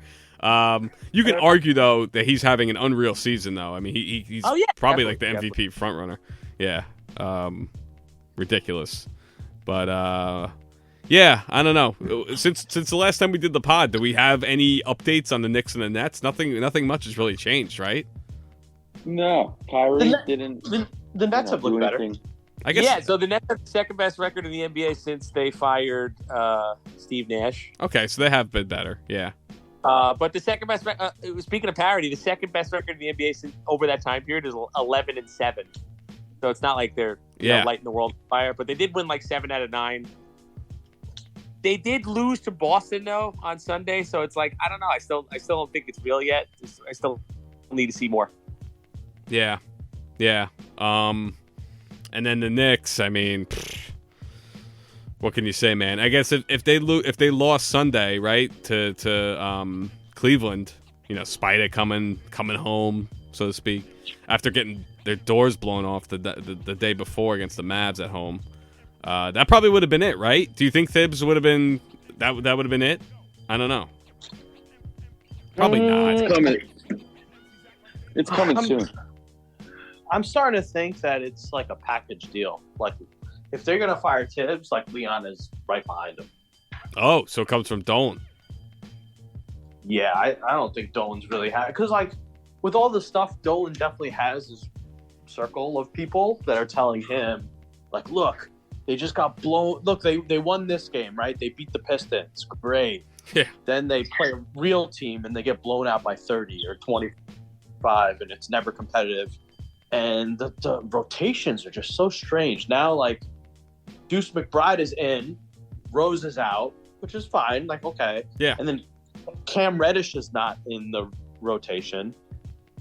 Speaker 4: You can argue though that he's having an unreal season, though. I mean, he's
Speaker 5: Oh, yeah,
Speaker 4: probably like the
Speaker 5: definitely,
Speaker 4: MVP front runner. Yeah, ridiculous. But yeah, I don't know. Since the last time we did the pod, do we have any updates on the Knicks and the Nets? Nothing much has really changed, right?
Speaker 6: No. Kyrie
Speaker 7: The
Speaker 6: didn't.
Speaker 7: The Nets have
Speaker 6: do
Speaker 7: looked better.
Speaker 6: anything.
Speaker 4: I guess.
Speaker 5: Yeah, so the Nets have the second best record in the NBA since they fired Steve Nash.
Speaker 4: Okay, so they have been better. Yeah.
Speaker 5: But the second best, speaking of parity, the second best record in the NBA since over that time period is 11-7. So it's not like they're lighting the world on fire. But they did win like 7 out of 9. They did lose to Boston though on Sunday, so it's like I don't know. I still don't think it's real yet. I still need to see more.
Speaker 4: Yeah. Yeah. And then the Knicks, I mean, what can you say, man? I guess if they lost Sunday, right, to Cleveland, Spida coming home, so to speak, after getting their doors blown off the day before against the Mavs at home, that probably would have been it, right? Do you think Thibs would have been that would have been it? I don't know. Probably not.
Speaker 6: It's coming soon.
Speaker 7: I'm starting to think that it's like a package deal. Like, if they're going to fire Tibbs, like, Leon is right behind him.
Speaker 4: Oh, so it comes from Dolan.
Speaker 7: Yeah, I don't think Dolan's really had... Because, like, with all the stuff, Dolan definitely has his circle of people that are telling him, like, look, they just got blown... Look, they won this game, right? They beat the Pistons. Great.
Speaker 4: Yeah.
Speaker 7: Then they play a real team, and they get blown out by 30 or 25, and it's never competitive. And the rotations are just so strange. Now, like, Deuce McBride is in, Rose is out, which is fine. Like, okay.
Speaker 4: Yeah.
Speaker 7: And then Cam Reddish is not in the rotation.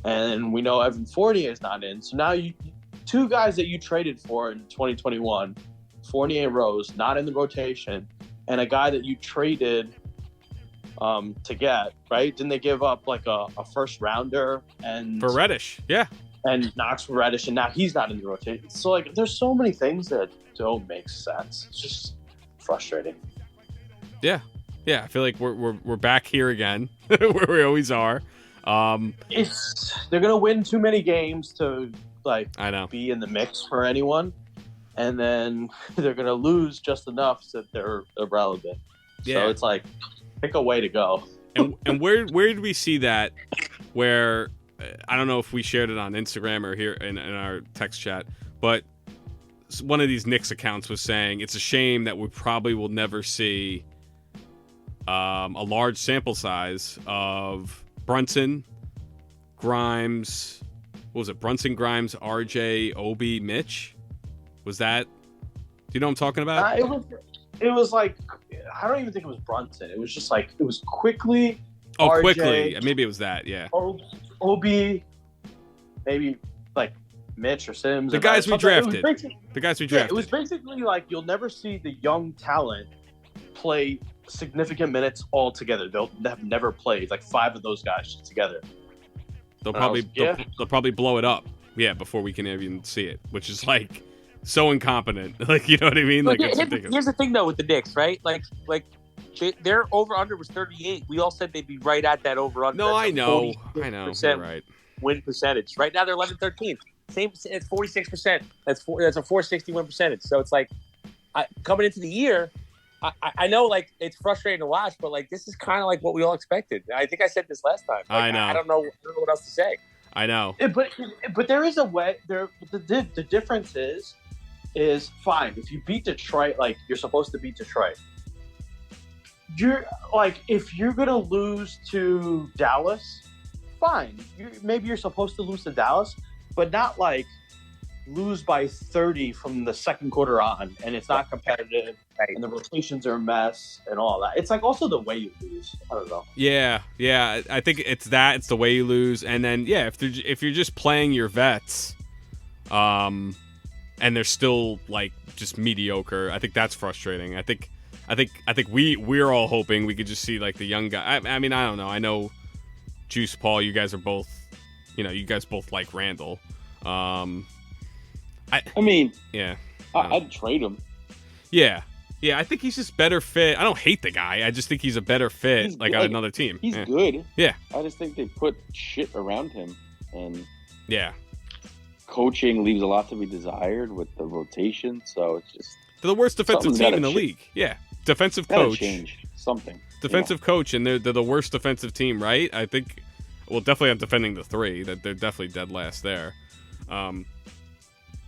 Speaker 7: And we know Evan Fournier is not in. So now 2 guys that you traded for in 2021, Fournier and Rose, not in the rotation. And a guy that you traded to get, right? Didn't they give up, like, a first rounder? And
Speaker 4: For Reddish, yeah.
Speaker 7: And Knox for Reddish, and now he's not in the rotation. So, like, there's so many things that don't make sense. It's just frustrating.
Speaker 4: Yeah. Yeah, I feel like we're back here again, where we always are.
Speaker 7: They're gonna win too many games to, like,
Speaker 4: I know.
Speaker 7: be in the mix for anyone, and then they're gonna lose just enough that they're irrelevant.
Speaker 4: Yeah.
Speaker 7: So it's like, pick a way to go.
Speaker 4: And where did we see that? Where I don't know if we shared it on Instagram or here in our text chat, but one of these Knicks accounts was saying it's a shame that we probably will never see a large sample size of Brunson Grimes. What was it? Brunson, Grimes, RJ, Obi, Mitch. Was that? Do you know what I'm talking about?
Speaker 7: It was like, I don't even think it was Brunson. It was just like, it was quickly.
Speaker 4: Oh,
Speaker 7: RJ,
Speaker 4: quickly. Maybe it was that. Yeah.
Speaker 7: Obi, maybe like Mitch or Sims.
Speaker 4: The guys we drafted. The guys we drafted.
Speaker 7: It was basically like you'll never see the young talent play significant minutes all together. They'll have never played like 5 of those guys together.
Speaker 4: They'll probably blow it up. Yeah, before we can even see it, which is like so incompetent. Like, you know what I mean? Like, it's ridiculous.
Speaker 5: Here's the thing though with the Knicks, right? Like their over-under was 38. We all said they'd be right at that over-under.
Speaker 4: No, I know. You're right.
Speaker 5: Win percentage. Right now they're 11-13. Same, it's 46%. That's a 461 percentage. So it's like coming into the year, I know like it's frustrating to watch, but like this is kind of like what we all expected. I think I said this last time. Like,
Speaker 4: I know.
Speaker 5: I don't know what else to say.
Speaker 4: I know.
Speaker 7: But there is a way. The difference is fine if you beat Detroit like you're supposed to beat Detroit. You're like if you're gonna lose to Dallas, fine. Maybe you're supposed to lose to Dallas, but not like lose by 30 from the second quarter on, and it's not competitive, and the rotations are a mess and all that. It's like also the way you lose. I don't know.
Speaker 4: Yeah. I think it's that. It's the way you lose, and then if you're just playing your vets, and they're still like just mediocre, I think that's frustrating. I think we're all hoping we could just see like the young guy. I mean, I don't know. I know Juice, Paul, you guys are both, you guys both like Randall.
Speaker 6: I'd trade him.
Speaker 4: Yeah, I think he's just better fit. I don't hate the guy. I just think he's a better fit, on another team.
Speaker 6: He's good.
Speaker 4: Yeah.
Speaker 6: I just think they put shit around him, and
Speaker 4: coaching
Speaker 6: leaves a lot to be desired with the rotation. So it's just
Speaker 4: they're the worst defensive team in the league. Yeah, defensive coach.
Speaker 6: Change something.
Speaker 4: Defensive coach, and they're the worst defensive team, right? I think. Well, definitely I'm defending the 3. That they're definitely dead last there.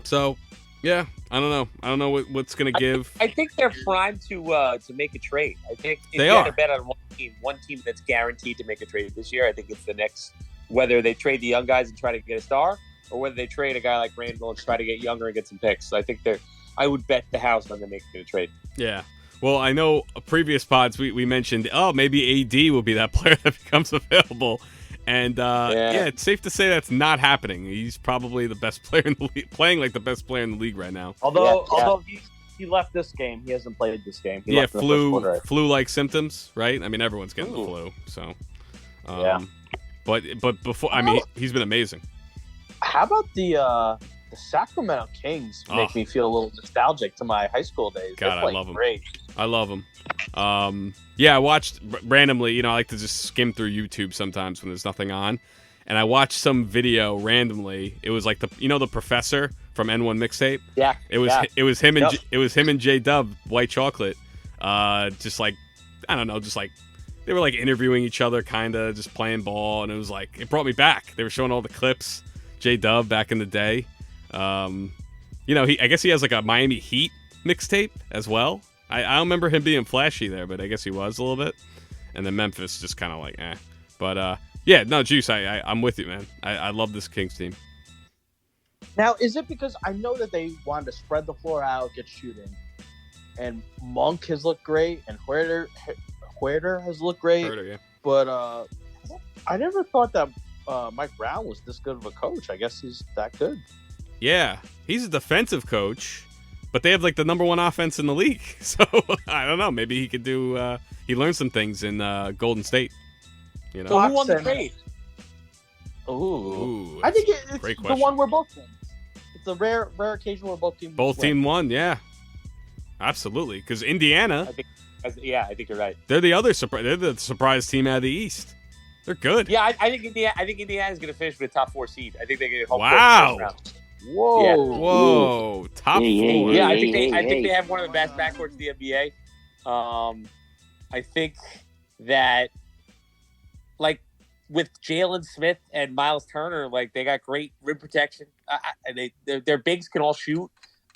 Speaker 4: So, yeah, I don't know. I don't know what's going to give.
Speaker 5: I think they're primed to make a trade. I think if
Speaker 4: they
Speaker 5: you
Speaker 4: are.
Speaker 5: had to bet on one team that's guaranteed to make a trade this year, I think it's the Knicks. Whether they trade the young guys and try to get a star, or whether they trade a guy like Randall and try to get younger and get some picks. So I think I would bet the house on them making a trade.
Speaker 4: Yeah. Well, I know previous pods we mentioned, maybe AD will be that player that becomes available. And, it's safe to say that's not happening. He's probably the best player in the league, playing like the best player in the league right now.
Speaker 7: Although he left this game. He hasn't played this game. He left
Speaker 4: flu-like symptoms, right? I mean, everyone's getting the flu, so. But before, I mean, he's been amazing.
Speaker 7: How about the Sacramento Kings make me feel a little nostalgic to my high school days.
Speaker 4: God, I love them.
Speaker 7: Great.
Speaker 4: I love them. I watched randomly. I like to just skim through YouTube sometimes when there's nothing on, and I watched some video randomly. It was like the professor from N1 Mixtape.
Speaker 5: Yeah.
Speaker 4: It was him and it was him and J Dub, White Chocolate. Just like I don't know, just like they were like interviewing each other, kind of just playing ball, and it was like it brought me back. They were showing all the clips. J Dub back in the day. I guess he has like a Miami Heat mixtape as well. I don't remember him being flashy there, but I guess he was a little bit. And then Memphis just kind of like, eh. But Juice, I'm with you, man. I love this Kings team.
Speaker 7: Now, is it because I know that they wanted to spread the floor out, get shooting, and Monk has looked great, and Huerter has looked great.
Speaker 4: Huerter, yeah.
Speaker 7: But I never thought that Mike Brown was this good of a coach. I guess he's that good.
Speaker 4: Yeah, he's a defensive coach, but they have like the number 1 offense in the league. So I don't know. Maybe he could do. He learned some things in Golden State.
Speaker 5: So who won the trade?
Speaker 4: Ooh,
Speaker 7: I think it's the
Speaker 4: question.
Speaker 7: one where both teams. It's a rare occasion where both teams.
Speaker 4: Team won. Yeah, absolutely. Because Indiana.
Speaker 5: I think you're right.
Speaker 4: They're the other surprise. They're the surprise team out of the East. They're good.
Speaker 5: Yeah, I think Indiana's going to finish with a top 4 seed. I think they're going to.
Speaker 4: Wow.
Speaker 7: Whoa!
Speaker 5: Yeah.
Speaker 4: Whoa! Top 4.
Speaker 5: Yeah, I think they have one of the best backcourts in the NBA. I think that, like, with Jalen Smith and Miles Turner, like they got great rim protection. Their bigs can all shoot.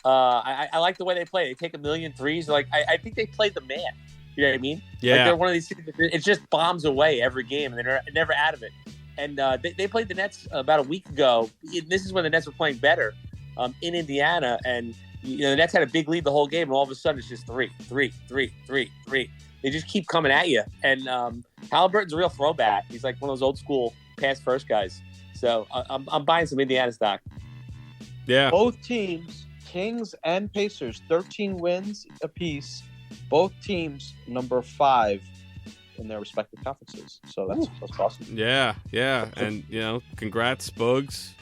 Speaker 5: I like the way they play. They take 1,000,000 threes. Like I think they play the man. You know what I mean?
Speaker 4: Yeah.
Speaker 5: Like they're one of these teams. It just bombs away every game, and they're never out of it. and they played the Nets about a week ago. This is when the Nets were playing better in Indiana, and the Nets had a big lead the whole game, and all of a sudden it's just three. They just keep coming at you, and Halliburton's a real throwback. He's like one of those old school pass first guys. So I'm buying some Indiana stock.
Speaker 4: Yeah.
Speaker 7: Both teams, Kings and Pacers, 13 wins apiece. Both teams number 5 in their respective conferences. So that's awesome.
Speaker 4: Yeah. And, congrats, Bugs.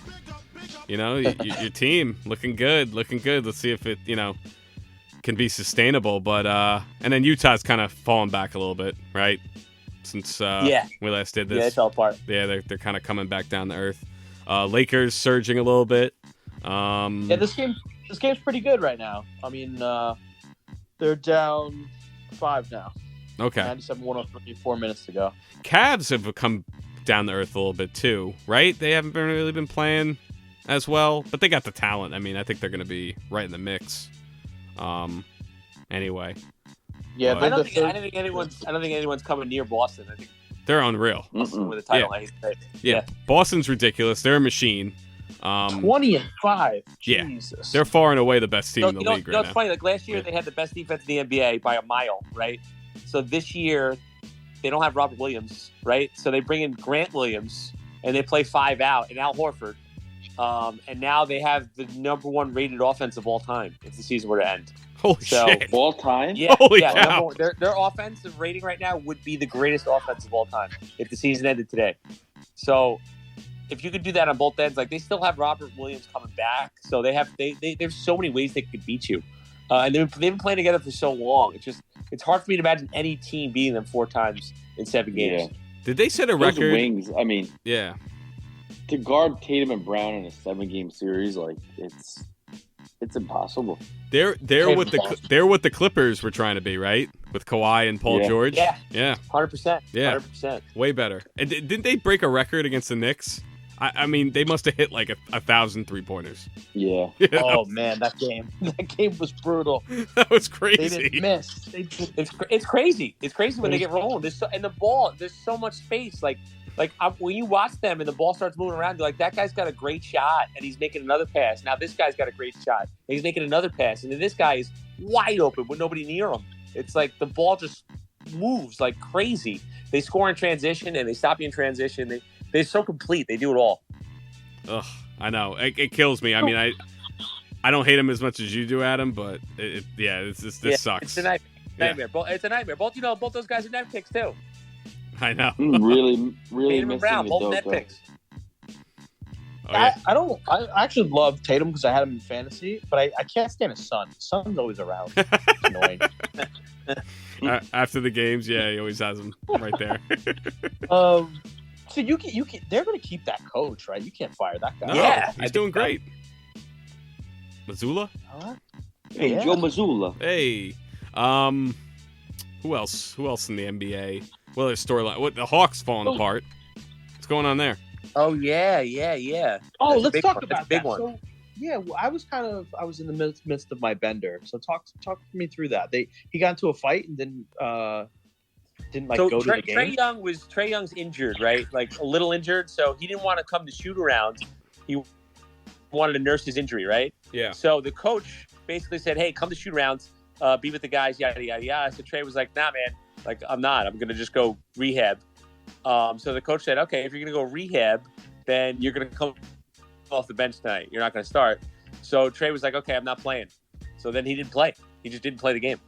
Speaker 4: Your team looking good. Let's see if it, can be sustainable. But, and then Utah's kind of fallen back a little bit, right? Since we last did this.
Speaker 5: Yeah, they fell apart.
Speaker 4: Yeah, they're kind of coming back down to earth. Lakers surging a little bit.
Speaker 7: This game's pretty good right now. I mean, they're down 5 now.
Speaker 4: Okay.
Speaker 7: 97-103, 4 minutes to go.
Speaker 4: Cavs have come down to earth a little bit too, right? They haven't really been playing as well, but they got the talent. I mean, I think they're going to be right in the mix. Anyway.
Speaker 7: Yeah,
Speaker 5: I don't think anyone's coming near Boston. I think
Speaker 4: they're unreal.
Speaker 5: Boston with a title.
Speaker 4: Yeah. Boston's ridiculous. They're a machine.
Speaker 7: 20-5.
Speaker 4: Yeah.
Speaker 7: Jesus.
Speaker 4: They're far and away the best team in the league right now.
Speaker 5: It's funny. Like last year, they had the best defense in the NBA by a mile, right? So this year, they don't have Robert Williams, right? So they bring in Grant Williams, and they play 5 out, and Al Horford. And now they have the number 1 rated offense of all time if the season were to end.
Speaker 4: Holy shit.
Speaker 6: All time?
Speaker 5: Yeah.
Speaker 4: Holy cow.
Speaker 5: Their offensive rating right now would be the greatest offense of all time if the season ended today. So if you could do that on both ends, like they still have Robert Williams coming back. So there's so many ways they could beat you. And they've been playing together for so long. It's hard for me to imagine any team beating them 4 times in 7 games.
Speaker 6: Yeah.
Speaker 4: Did they set a
Speaker 6: Those
Speaker 4: record?
Speaker 6: wings, I mean,
Speaker 4: Yeah.
Speaker 6: to guard Tatum and Brown in a 7-game series, like it's impossible.
Speaker 4: They're what the Clippers were trying to be, right? With Kawhi and Paul George.
Speaker 5: Yeah.
Speaker 4: Yeah.
Speaker 5: 100%.
Speaker 4: Yeah.
Speaker 5: 100%.
Speaker 4: Way better. And didn't they break a record against the Knicks? I mean, they must have hit like 1,000 3-pointers.
Speaker 6: Yeah.
Speaker 7: Oh man, that game was brutal.
Speaker 4: That was crazy.
Speaker 7: They didn't miss.
Speaker 5: It's crazy. It's crazy when they get rolling. There's so much space. When you watch them and the ball starts moving around, you're like, that guy's got a great shot, and he's making another pass. Now this guy's got a great shot, and he's making another pass, and then this guy is wide open with nobody near him. It's like the ball just moves like crazy. They score in transition, and they stop you in transition. They're so complete. They do it all.
Speaker 4: Ugh, I know. It kills me. I mean, I don't hate him as much as you do, Adam, but this sucks.
Speaker 5: It's a nightmare.
Speaker 4: Yeah.
Speaker 5: It's a nightmare. Both those guys are net picks too.
Speaker 4: I know.
Speaker 6: Really
Speaker 5: Tatum and Brown, both net picks.
Speaker 4: Oh, yeah.
Speaker 7: I actually love Tatum because I had him in fantasy, but I can't stand his son. His son's always around. It's annoying.
Speaker 4: After the games, yeah, he always has him right there.
Speaker 7: So you can they're going to keep that coach, right? You can't fire that guy.
Speaker 4: No,
Speaker 5: Yeah,
Speaker 4: he's doing great. Missoula?
Speaker 6: Hey,
Speaker 7: Yeah.
Speaker 6: Joe Mazzulla.
Speaker 4: Hey. Who else? Who else in the NBA? Well, there's storyline. What, the Hawks falling apart. What's going on there?
Speaker 5: Oh yeah.
Speaker 7: Oh,
Speaker 5: That's a
Speaker 7: let's
Speaker 5: big
Speaker 7: talk
Speaker 5: one.
Speaker 7: about
Speaker 5: That's a big
Speaker 7: that.
Speaker 5: one.
Speaker 7: So, yeah, well, I was in the midst of my bender. So talk me through that. He got into a fight and didn't go to the game.
Speaker 5: Trae Young's injured, right? Like a little injured, so he didn't want to come to shoot around. He wanted to nurse his injury, right?
Speaker 4: Yeah.
Speaker 5: So the coach basically said, "Hey, come to shoot arounds, be with the guys, yada yada yada." So Trae was like, "Nah, man, like I'm not. I'm gonna just go rehab." So the coach said, "Okay, if you're gonna go rehab, then you're gonna come off the bench tonight. You're not gonna start." So Trae was like, "Okay, I'm not playing." So then he didn't play. He just didn't play the game.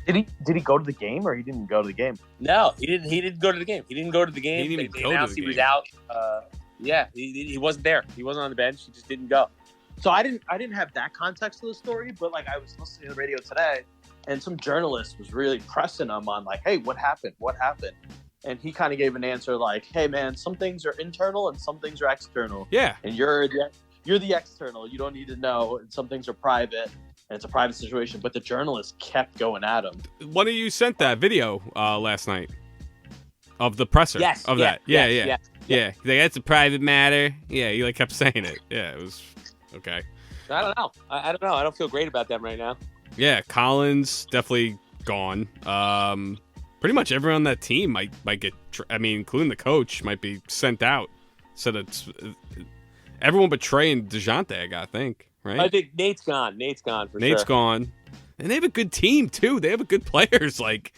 Speaker 7: Did he go to the game or he didn't go to the game?
Speaker 5: No, he didn't. He didn't go to the game. He didn't go to the game.
Speaker 4: He didn't
Speaker 5: They
Speaker 4: even go to
Speaker 5: announced
Speaker 4: the
Speaker 5: he was
Speaker 4: game.
Speaker 5: out. Yeah, he wasn't there. He wasn't on the bench. He just didn't go.
Speaker 7: So I didn't have that context of the story, but like I was listening to the radio today, and some journalist was really pressing him on like, "Hey, what happened? What happened?" And he kind of gave an answer like, "Hey, man, some things are internal and some things are external,
Speaker 4: Yeah.
Speaker 7: and you're the external. You don't need to know, and some things are private." And it's a private situation, but the journalist kept going at him.
Speaker 4: One of you sent that video last night of the presser.
Speaker 5: Yes.
Speaker 4: Of
Speaker 5: yeah,
Speaker 4: that. Yeah.
Speaker 5: yes,
Speaker 4: Yeah. He's like, that's a private matter. Yeah. He like kept saying it. Yeah. It was okay.
Speaker 5: I don't know. I don't know. I don't feel great about them right now.
Speaker 4: Yeah. Collins definitely gone. Pretty much everyone on that team might get. Including the coach, might be sent out. Said it's everyone but Trey and DeJounte, I think, right?
Speaker 5: I think Nate's gone. Nate's gone for
Speaker 4: Nate's
Speaker 5: sure.
Speaker 4: gone. And they have a good team, too. They have good players. Like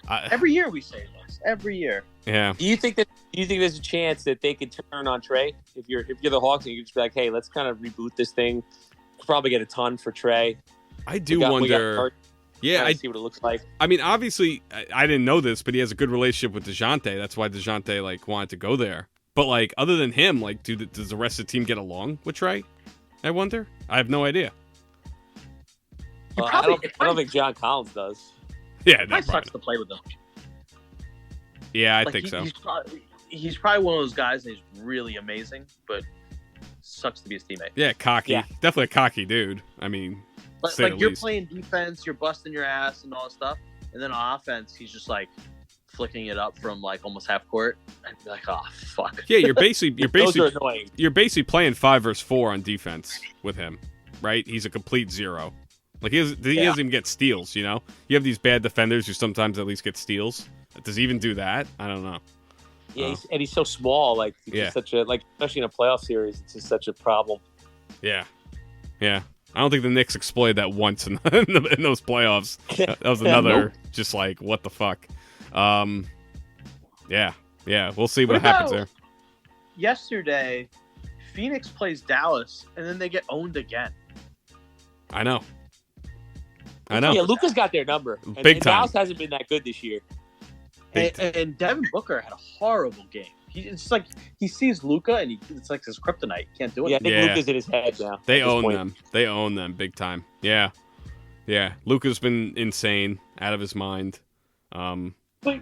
Speaker 7: Every year we say this. Every year.
Speaker 4: Yeah.
Speaker 5: Do you think there's a chance that they could turn on Trey? If you're the Hawks and you could just be like, hey, let's kind of reboot this thing. Could probably get a ton for Trey.
Speaker 4: I do
Speaker 5: We got
Speaker 4: wonder.
Speaker 5: Hurt.
Speaker 4: Yeah,
Speaker 5: I see what it looks like.
Speaker 4: I mean, obviously, I didn't know this, but he has a good relationship with DeJounte. That's why DeJounte like wanted to go there. But like, other than him, like, does the rest of the team get along with Trey? I wonder. I have no idea.
Speaker 5: I don't think John Collins does.
Speaker 4: Yeah,
Speaker 7: It sucks to play with him.
Speaker 4: Yeah, I
Speaker 7: Like,
Speaker 4: think so.
Speaker 7: He's probably one of those guys that is really amazing, but sucks to be his teammate.
Speaker 4: Yeah, cocky.
Speaker 5: Yeah.
Speaker 4: Definitely a cocky dude. I mean,
Speaker 7: But
Speaker 4: say
Speaker 7: like
Speaker 4: the
Speaker 7: you're
Speaker 4: least.
Speaker 7: playing defense, you're busting your ass and all that stuff, and then on offense, he's just like flicking it up from like almost half court, and be like, oh fuck.
Speaker 4: Yeah, you're basically
Speaker 5: Those are annoying.
Speaker 4: you're basically playing 5 versus 4 on defense with him, right? He's a complete zero. Like he doesn't even get steals. You know, you have these bad defenders who sometimes at least get steals. Does he even do that? I don't know.
Speaker 5: Yeah, he's so small. Like, he's
Speaker 4: Yeah.
Speaker 5: just such a especially in a playoff series, it's just such a problem.
Speaker 4: Yeah. I don't think the Knicks exploited that once in those playoffs. That was another just like what the fuck. Yeah. We'll see what happens there.
Speaker 7: Yesterday, Phoenix plays Dallas, and then they get owned again.
Speaker 4: I know. Oh.
Speaker 5: Yeah, Luka's got their number. And
Speaker 4: Big time.
Speaker 5: Dallas hasn't been that good this year.
Speaker 7: And Devin Booker had a horrible game. It's like he sees Luka, and it's like his kryptonite. He can't do
Speaker 5: Yeah, I
Speaker 7: anything.
Speaker 5: think Luka's in his head now.
Speaker 4: They
Speaker 5: at this
Speaker 4: own
Speaker 5: point.
Speaker 4: them. They own them big time. Yeah. Luka's been insane, out of his mind.
Speaker 7: But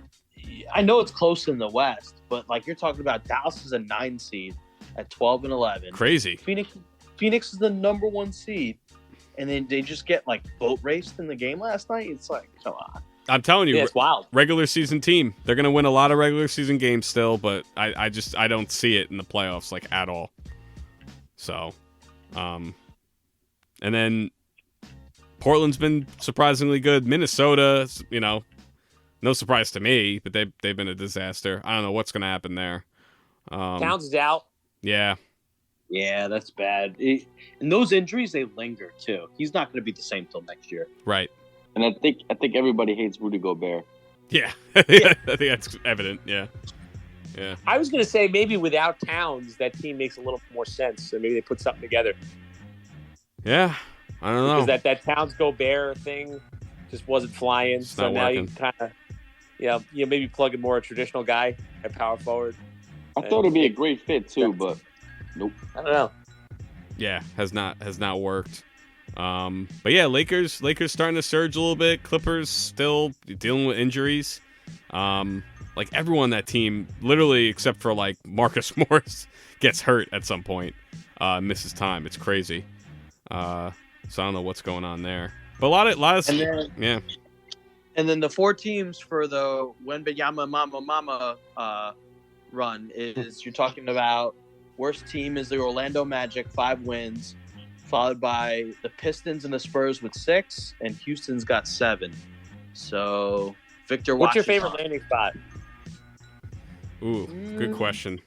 Speaker 7: I know it's close in the West, but like you're talking about, Dallas is a 9 seed at 12 and 11.
Speaker 4: Crazy.
Speaker 7: Phoenix is the number 1 seed, and then they just get like boat raced in the game last night. It's like, come on.
Speaker 4: I'm telling you,
Speaker 5: Yeah, it's wild.
Speaker 4: regular season team. They're gonna win a lot of regular season games still, but I don't see it in the playoffs like at all. So, and then Portland's been surprisingly good. Minnesota, you know, no surprise to me, but they've been a disaster. I don't know what's gonna happen there.
Speaker 5: Towns is out.
Speaker 4: Yeah,
Speaker 7: Yeah, that's bad. And those injuries, they linger too. He's not going to be the same till next year.
Speaker 4: right.
Speaker 6: And I think everybody hates Rudy Gobert.
Speaker 4: Yeah, I think that's evident. Yeah.
Speaker 5: I was going to say maybe without Towns, that team makes a little more sense. So maybe they put something together.
Speaker 4: Yeah, I don't know.
Speaker 5: Because that Towns Gobert thing just wasn't flying.
Speaker 4: It's
Speaker 5: So
Speaker 4: not
Speaker 5: now
Speaker 4: working.
Speaker 5: you can kind of, maybe plug in more a traditional guy at power forward.
Speaker 6: I thought it'd be a great fit too, but nope.
Speaker 5: I don't know.
Speaker 4: Yeah, has not worked. But yeah, Lakers starting to surge a little bit. Clippers still dealing with injuries. Like everyone on that team, literally except for like Marcus Morris, gets hurt at some point. Misses time. It's crazy. So I don't know what's going on there. But a lot of yeah.
Speaker 7: And then the 4 teams for the Wembanyama Mama run is you're talking about. Worst team is the Orlando Magic, 5 wins, followed by the Pistons and the Spurs with 6, and Houston's got 7. So Victor,
Speaker 5: What's your
Speaker 7: watches
Speaker 5: favorite
Speaker 7: on.
Speaker 5: landing spot?
Speaker 4: Ooh, good question.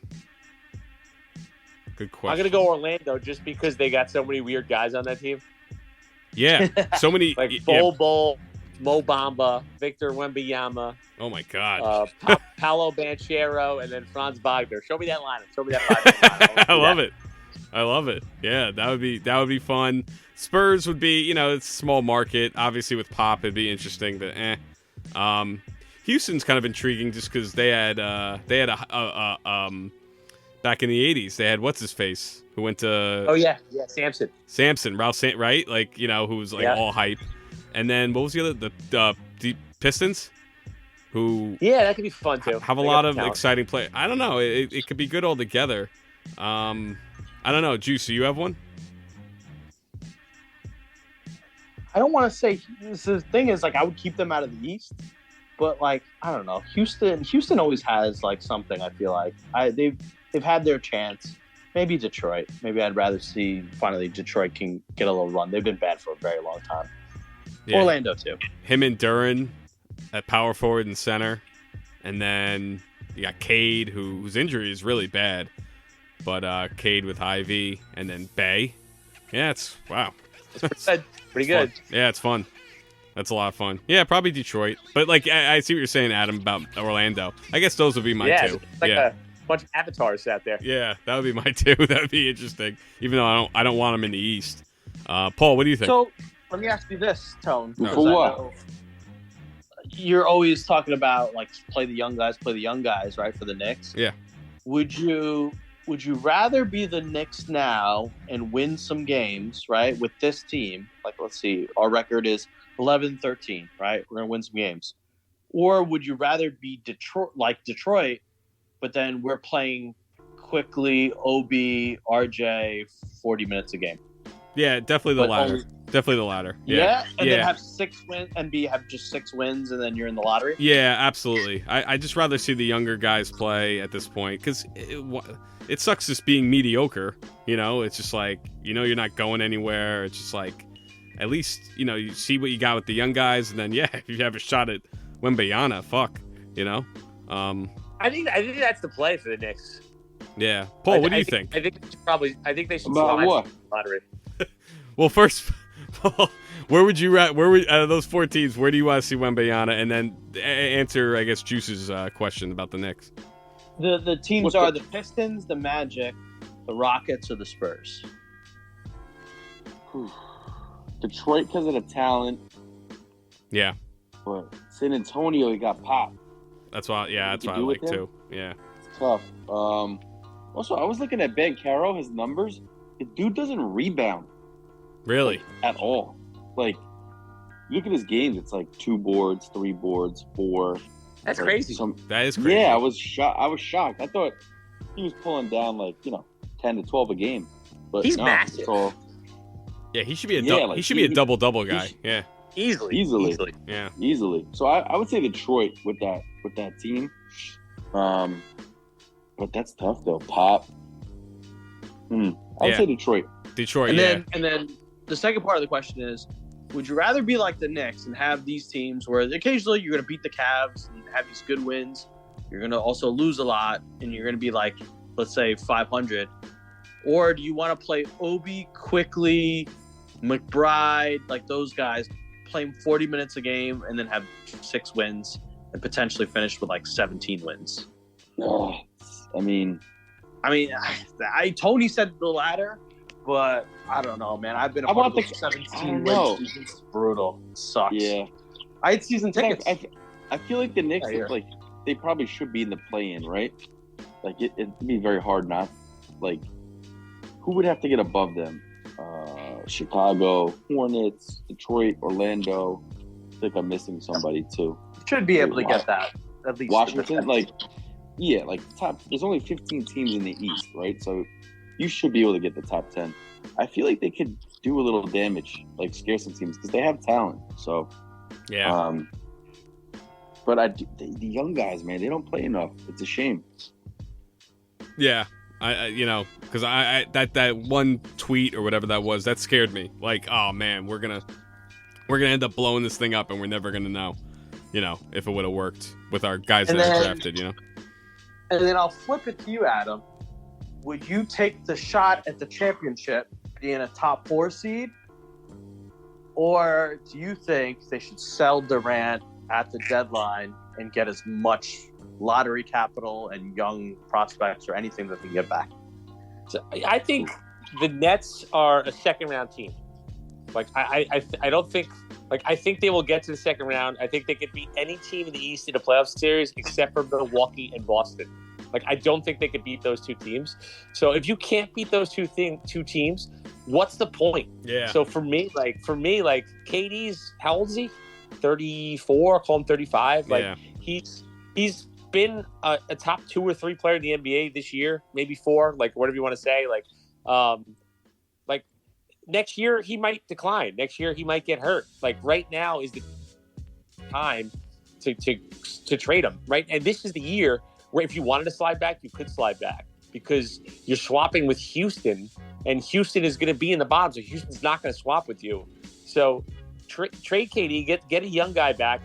Speaker 4: Good question.
Speaker 5: I'm going to go Orlando just because they got so many weird guys on that team.
Speaker 4: Yeah, so many.
Speaker 5: Like
Speaker 4: yeah.
Speaker 5: Bol Bol, Mo Bamba, Victor Wembanyama,
Speaker 4: Oh my God.
Speaker 5: Paolo Banchero, and then Franz Wagner. Show me that lineup. Show me that 5-man lineup.
Speaker 4: I love it. Yeah, that would be fun. Spurs would be, it's a small market. Obviously, with Pop, it'd be interesting, but Houston's kind of intriguing just because they had back in the '80s they had what's his face who went to
Speaker 5: Oh yeah, Samson.
Speaker 4: Ralph right? Like who was like all hype, and then what was the other the Pistons who
Speaker 5: Yeah, that could be fun too.
Speaker 4: have a
Speaker 5: They
Speaker 4: lot
Speaker 5: got
Speaker 4: of
Speaker 5: talent.
Speaker 4: exciting play. I don't know. It could be good all together. I don't know. Juice, do you have one?
Speaker 7: I don't want to say the thing is like I would keep them out of the East, but like I don't know. Houston always has like something. I feel like they've had their chance. Maybe Detroit. Maybe I'd rather see finally Detroit can get a little run. They've been bad for a very long time.
Speaker 4: Yeah.
Speaker 7: Orlando too.
Speaker 4: Him and Duran at power forward and center, and then you got Cade whose injury is really bad. But Cade with Ivy and then Bay. Yeah, it's wow.
Speaker 5: That's pretty good.
Speaker 4: Fun. Yeah, it's fun. That's a lot of fun. Yeah, probably Detroit. But like, I see what you're saying, Adam, about Orlando. I guess those would be my two.
Speaker 5: It's like a bunch of avatars out there.
Speaker 4: Yeah, that would be my two. That would be interesting. Even though I don't want them in the East. Paul, what do you think?
Speaker 7: So let me ask you this, Tone.
Speaker 4: No.
Speaker 6: For what?
Speaker 7: You're always talking about like play the young guys, right? For the Knicks.
Speaker 4: Yeah.
Speaker 7: Would you rather be the Knicks now and win some games, right, with this team? Like, let's see, our record is 11-13, right? We're gonna win some games. Or would you rather be Detroit, but then we're playing quickly OB, RJ, 40 minutes a game?
Speaker 4: Yeah, definitely the
Speaker 7: But
Speaker 4: latter.
Speaker 7: only-
Speaker 4: Definitely the latter.
Speaker 7: Yeah, and
Speaker 4: Yeah.
Speaker 7: then have 6 wins and have just 6 wins, and then you're in the lottery.
Speaker 4: Yeah, absolutely. I just rather see the younger guys play at this point because it sucks just being mediocre. You know, it's just like, you're not going anywhere. It's just like, at least, you see what you got with the young guys, and then, yeah, if you have a shot at Wembanyama, fuck,
Speaker 5: I think that's the play for the Knicks.
Speaker 4: Yeah. Paul, what do you think?
Speaker 5: I think they should
Speaker 6: About
Speaker 5: slide
Speaker 6: what?
Speaker 5: the lottery.
Speaker 4: Well, first, Paul, where would out of those 4 teams, where do you want to see Wembanyama? And then answer, I guess, Juice's question about the Knicks.
Speaker 7: The teams are the Pistons, the Magic, the Rockets, or the Spurs.
Speaker 6: Detroit because of the talent,
Speaker 4: Yeah.
Speaker 6: but San Antonio, he got popped.
Speaker 4: That's why I
Speaker 6: do
Speaker 4: like
Speaker 6: with him?
Speaker 4: too. Yeah.
Speaker 6: It's tough. Also, I was looking at Ben Caro, his numbers. The dude doesn't rebound
Speaker 4: Really?
Speaker 6: at all. Like, look at his games. It's like 2 boards, 3 boards, 4.
Speaker 5: That's
Speaker 6: Like,
Speaker 5: crazy.
Speaker 4: That is crazy.
Speaker 6: Yeah, I was shocked. I thought he was pulling down like 10 to 12 a game. But
Speaker 5: He's
Speaker 6: no,
Speaker 5: massive.
Speaker 6: it's all
Speaker 4: Yeah, he should be a
Speaker 6: Yeah, like,
Speaker 4: he should be a double guy.
Speaker 6: he-
Speaker 4: Yeah.
Speaker 5: Easily.
Speaker 4: Yeah.
Speaker 6: easily. So I would say Detroit with that team. But that's tough though. Pop. I would
Speaker 4: Yeah.
Speaker 6: say Detroit.
Speaker 4: Detroit,
Speaker 7: And then the second part of the question is, would you rather be like the Knicks and have these teams where occasionally you're going to beat the Cavs and have these good wins, you're going to also lose a lot, and you're going to be like, let's say 500, or do you want to play Obi, Quickly, McBride, like those guys, playing 40 minutes a game and then have 6 wins and potentially finish with like 17 wins?
Speaker 6: Oh, I mean,
Speaker 7: Tony said the latter, but I don't know, man. I've been a
Speaker 6: I
Speaker 7: part
Speaker 6: want
Speaker 7: of
Speaker 6: the-
Speaker 7: the
Speaker 6: I
Speaker 7: 17
Speaker 6: don't know.
Speaker 7: win season. It's brutal. It sucks.
Speaker 6: yeah.
Speaker 7: I had season tickets.
Speaker 6: I feel like the Knicks,
Speaker 7: I hear.
Speaker 6: like, they probably should be in the play-in, right? Like, it'd be very hard not. Like, who would have to get above them? Chicago, Hornets, Detroit, Orlando. I think I'm missing somebody too.
Speaker 7: Should be able to get that at least.
Speaker 6: Washington, like top. There's only 15 teams in the East, right? So you should be able to get the top 10. I feel like they could do a little damage, like scare some teams because they have talent. So
Speaker 4: yeah.
Speaker 6: But the young guys, man, they don't play enough. It's a shame.
Speaker 4: Yeah. Because that one tweet or whatever that was, that scared me. Like, oh man, we're gonna end up blowing this thing up, and we're never gonna know, if it would have worked with our guys that are drafted,
Speaker 7: And then I'll flip it to you, Adam. Would you take the shot at the championship being a top 4 seed, or do you think they should sell Durant at the deadline and get as much lottery capital and young prospects or anything that they can get back?
Speaker 5: So I think the Nets are a second round team. Like I don't think I think they will get to the second round. I think they could beat any team in the East in a playoff series except for Milwaukee and Boston. Like I don't think they could beat those 2 teams. So if you can't beat those two teams, what's the point?
Speaker 4: Yeah.
Speaker 5: So for me, KD's, how old is he? 34, call him 35. Like
Speaker 4: Yeah.
Speaker 5: he's been a top 2 or 3 player in the NBA this year, maybe 4, like whatever you want to say. Like next year he might decline. Next year he might get hurt. Like right now is the time to trade him, right? And this is the year where if you wanted to slide back, you could slide back because you're swapping with Houston, and Houston is going to be in the bottom, so Houston's not going to swap with you. So trade KD, get a young guy back,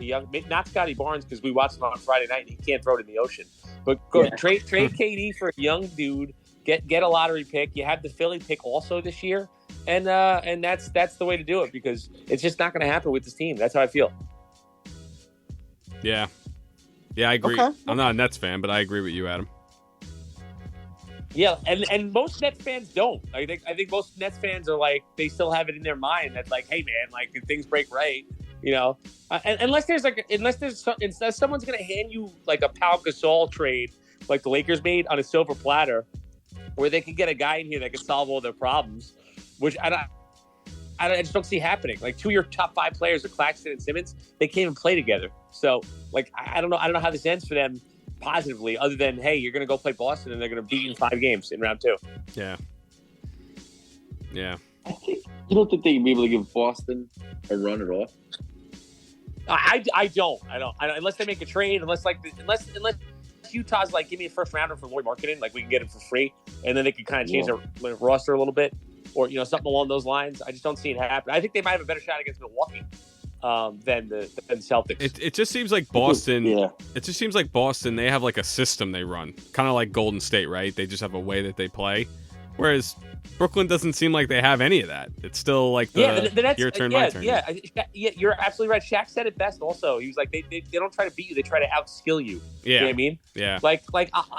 Speaker 5: not Scotty Barnes because we watched him on Friday night and he can't throw it in the ocean. But trade KD for a young dude get a lottery pick. You have the Philly pick also this year, and that's the way to do it because it's just not going to happen with this team. That's how I feel.
Speaker 4: Yeah, I agree.
Speaker 7: Okay.
Speaker 4: I'm not a Nets fan, but I agree with you, Adam.
Speaker 5: Yeah, and most Nets fans don't. I think most Nets fans are like they still have it in their mind that like, hey man, like if things break right, unless someone's gonna hand you like a Pau Gasol trade like the Lakers made on a silver platter, where they can get a guy in here that can solve all their problems, which I just don't see happening. Like 2 of your top 5 players are Claxton and Simmons. They can't even play together. So like I don't know how this ends for them positively, other than hey, you're gonna go play Boston and they're gonna beat you in 5 games in round 2.
Speaker 4: Yeah.
Speaker 6: You don't think they can be able to give Boston a run at all?
Speaker 5: I don't unless they make a trade, unless Utah's like give me a first rounder for Lloyd Marketing, like we can get him for free, and then they can kind of change their roster a little bit, or something along those lines. I just don't see it happen. I think they might have a better shot against Milwaukee than the Celtics.
Speaker 4: It just seems like Boston.
Speaker 6: Yeah.
Speaker 4: It just seems like Boston. They have like a system they run, kind of like Golden State, right? They just have a way that they play, whereas Brooklyn doesn't seem like they have any of that. It's still like the
Speaker 5: Nets,
Speaker 4: your turn, my turn.
Speaker 5: Yeah, you're absolutely right. Shaq said it best. Also, he was like, they don't try to beat you; they try to outskill you.
Speaker 4: Yeah,
Speaker 5: you know what I mean,
Speaker 4: yeah.
Speaker 5: Like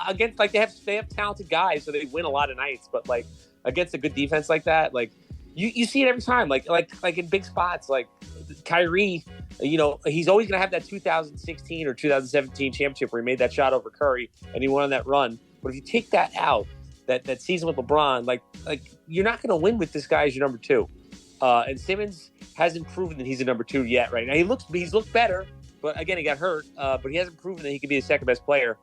Speaker 5: against they have talented guys, so they win a lot of nights. But like against a good defense like that, like you see it every time. Like in big spots, like Kyrie. He's always gonna have that 2016 or 2017 championship where he made that shot over Curry and he won on that run. But if you take that out, that season with LeBron, like you're not going to win with this guy as your number 2. And Simmons hasn't proven that he's a number 2 yet. Right now, he's looked better, but again, he got hurt. But he hasn't proven that he can be the second best player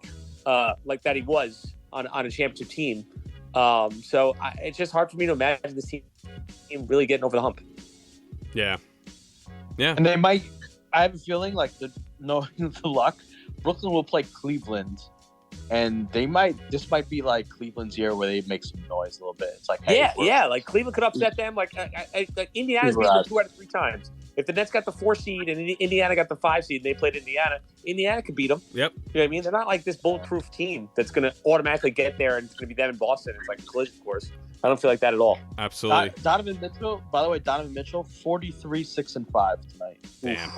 Speaker 5: like that he was on a championship team. So it's just hard for me to imagine this team really getting over the hump.
Speaker 4: Yeah.
Speaker 7: And they might. I have a feeling like the luck. Brooklyn will play Cleveland. And this might be like Cleveland's year where they make some noise a little bit. It's like, hey,
Speaker 5: like Cleveland could upset them. Like Indiana's beat them 2 out of 3 times. If the Nets got the 4 seed and Indiana got the 5 seed and they played Indiana could beat them.
Speaker 4: Yep.
Speaker 5: You know what I mean? They're not like this bulletproof team that's going to automatically get there and it's going to be them in Boston. It's like a collision course. I don't feel like that at all.
Speaker 4: Absolutely.
Speaker 7: Donovan Mitchell, by the way, 43-6-5 tonight.
Speaker 4: Damn.
Speaker 7: Oof,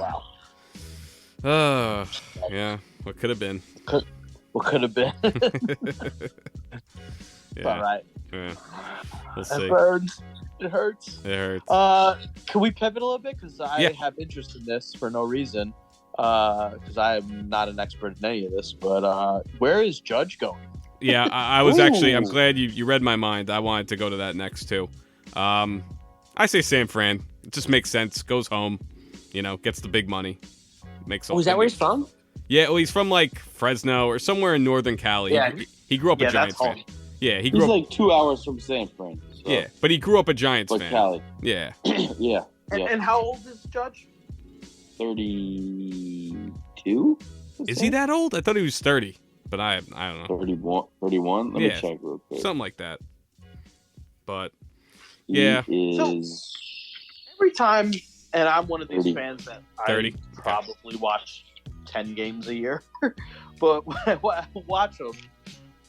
Speaker 7: wow.
Speaker 4: Yeah. What could have been?
Speaker 7: What could have been?
Speaker 4: Yeah.
Speaker 7: All right.
Speaker 4: Yeah. We'll see.
Speaker 7: It burns. It hurts.
Speaker 4: It hurts.
Speaker 7: Can we pivot a little bit? Because I have interest in this for no reason. Because I am not an expert in any of this. But where is Judge going?
Speaker 4: Yeah, I was actually. I'm glad you read my mind. I wanted to go to that next too. I say San Fran. It just makes sense. Goes home. Gets the big money. Makes.
Speaker 5: Is that where he's from?
Speaker 4: Yeah, well, he's from like Fresno or somewhere in Northern Cali.
Speaker 5: Yeah,
Speaker 4: he grew up a Giants fan. Yeah, he grew
Speaker 6: He's
Speaker 4: up
Speaker 6: like 2 hours from San Fran. So.
Speaker 4: Yeah, but he grew up a Giants
Speaker 6: like
Speaker 4: fan.
Speaker 6: Cali.
Speaker 4: Yeah.
Speaker 6: Yeah.
Speaker 7: And how old is Judge?
Speaker 6: 32.
Speaker 4: Is he that old? I thought he was 30, but I don't know.
Speaker 6: 31. Let me check real quick.
Speaker 4: Something like that. But
Speaker 6: He is
Speaker 7: every time, and I'm one of these
Speaker 6: 30.
Speaker 7: fans that
Speaker 4: 30.
Speaker 7: I probably watch 10 games a year, but when I watch him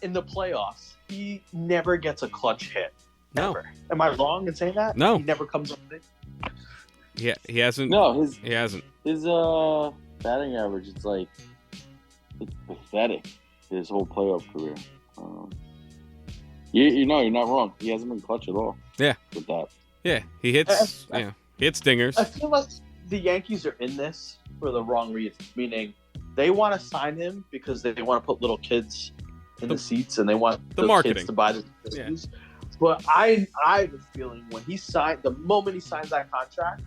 Speaker 7: in the playoffs, he never gets a clutch hit.
Speaker 4: No.
Speaker 7: Ever. Am I wrong in saying that?
Speaker 4: No.
Speaker 7: He never comes up with it.
Speaker 4: Yeah, he hasn't.
Speaker 6: No,
Speaker 4: he hasn't.
Speaker 6: His batting average it's pathetic. His whole playoff career. You're not wrong. He hasn't been clutch at all.
Speaker 4: Yeah.
Speaker 6: With that.
Speaker 4: Yeah, he hits. He hits dingers.
Speaker 7: I feel like the Yankees are in this for the wrong reason. Meaning, they want to sign him because they want to put little kids in the seats and they want
Speaker 4: the
Speaker 7: those
Speaker 4: marketing
Speaker 7: kids to buy the jerseys. Yeah. But I have a feeling when the moment he signs that contract,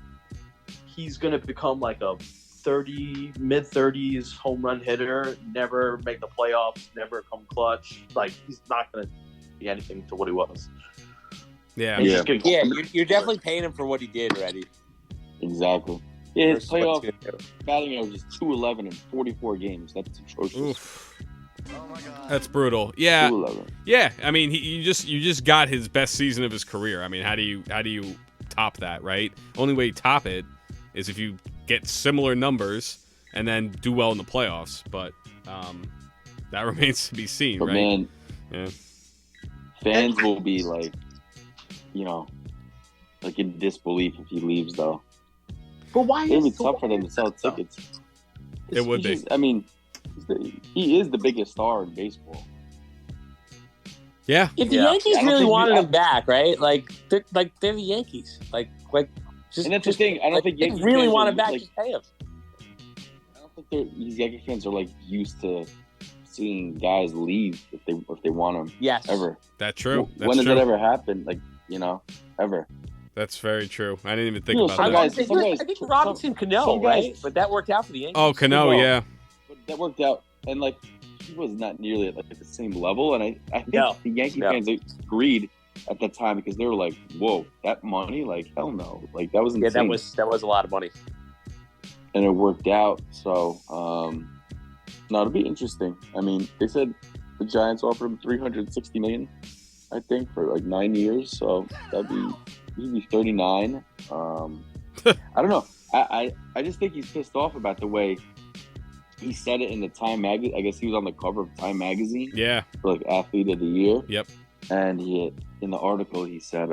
Speaker 7: he's going to become like a mid-30s home run hitter, never make the playoffs, never come clutch. Like, he's not going to be anything to what he was.
Speaker 4: Yeah.
Speaker 5: You're definitely paying him for what he did already.
Speaker 6: Exactly. Yeah, his playoff batting average is 211 in 44 games. That's atrocious.
Speaker 4: Oof. Oh my God. That's brutal. Yeah.
Speaker 6: 211.
Speaker 4: Yeah. I mean, you just got his best season of his career. I mean, how do you top that, right? Only way you top it is if you get similar numbers and then do well in the playoffs. But that remains to be seen,
Speaker 6: but
Speaker 4: right?
Speaker 6: Man,
Speaker 4: yeah.
Speaker 6: Fans will be like, like in disbelief if he leaves, though.
Speaker 7: But why
Speaker 6: It'd be
Speaker 7: is
Speaker 6: tough for them to sell tickets.
Speaker 4: It would be.
Speaker 6: I mean, he is the biggest star in baseball.
Speaker 4: Yeah.
Speaker 5: If the
Speaker 7: Yeah.
Speaker 5: Yankees
Speaker 6: I don't
Speaker 5: really
Speaker 6: think
Speaker 5: wanted him back, right? They're the Yankees. Just
Speaker 6: And that's the thing. I don't think
Speaker 5: they
Speaker 6: Yankee
Speaker 5: really
Speaker 6: fans
Speaker 5: want
Speaker 6: are,
Speaker 5: him back.
Speaker 6: like-
Speaker 5: Just pay him.
Speaker 6: I don't think these Yankee fans are like used to seeing guys leave if they want them.
Speaker 5: Yes.
Speaker 6: Ever.
Speaker 4: That's true. That's
Speaker 6: When has
Speaker 4: true.
Speaker 6: that ever happened? Ever.
Speaker 4: That's very true. I didn't even think
Speaker 6: You know,
Speaker 4: about
Speaker 6: some
Speaker 4: that.
Speaker 6: guys-
Speaker 5: I think Robinson Cano,
Speaker 6: some guys-
Speaker 5: right? But that worked out for the Yankees.
Speaker 4: Oh, Cano,
Speaker 6: Well,
Speaker 4: yeah.
Speaker 6: But that worked out, and he was not nearly at the same level. And I think
Speaker 5: No.
Speaker 6: the Yankee
Speaker 5: No.
Speaker 6: fans agreed at that time because they were like, "Whoa, that money! Hell no! That was insane."
Speaker 5: Yeah, that was a lot of money.
Speaker 6: And it worked out. So, no, it'll be interesting. I mean, they said the Giants offered him $360 million, I think, for 9 years. So he'd be 39. I don't know. I just think he's pissed off about the way he said it in the Time magazine. I guess he was on the cover of Time magazine
Speaker 4: Yeah.
Speaker 6: for Athlete of the Year.
Speaker 4: Yep.
Speaker 6: And in the article he said,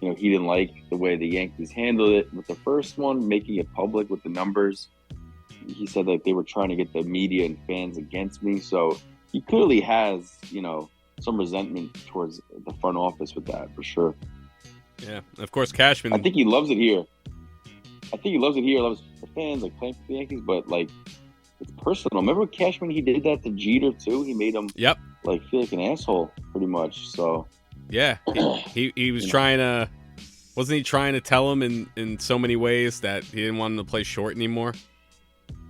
Speaker 6: he didn't like the way the Yankees handled it with the first one, making it public with the numbers. He said that they were trying to get the media and fans against me. So he clearly has, some resentment towards the front office with that, for sure.
Speaker 4: Yeah. Of course, Cashman.
Speaker 6: I think he loves it here. Loves the fans, playing for the Yankees, but it's personal. Remember with Cashman, he did that to Jeter too. He made him
Speaker 4: Yep.
Speaker 6: feel like an asshole, pretty much. So
Speaker 4: Yeah. He was trying to. Wasn't he trying to tell him in so many ways that he didn't want him to play short anymore?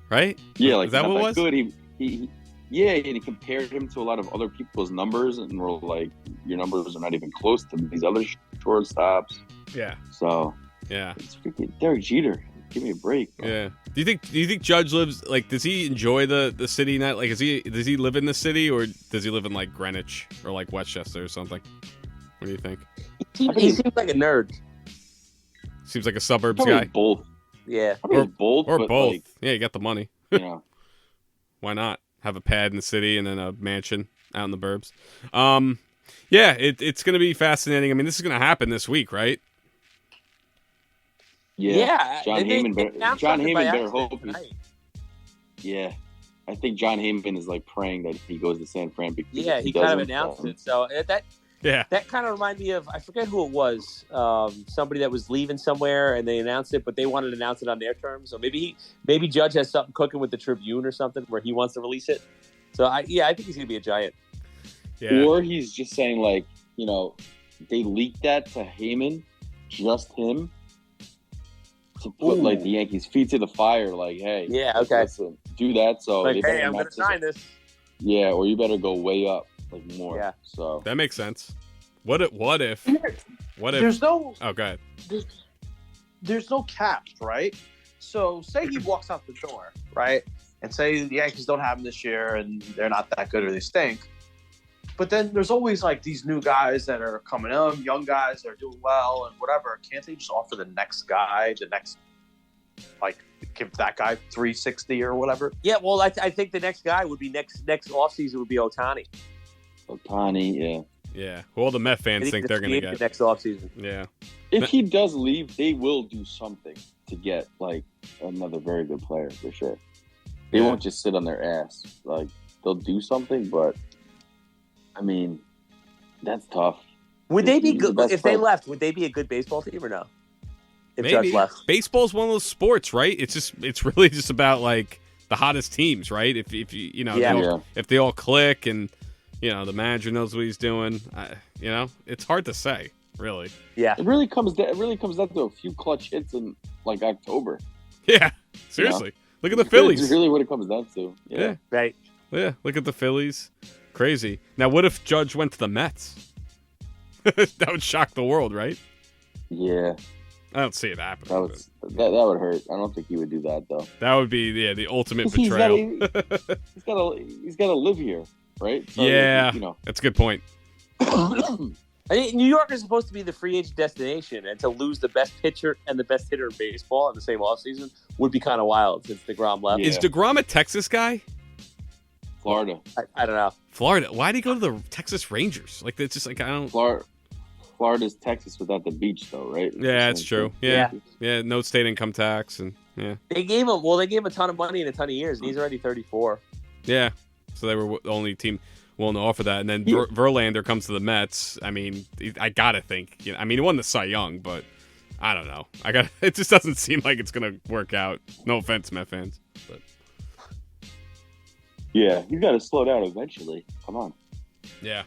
Speaker 4: Right?
Speaker 6: yeah,
Speaker 4: Is that
Speaker 6: not
Speaker 4: what it was?
Speaker 6: good. And he compared him to a lot of other people's numbers, and we're like, your numbers are not even close to these other shortstops.
Speaker 4: Yeah.
Speaker 6: So
Speaker 4: Yeah.
Speaker 6: it's freaking Derek Jeter. Give me a break, bro.
Speaker 4: Yeah. Do you think Judge lives does he enjoy the city night? Does he live in the city or does he live in Greenwich or Westchester or something? What do you think?
Speaker 5: He seems like a nerd.
Speaker 4: Seems like a suburbs
Speaker 6: Probably
Speaker 4: guy.
Speaker 6: both.
Speaker 5: Yeah.
Speaker 6: Probably both.
Speaker 4: Or
Speaker 6: but
Speaker 4: both. Yeah, you got the money.
Speaker 6: Why
Speaker 4: not? Have a pad in the city and then a mansion out in the burbs. Yeah, it's going to be fascinating. I mean, this is going to happen this week, right?
Speaker 6: Yeah. John
Speaker 5: They
Speaker 6: Heyman
Speaker 5: announced
Speaker 6: better
Speaker 5: something by
Speaker 6: hope
Speaker 5: accident
Speaker 6: he's.
Speaker 5: tonight.
Speaker 6: Yeah. I think John Heyman is praying that he goes to San Fran because
Speaker 5: Yeah,
Speaker 6: if
Speaker 5: he kind of
Speaker 6: doesn't,
Speaker 5: announced it. So
Speaker 4: Yeah.
Speaker 5: that kind of reminded me of, I forget who it was, somebody that was leaving somewhere and they announced it, but they wanted to announce it on their terms. So maybe Judge has something cooking with the Tribune or something where he wants to release it. So I think he's going to be a Giant.
Speaker 4: Yeah.
Speaker 6: Or he's just saying they leaked that to Heyman, just him, to put the Yankees' feet to the fire. Hey,
Speaker 5: Yeah, okay.
Speaker 6: listen, do that. So they better
Speaker 5: Hey, I'm going
Speaker 6: not
Speaker 5: to sign this.
Speaker 6: Yeah, or you better go way up more.
Speaker 5: Yeah.
Speaker 6: So
Speaker 4: That makes sense. What if
Speaker 7: There's no
Speaker 4: Oh, go ahead.
Speaker 7: there's no caps, right? So say he walks out the door, right? And say the Yankees don't have him this year and they're not that good or they stink. But then there's always these new guys that are coming in, young guys that are doing well and whatever. Can't they just offer the next guy, give that guy $360 or whatever?
Speaker 5: Yeah, well, I think the next guy would be next offseason would be Ohtani.
Speaker 6: Ohtani, yeah.
Speaker 4: Yeah. Who all the Met fans think they're going to get.
Speaker 5: next offseason.
Speaker 4: Yeah.
Speaker 6: If he does leave, they will do something to get another very good player for sure. They
Speaker 4: Yeah.
Speaker 6: won't just sit on their ass. They'll do something, but I mean, that's tough.
Speaker 5: Would they be
Speaker 6: He's the
Speaker 5: good
Speaker 6: best
Speaker 5: if they
Speaker 6: player.
Speaker 5: left? Would they be a good baseball team or no? If
Speaker 4: Maybe.
Speaker 5: Judge left,
Speaker 4: Baseball's one of those sports, right? It's really just about the hottest teams, right? If
Speaker 5: Yeah.
Speaker 4: if they all click and the manager knows what he's doing, it's hard to say, really.
Speaker 5: yeah.
Speaker 6: It really comes down to a few clutch hits in October.
Speaker 4: Yeah, seriously. Look at the
Speaker 6: It's
Speaker 4: Phillies.
Speaker 6: really what it comes down to.
Speaker 4: Yeah.
Speaker 5: Right.
Speaker 4: Yeah, look at the Phillies. Crazy. Now, what if Judge went to the Mets? That would shock the world, right?
Speaker 6: Yeah.
Speaker 4: I don't see it happening.
Speaker 6: That would hurt. I don't think he would do that though.
Speaker 4: That would be the ultimate
Speaker 6: 'Cause
Speaker 4: betrayal.
Speaker 6: He's got to live here, right? So,
Speaker 4: Yeah. That's a good point.
Speaker 5: I think New York is supposed to be the free agent destination, and to lose the best pitcher and the best hitter in baseball in the same offseason would be kind of wild since DeGrom left.
Speaker 6: Yeah.
Speaker 4: Is DeGrom a Texas guy?
Speaker 6: Florida.
Speaker 5: I don't know.
Speaker 4: Florida. Why'd he go to the Texas Rangers? Like, it's just like, I don't.
Speaker 6: Florida's Texas without the beach, though, right?
Speaker 4: Yeah, it's true. Yeah. No state income tax, and yeah.
Speaker 5: They gave him a ton of money in a ton of years, and he's already 34.
Speaker 4: Yeah. So they were the only team willing to offer that, and then Verlander comes to the Mets. I mean, I gotta think. I mean, he won the Cy Young, but I don't know. It just doesn't seem like it's gonna work out. No offense, Met fans, but.
Speaker 6: Yeah, you got to slow down eventually. Come on.
Speaker 4: Yeah.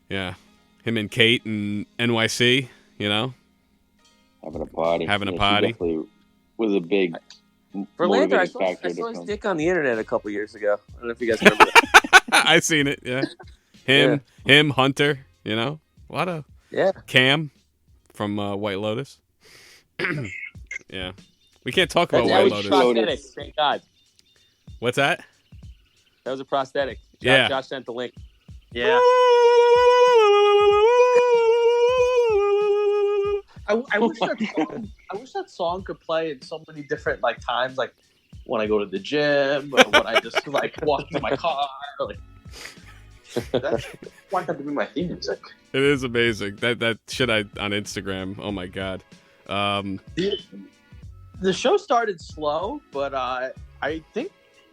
Speaker 4: Yeah. Him and Kate and NYC,
Speaker 6: Having a party.
Speaker 4: Having a
Speaker 6: She
Speaker 4: party.
Speaker 6: definitely was a big
Speaker 5: Verlander, I
Speaker 6: factor.
Speaker 5: saw his dick on the internet a couple years ago. I don't know if you guys remember that.
Speaker 4: I seen it, yeah. Him, Hunter, a lot of Cam from White Lotus. Yeah. We can't talk about White Lotus.
Speaker 5: Prosthetic, thank God.
Speaker 4: What's that?
Speaker 5: That was a prosthetic. Josh sent the link.
Speaker 7: Yeah. I wish that song could play in so many different times, like when I go to the gym or when I just walk to my car. That's why that to be my theme music.
Speaker 4: It is amazing. That shit on Instagram. Oh my God.
Speaker 7: The show started slow, but I think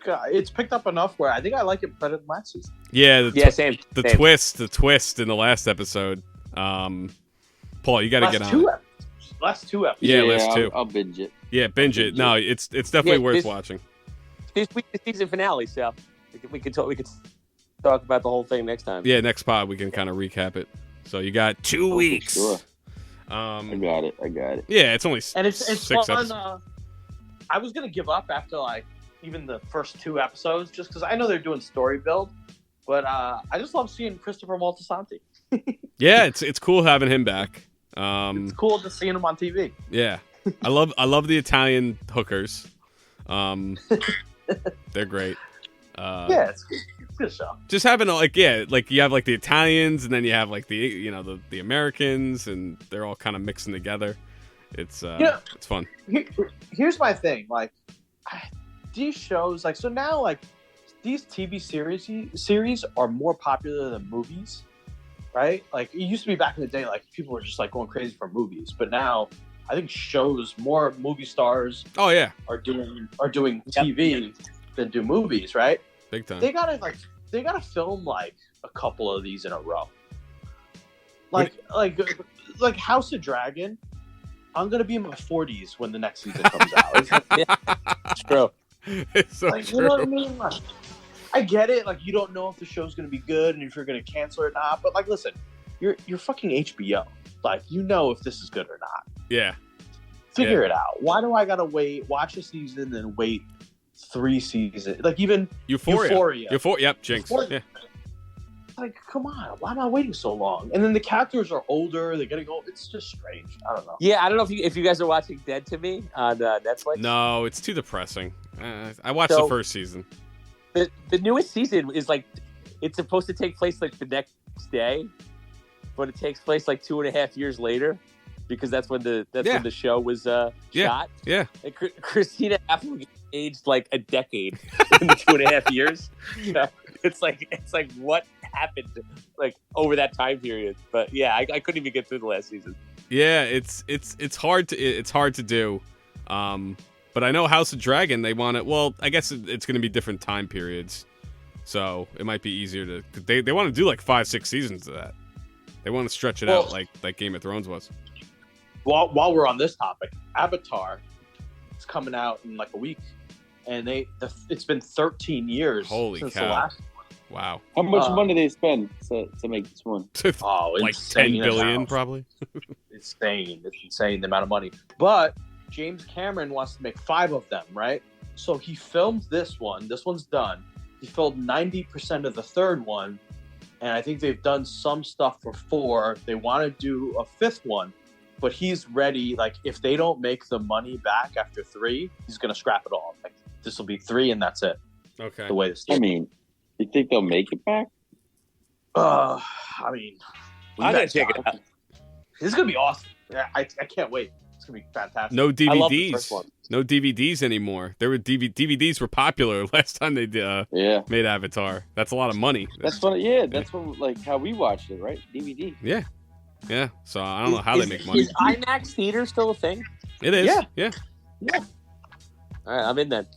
Speaker 7: it's picked up enough where I think I like it better than last season.
Speaker 4: Yeah,
Speaker 5: same.
Speaker 4: The twist in the last episode. Paul, you got to get on it.
Speaker 7: Last two episodes.
Speaker 4: Yeah, last two.
Speaker 6: I'll binge it.
Speaker 4: Yeah, binge it. No, it's definitely worth watching.
Speaker 5: This week's the season finale, so we could talk about the whole thing next time.
Speaker 4: Yeah, next pod we can kind of recap it. So you got 2 weeks.
Speaker 6: Sure. I got it.
Speaker 4: Yeah, it's only
Speaker 7: and it's
Speaker 4: 6
Speaker 7: fun.
Speaker 4: episodes.
Speaker 7: I was gonna give up after even the first 2 episodes, just because I know they're doing story build, but I just love seeing Christopher Moltisanti.
Speaker 4: Yeah, it's cool having him back.
Speaker 7: It's cool just seeing him on TV.
Speaker 4: Yeah, I love the Italian hookers. They're great.
Speaker 7: Yeah, it's a good show.
Speaker 4: Just having you have the Italians, and then you have the Americans, and they're all kind of mixing together. It's it's fun.
Speaker 7: Here's my thing, these shows, so now these TV series are more popular than movies, right? It used to be back in the day, people were just going crazy for movies, but now I think more movie stars.
Speaker 4: Oh yeah,
Speaker 7: are doing TV than do movies, right?
Speaker 4: Big time.
Speaker 7: They gotta film a couple of these in a row. Like House of Dragon. I'm gonna be in my 40s when the next season comes out.
Speaker 5: It's true.
Speaker 4: It's so true.
Speaker 7: You know what I mean? I get it. You don't know if the show's gonna be good and if you're gonna cancel it or not. But listen, you're fucking HBO. You know if this is good or not.
Speaker 4: Yeah.
Speaker 7: Figure it out. Why do I gotta watch a season and wait 3 seasons? Even Euphoria.
Speaker 4: Yep, Jinx. Yeah.
Speaker 7: Come on, why am I waiting so long? And then the characters are older. They're gonna go. It's just strange. I don't know.
Speaker 5: Yeah, I don't know if you guys are watching Dead to Me on Netflix.
Speaker 4: No, it's too depressing. I watched the first season.
Speaker 5: The newest season is it's supposed to take place the next day, but it takes place 2.5 years later, because that's when when the show was shot.
Speaker 4: Yeah.
Speaker 5: And Christina Applegate aged a decade in the 2.5 years. So it's what happened over that time period. But yeah, I couldn't even get through the last season.
Speaker 4: Yeah, it's hard to do. But I know House of Dragon, they want it. Well, I guess it's going to be different time periods, so it might be easier to. They want to do 5-6 seasons of that. They want to stretch it out like Game of Thrones was.
Speaker 7: While we're on this topic, Avatar is coming out in a week, and it's been 13 years since the last one.
Speaker 4: Wow.
Speaker 6: How much money they spend to make this one?
Speaker 7: Oh,
Speaker 4: $10 billion probably.
Speaker 7: It's insane the amount of money. But James Cameron wants to make 5 of them, right? So he filmed this one. This one's done. He filmed 90% of the third one, and I think they've done some stuff for 4. They want to do a 5th one, but he's ready. If they don't make the money back after 3, he's gonna scrap it all. This will be 3, and that's it.
Speaker 4: Okay.
Speaker 7: The way this.
Speaker 6: You think they'll make it back?
Speaker 5: I'm gonna check it out.
Speaker 7: This is gonna be awesome. Yeah, I can't wait. It's It's gonna be fantastic.
Speaker 4: No
Speaker 5: I love the first
Speaker 4: DVDs.
Speaker 5: one.
Speaker 4: No DVDs anymore. There were DVDs were popular last time they
Speaker 6: Yeah.
Speaker 4: made Avatar. That's a lot of money.
Speaker 6: That's what. Yeah, that's what. Like how we watched it, right? DVD.
Speaker 4: Yeah. Yeah. So I don't know how they make money.
Speaker 5: Is IMAX theater still a thing?
Speaker 4: It is.
Speaker 7: Yeah.
Speaker 4: Yeah.
Speaker 5: All right, I'm in then.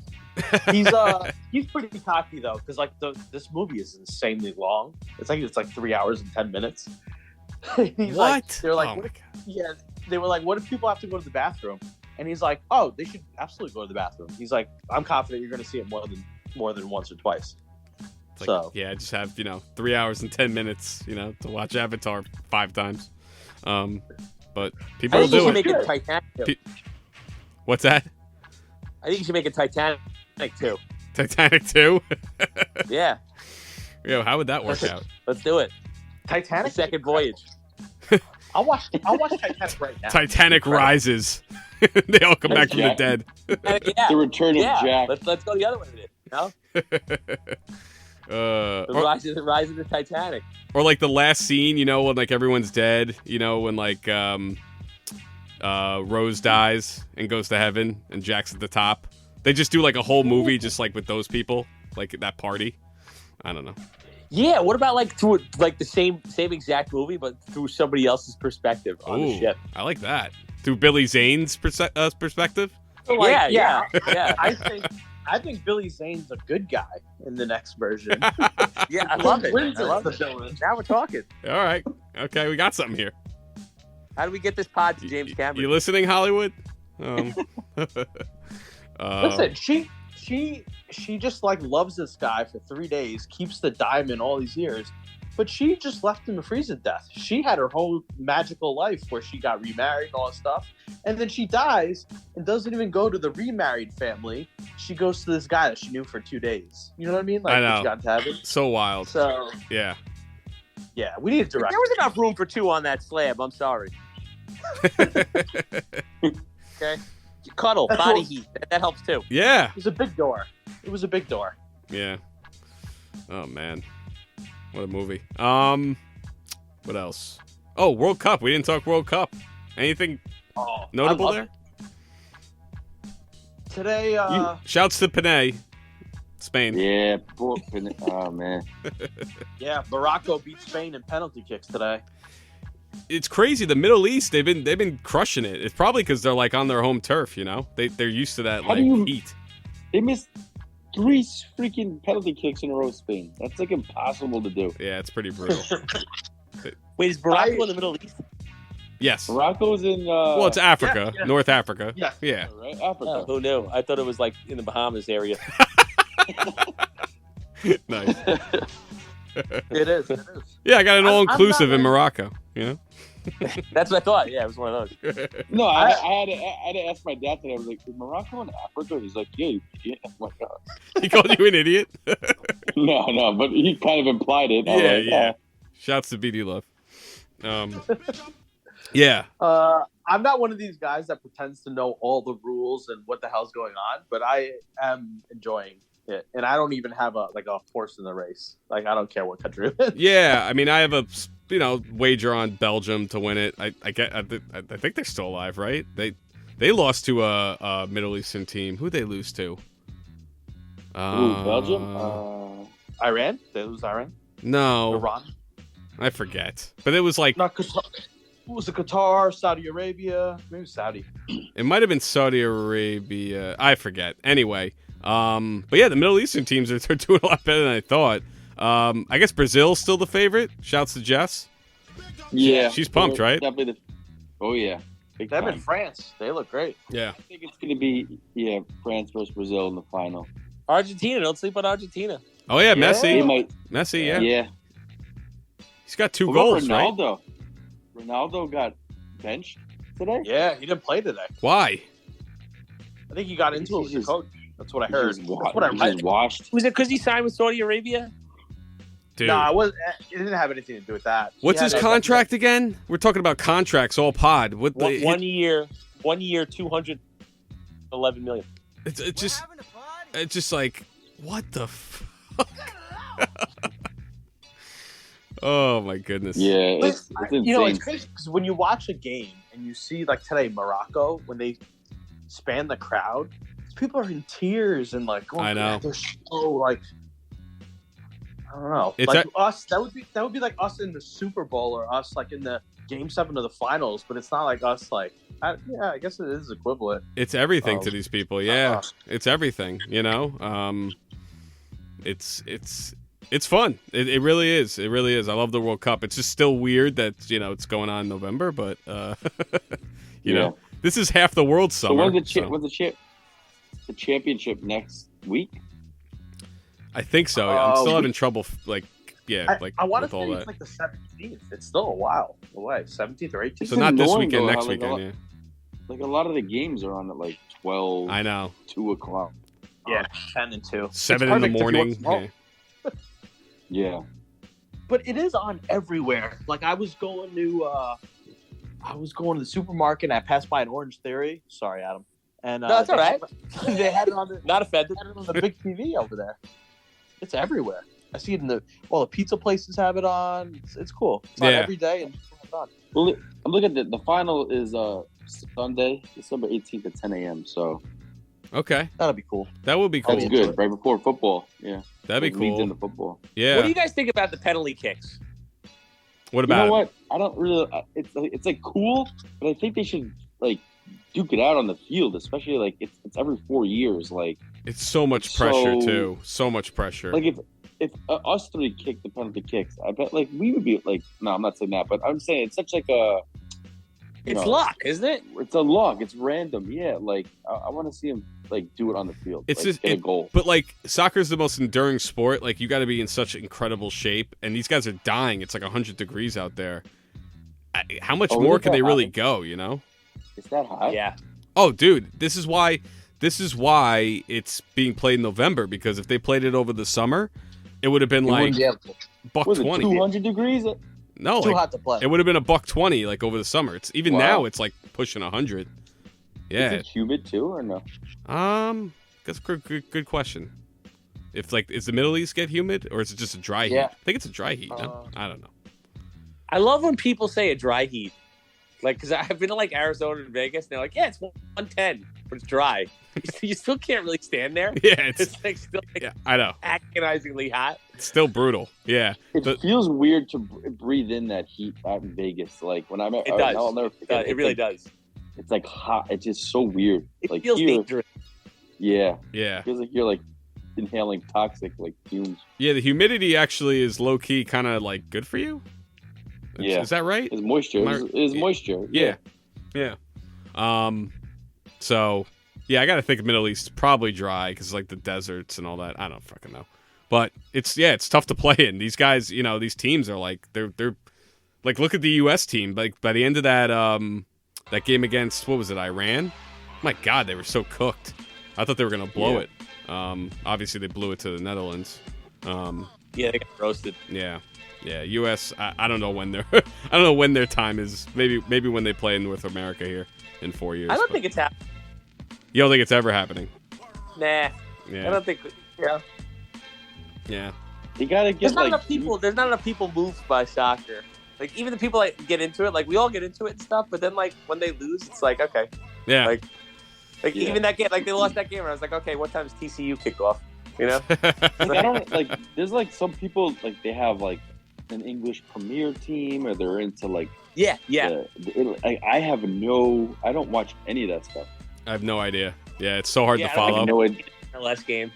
Speaker 7: He's pretty cocky though, because like this movie is insanely long. It's like 3 hours and 10 minutes. He's like,
Speaker 4: What?
Speaker 7: they're like,
Speaker 4: Oh my
Speaker 7: what,
Speaker 4: God.
Speaker 7: yeah. They were like, what if people have to go to the bathroom? And he's like, oh, they should absolutely go to the bathroom. He's like, I'm confident you're going to see it more than once or twice.
Speaker 4: It's like,
Speaker 7: So
Speaker 4: yeah, just have 3 hours and 10 minutes, to watch Avatar 5 times. But people
Speaker 5: I
Speaker 4: will
Speaker 5: think you
Speaker 4: do
Speaker 5: should
Speaker 4: it.
Speaker 5: make it Titanic. Too.
Speaker 4: What's that?
Speaker 5: I think you should make it Titanic too.
Speaker 4: Titanic 2?
Speaker 5: Yeah,
Speaker 4: Yo, how would that work out?
Speaker 5: let's do it. The
Speaker 7: Titanic.
Speaker 5: second voyage.
Speaker 7: I'll watch Titanic right now.
Speaker 4: Titanic rises. They all come back from the
Speaker 6: Jack.
Speaker 4: dead.
Speaker 5: Yeah,
Speaker 6: The Return of
Speaker 5: yeah.
Speaker 6: Jack.
Speaker 5: Let's go the other way with it. You know, the
Speaker 4: or,
Speaker 5: rise of the Titanic.
Speaker 4: or like the last scene, when like everyone's dead, when like Rose dies and goes to heaven and Jack's at the top. They just do like a whole movie just like with those people, like that party. I don't know.
Speaker 5: Yeah, what about like through like the same exact movie, but through somebody else's perspective on the
Speaker 4: Ooh,
Speaker 5: ship?
Speaker 4: I like that. Through Billy Zane's perspective.
Speaker 7: Like,
Speaker 5: yeah.
Speaker 7: I think Billy Zane's a good guy in the next version.
Speaker 5: Yeah, I love it.
Speaker 7: Wins
Speaker 5: I love
Speaker 7: the
Speaker 5: it.
Speaker 7: villain.
Speaker 5: Now we're talking.
Speaker 4: All right. Okay, we got something here.
Speaker 5: How do we get this pod to James Cameron?
Speaker 4: You listening, Hollywood?
Speaker 7: Listen, she just like loves this guy for 3 days, keeps the diamond all these years, but she just left him to freeze to death. She had her whole magical life where she got remarried and all that stuff, and then she dies and doesn't even go to the remarried family. She goes to this guy that she knew for 2 days. You know what I mean? Like
Speaker 4: I know.
Speaker 7: She got to heaven.
Speaker 4: So wild.
Speaker 7: So
Speaker 4: Yeah.
Speaker 7: yeah, we need a director.
Speaker 5: There was enough room for 2 on that slab. I'm sorry. Okay. Cuddle,
Speaker 7: That's
Speaker 5: body
Speaker 7: what-
Speaker 5: heat. That helps too.
Speaker 4: Yeah.
Speaker 7: It was a big door. It was a big door.
Speaker 4: Yeah. Oh man. What a movie. What else? Oh, World Cup. We didn't talk World Cup. Anything
Speaker 7: Oh,
Speaker 4: notable
Speaker 7: I
Speaker 4: there?
Speaker 7: love it. Today,
Speaker 4: Shouts to Panay, Spain.
Speaker 6: Yeah. Oh man.
Speaker 7: yeah, Morocco beat Spain in penalty kicks today.
Speaker 4: It's crazy. The Middle East, they've been crushing it. It's probably because they're like on their home turf. They're used to that
Speaker 6: How do you-
Speaker 4: heat.
Speaker 6: They missed 3 freaking penalty kicks in a row, Spain. That's like impossible to do.
Speaker 4: Yeah, it's pretty brutal.
Speaker 5: Wait, is Morocco in the Middle East?
Speaker 4: Yes.
Speaker 6: Morocco's in.
Speaker 4: Well, it's Africa,
Speaker 7: yeah.
Speaker 4: North Africa.
Speaker 7: Yeah.
Speaker 4: Yeah.
Speaker 6: right, Africa.
Speaker 5: Oh, who knew? I thought it was like in the Bahamas area.
Speaker 4: Nice.
Speaker 7: It is. It is.
Speaker 4: Yeah, I got an
Speaker 7: I'm
Speaker 4: all-inclusive
Speaker 7: not
Speaker 4: in Morocco.
Speaker 5: That's what I thought. Yeah, it was one of those.
Speaker 6: No, I had to ask my dad today. I was like, "Is Morocco in Africa?" He's like, "Yeah, you idiot." I'm like, "Oh."
Speaker 4: He called you an idiot.
Speaker 6: No, but he kind of implied it. I'm
Speaker 4: Yeah,
Speaker 6: like,
Speaker 4: yeah. Shouts to BD Love. Yeah.
Speaker 7: I'm not one of these guys that pretends to know all the rules and what the hell's going on, but I am enjoying it, and I don't even have a horse in the race. Like I don't care what country it is.
Speaker 4: Yeah, I mean, I have a wager on Belgium to win it. I think they're still alive, right? They lost to a Middle Eastern team. Who'd they lose to?
Speaker 6: Belgium.
Speaker 7: Iran? They lose Iran?
Speaker 4: No,
Speaker 7: Iran?
Speaker 4: I forget. But it was like
Speaker 7: Not Qatar. Who was it? Qatar, Saudi Arabia, maybe Saudi.
Speaker 4: it might have been Saudi Arabia. I forget. Anyway, but yeah, the Middle Eastern teams are doing a lot better than I thought. I guess Brazil's still the favorite. Shouts to Jess.
Speaker 6: Yeah,
Speaker 4: She's pumped, right?
Speaker 6: Definitely. Oh yeah, big
Speaker 7: Them
Speaker 6: time.
Speaker 7: in France. They look great.
Speaker 4: Yeah.
Speaker 6: I think it's going to be France versus Brazil in the final.
Speaker 5: Argentina. Don't sleep on Argentina.
Speaker 4: Oh yeah,
Speaker 7: Yeah.
Speaker 6: They
Speaker 4: Messi.
Speaker 6: might.
Speaker 4: Messi, yeah.
Speaker 6: Yeah.
Speaker 4: He's got 2
Speaker 6: What about
Speaker 4: goals, right?
Speaker 6: Ronaldo? Ronaldo got benched today.
Speaker 7: Yeah, he didn't play today.
Speaker 4: Why?
Speaker 7: I think he got into it with the coach. That's what I heard.
Speaker 6: He's
Speaker 7: That's what I read.
Speaker 6: just washed.
Speaker 5: Was it because he signed with Saudi Arabia?
Speaker 4: Dude.
Speaker 7: No, it didn't have anything to do with that.
Speaker 4: What's
Speaker 7: He
Speaker 4: his
Speaker 7: had a-
Speaker 4: contract again? We're talking about contracts all pod. What the,
Speaker 5: One year, 211 million.
Speaker 4: it's just like what the fuck? Oh my goodness.
Speaker 6: Yeah,
Speaker 7: But,
Speaker 6: it's insane.
Speaker 7: you know, it's crazy because when you watch a game and and you see like today Morocco when they span the crowd, people are in tears and like going,
Speaker 4: I know.
Speaker 7: they're so like, I don't know,
Speaker 4: It's
Speaker 7: like us. That would be like us in the Super Bowl or us like in the Game 7 of the finals, but it's not like us like. I guess it is equivalent.
Speaker 4: It's everything to these people. Yeah, it's everything. You know, it's fun. It really is. It really is. I love the World Cup. It's just still weird that it's going on in November, but you know, this is half the world's summer.
Speaker 6: So when's the championship next week?
Speaker 4: I think so. I'm still having trouble.
Speaker 7: I want to
Speaker 4: with all
Speaker 7: say
Speaker 4: that.
Speaker 7: it's like the 17th. It's still a while away. 17th or 18th.
Speaker 4: So not this
Speaker 6: annoying,
Speaker 4: weekend,
Speaker 6: though,
Speaker 4: next
Speaker 6: how, like,
Speaker 4: weekend. Yeah.
Speaker 6: Like a lot of the games are on at like 12.
Speaker 4: I know.
Speaker 6: 2 o'clock.
Speaker 7: Yeah, 10 and 2.
Speaker 4: 7 in the morning. Yeah.
Speaker 6: Yeah.
Speaker 7: But it is on everywhere. Like I was going to the supermarket and I passed by an Orange Theory. Sorry, Adam. And
Speaker 5: No, that's all right.
Speaker 7: They had it on the
Speaker 5: Not offended.
Speaker 7: they had it on the big TV over there. It's everywhere. I see it in all the pizza places have it on. It's cool. It's on every day and it's on.
Speaker 6: Well, I'm looking at the final is Sunday, December 18th at 10 a.m. So
Speaker 4: Okay,
Speaker 7: That'll be cool.
Speaker 4: that would be cool.
Speaker 6: that's good. Right before football. Yeah.
Speaker 4: That'd be
Speaker 6: Like, leads
Speaker 4: cool.
Speaker 6: into football.
Speaker 4: Yeah.
Speaker 5: What do you guys think about the penalty kicks?
Speaker 4: What
Speaker 6: You
Speaker 4: about
Speaker 6: know what? I don't really. It's like cool, but I think they should like duke it out on the field, especially like it's every 4 years. Like
Speaker 4: It's so much pressure too. So much pressure.
Speaker 6: like if us three kicked the penalty kicks, I bet like we would be like. No, I'm not saying that, but I'm saying it's such like a.
Speaker 5: It's luck, isn't it?
Speaker 6: It's a luck. It's random. Yeah, like I want to see him like do it on the field.
Speaker 4: It's
Speaker 6: like,
Speaker 4: just
Speaker 6: get a goal.
Speaker 4: But like soccer's the most enduring sport. Like you got to be in such incredible shape, and these guys are dying. It's like 100 degrees out there. How much
Speaker 6: Oh,
Speaker 4: more
Speaker 6: is
Speaker 4: can
Speaker 6: that
Speaker 4: they really
Speaker 6: hot?
Speaker 4: go? You know?
Speaker 6: Is that hot?
Speaker 5: Yeah.
Speaker 4: Oh, dude, this is why it's being played in November, because if they played it over the summer, it would have been like buck
Speaker 6: Was it
Speaker 4: 20.
Speaker 6: 200 degrees?
Speaker 4: No,
Speaker 7: Too
Speaker 4: like,
Speaker 7: hot to play.
Speaker 4: it would have been a buck 20 like over the summer. It's even
Speaker 6: Wow.
Speaker 4: now it's like pushing 100.
Speaker 6: Is
Speaker 4: Yeah.
Speaker 6: it humid too or no?
Speaker 4: That's a good question. If like, is the Middle East get humid or is it just a dry heat?
Speaker 7: Yeah.
Speaker 4: I think it's a dry heat. No? I don't know.
Speaker 5: I love when people say a dry heat. Like, because I've been to like Arizona and Vegas, and they're like, yeah, it's 110, but it's dry. You still can't really stand there.
Speaker 4: Yeah, it's
Speaker 5: It's like still like
Speaker 4: yeah, I know.
Speaker 5: agonizingly hot.
Speaker 4: It's still brutal. Yeah.
Speaker 6: It
Speaker 4: But-
Speaker 6: feels weird to breathe in that heat out in Vegas. Like when I'm at,
Speaker 5: It does.
Speaker 6: I'll never forget.
Speaker 5: It really does.
Speaker 6: It's like hot. It's just so weird.
Speaker 5: It
Speaker 6: like
Speaker 5: feels
Speaker 6: here,
Speaker 5: dangerous.
Speaker 6: yeah,
Speaker 4: Yeah.
Speaker 6: it feels like you're like inhaling toxic like fumes.
Speaker 4: Yeah, the humidity actually is low key kind of like good for you.
Speaker 6: Yeah.
Speaker 4: Is that right?
Speaker 6: It's moisture.
Speaker 4: Am I-
Speaker 6: It's moisture.
Speaker 4: Yeah. Yeah. So, yeah, I got to think Middle East probably dry because like the deserts and all that. I don't fucking know. But it's tough to play in. These guys, these teams are like they're like, look at the US team. Like by the end of that game against, what was it, Iran? My God, they were so cooked. I thought they were going to blow it. Obviously they blew it to the Netherlands.
Speaker 5: Yeah, they got roasted.
Speaker 4: Yeah. Yeah, U.S. I don't know when I don't know when their time is. Maybe when they play in North America here in 4 years.
Speaker 5: I don't
Speaker 4: but
Speaker 5: think it's happening.
Speaker 4: you don't think it's ever happening.
Speaker 5: Nah, I
Speaker 4: Yeah,
Speaker 5: don't think. Yeah,
Speaker 4: yeah,
Speaker 6: You gotta get
Speaker 5: there's not
Speaker 6: like
Speaker 5: enough people. There's not enough people moved by soccer. Like even the people that get into it, like we all get into it and stuff. But then like when they lose, it's like okay,
Speaker 4: yeah.
Speaker 5: Like
Speaker 6: Yeah.
Speaker 5: even that game, like they lost that game, and I was like, okay, what time does TCU kick off? You know?
Speaker 6: Like, I don't like. There's like some people like they have like an English Premier team, or they're into like
Speaker 5: Yeah.
Speaker 6: I have no. I don't watch any of that stuff.
Speaker 4: I have no idea. Yeah, it's so hard
Speaker 5: Yeah,
Speaker 4: to
Speaker 5: I don't
Speaker 4: follow.
Speaker 6: No idea.
Speaker 5: MLS game.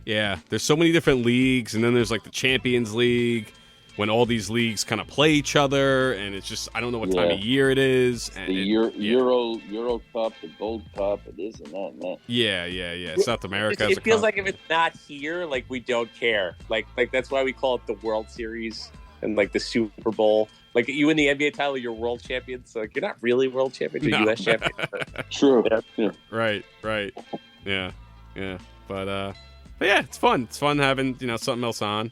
Speaker 4: Yeah, there's so many different leagues, and then there's like the Champions League, when all these leagues kind of play each other, and it's just I don't know what time of year it is. And
Speaker 6: The Euro Cup, the Gold Cup, and this and that and that.
Speaker 4: Yeah. South America. has
Speaker 5: It
Speaker 4: a
Speaker 5: feels
Speaker 4: cup.
Speaker 5: like if it's not here, like we don't care. Like that's why we call it the World Series and like the Super Bowl. Like you win the NBA title, you're world champion. So like you're not really world champion, you're
Speaker 4: No.
Speaker 5: US champion.
Speaker 6: True. Yeah.
Speaker 4: Right. Yeah. But yeah, it's fun. It's fun having something else on.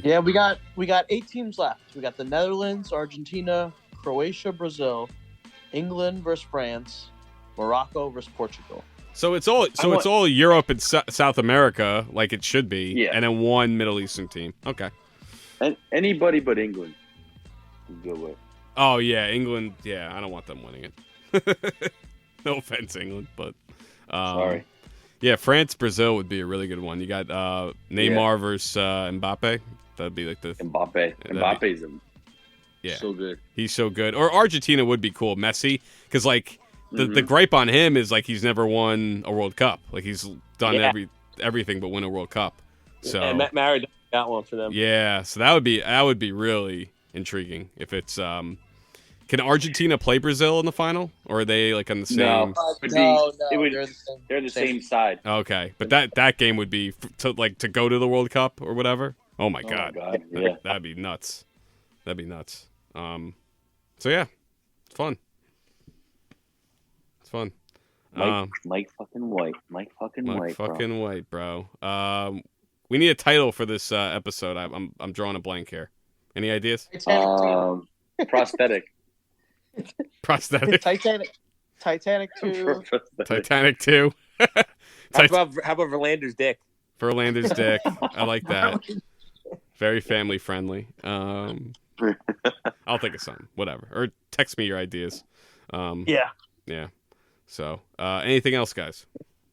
Speaker 7: Yeah, we got 8 teams left. We got the Netherlands, Argentina, Croatia, Brazil, England versus France, Morocco versus Portugal.
Speaker 4: So it's all Europe and South America, like it should be,
Speaker 6: Yeah.
Speaker 4: and then one Middle Eastern team. Okay.
Speaker 6: And anybody but England is good with.
Speaker 4: Oh yeah, England. Yeah, I don't want them winning it. No offense, England, but
Speaker 6: Sorry.
Speaker 4: yeah, France Brazil would be a really good one. You got Neymar versus Mbappe. That'd be like the
Speaker 6: Mbappe. Mbappe's so good.
Speaker 4: He's so good. Or Argentina would be cool. Messi, because like the gripe on him is like he's never won a World Cup. Like he's done everything but win a World Cup. So
Speaker 5: Maradona got one for them.
Speaker 4: yeah, so that would be really intriguing if it's Can Argentina play Brazil in the final, or are they like on the same?
Speaker 7: No,
Speaker 6: They're the same side.
Speaker 4: Okay, but that game would be to go to the World Cup or whatever. Oh my god,
Speaker 6: yeah,
Speaker 4: that'd be nuts. That'd be nuts. So yeah, it's fun. It's fun.
Speaker 6: Mike fucking White. Mike fucking
Speaker 4: White, bro. We need a title for this episode. I'm drawing a blank here. Any ideas?
Speaker 6: Prosthetic.
Speaker 4: Prosthetic.
Speaker 7: Titanic 2.
Speaker 4: Titanic 2.
Speaker 5: How about Verlander's dick?
Speaker 4: Verlander's dick. I like that. Very family friendly. I'll think of something. Whatever. Or text me your ideas. Yeah. So, anything else, guys?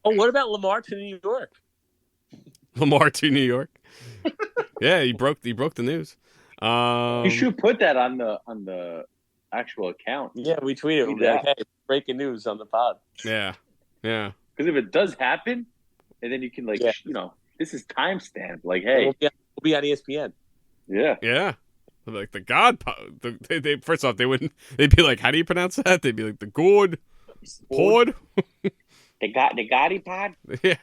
Speaker 5: Oh, what about Lamar to New York?
Speaker 4: Lamar to New York. Yeah, he broke the news.
Speaker 6: You should put that on the actual account.
Speaker 5: Yeah, we tweeted. We'll be like, hey, breaking news on the pod.
Speaker 4: Yeah.
Speaker 6: Because if it does happen, and then you can this is timestamped. Like, hey,
Speaker 5: we'll be on ESPN.
Speaker 6: Yeah.
Speaker 4: Yeah. Like the GAWD PAWD. They first off, they'd be like, how do you pronounce that? They'd be like the GAWD PAWD.
Speaker 3: The GAWD PAWD?
Speaker 4: Yeah.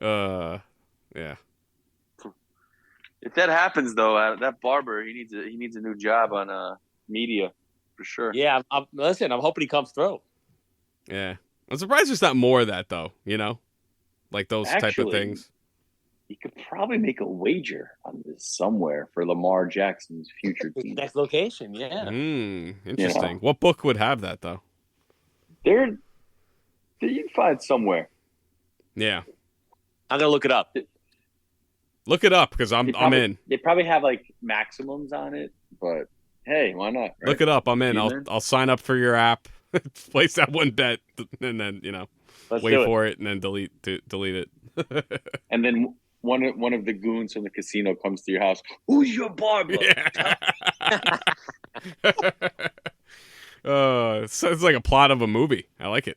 Speaker 6: Yeah.
Speaker 4: Yeah.
Speaker 6: If that happens, though, that barber he needs a new job on media for sure.
Speaker 5: Yeah, I'm hoping he comes through.
Speaker 4: Yeah, I'm surprised there's not more of that though. Like those type of things.
Speaker 6: You could probably make a wager on this somewhere for Lamar Jackson's future team.
Speaker 5: Next location, yeah.
Speaker 4: Interesting. What book would have that though?
Speaker 6: You can find somewhere.
Speaker 4: Yeah,
Speaker 5: I'm gonna look it up.
Speaker 4: Look it up because I'm in.
Speaker 6: They probably have like maximums on it, but hey, why not? Right?
Speaker 4: Look it up. I'm in. I'll sign up for your app. Place that one bet, and then wait for it, and then delete it.
Speaker 6: And then one of the goons from the casino comes to your house. Who's your barber?
Speaker 4: Yeah. It's like a plot of a movie. I like it.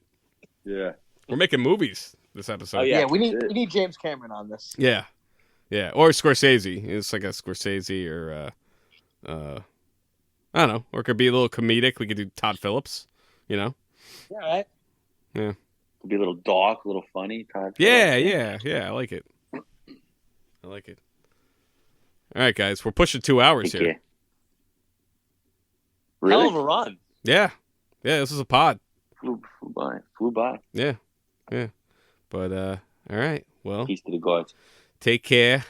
Speaker 6: Yeah,
Speaker 4: we're making movies this episode.
Speaker 5: Oh, yeah.
Speaker 7: We need James Cameron on this.
Speaker 4: Yeah, or Scorsese. It's like a Scorsese or I don't know, or it could be a little comedic. We could do Todd Phillips.
Speaker 5: Yeah, right.
Speaker 4: Yeah,
Speaker 6: it'll be a little dark, a little funny. Todd
Speaker 4: yeah.
Speaker 6: Phillips.
Speaker 4: I like it. All right, guys, we're pushing 2 hours here.
Speaker 6: Really?
Speaker 5: Hell of a run.
Speaker 4: Yeah. This is a pod.
Speaker 6: Flew by.
Speaker 4: Yeah. But all right. Well,
Speaker 6: Peace to the gods.
Speaker 4: take care.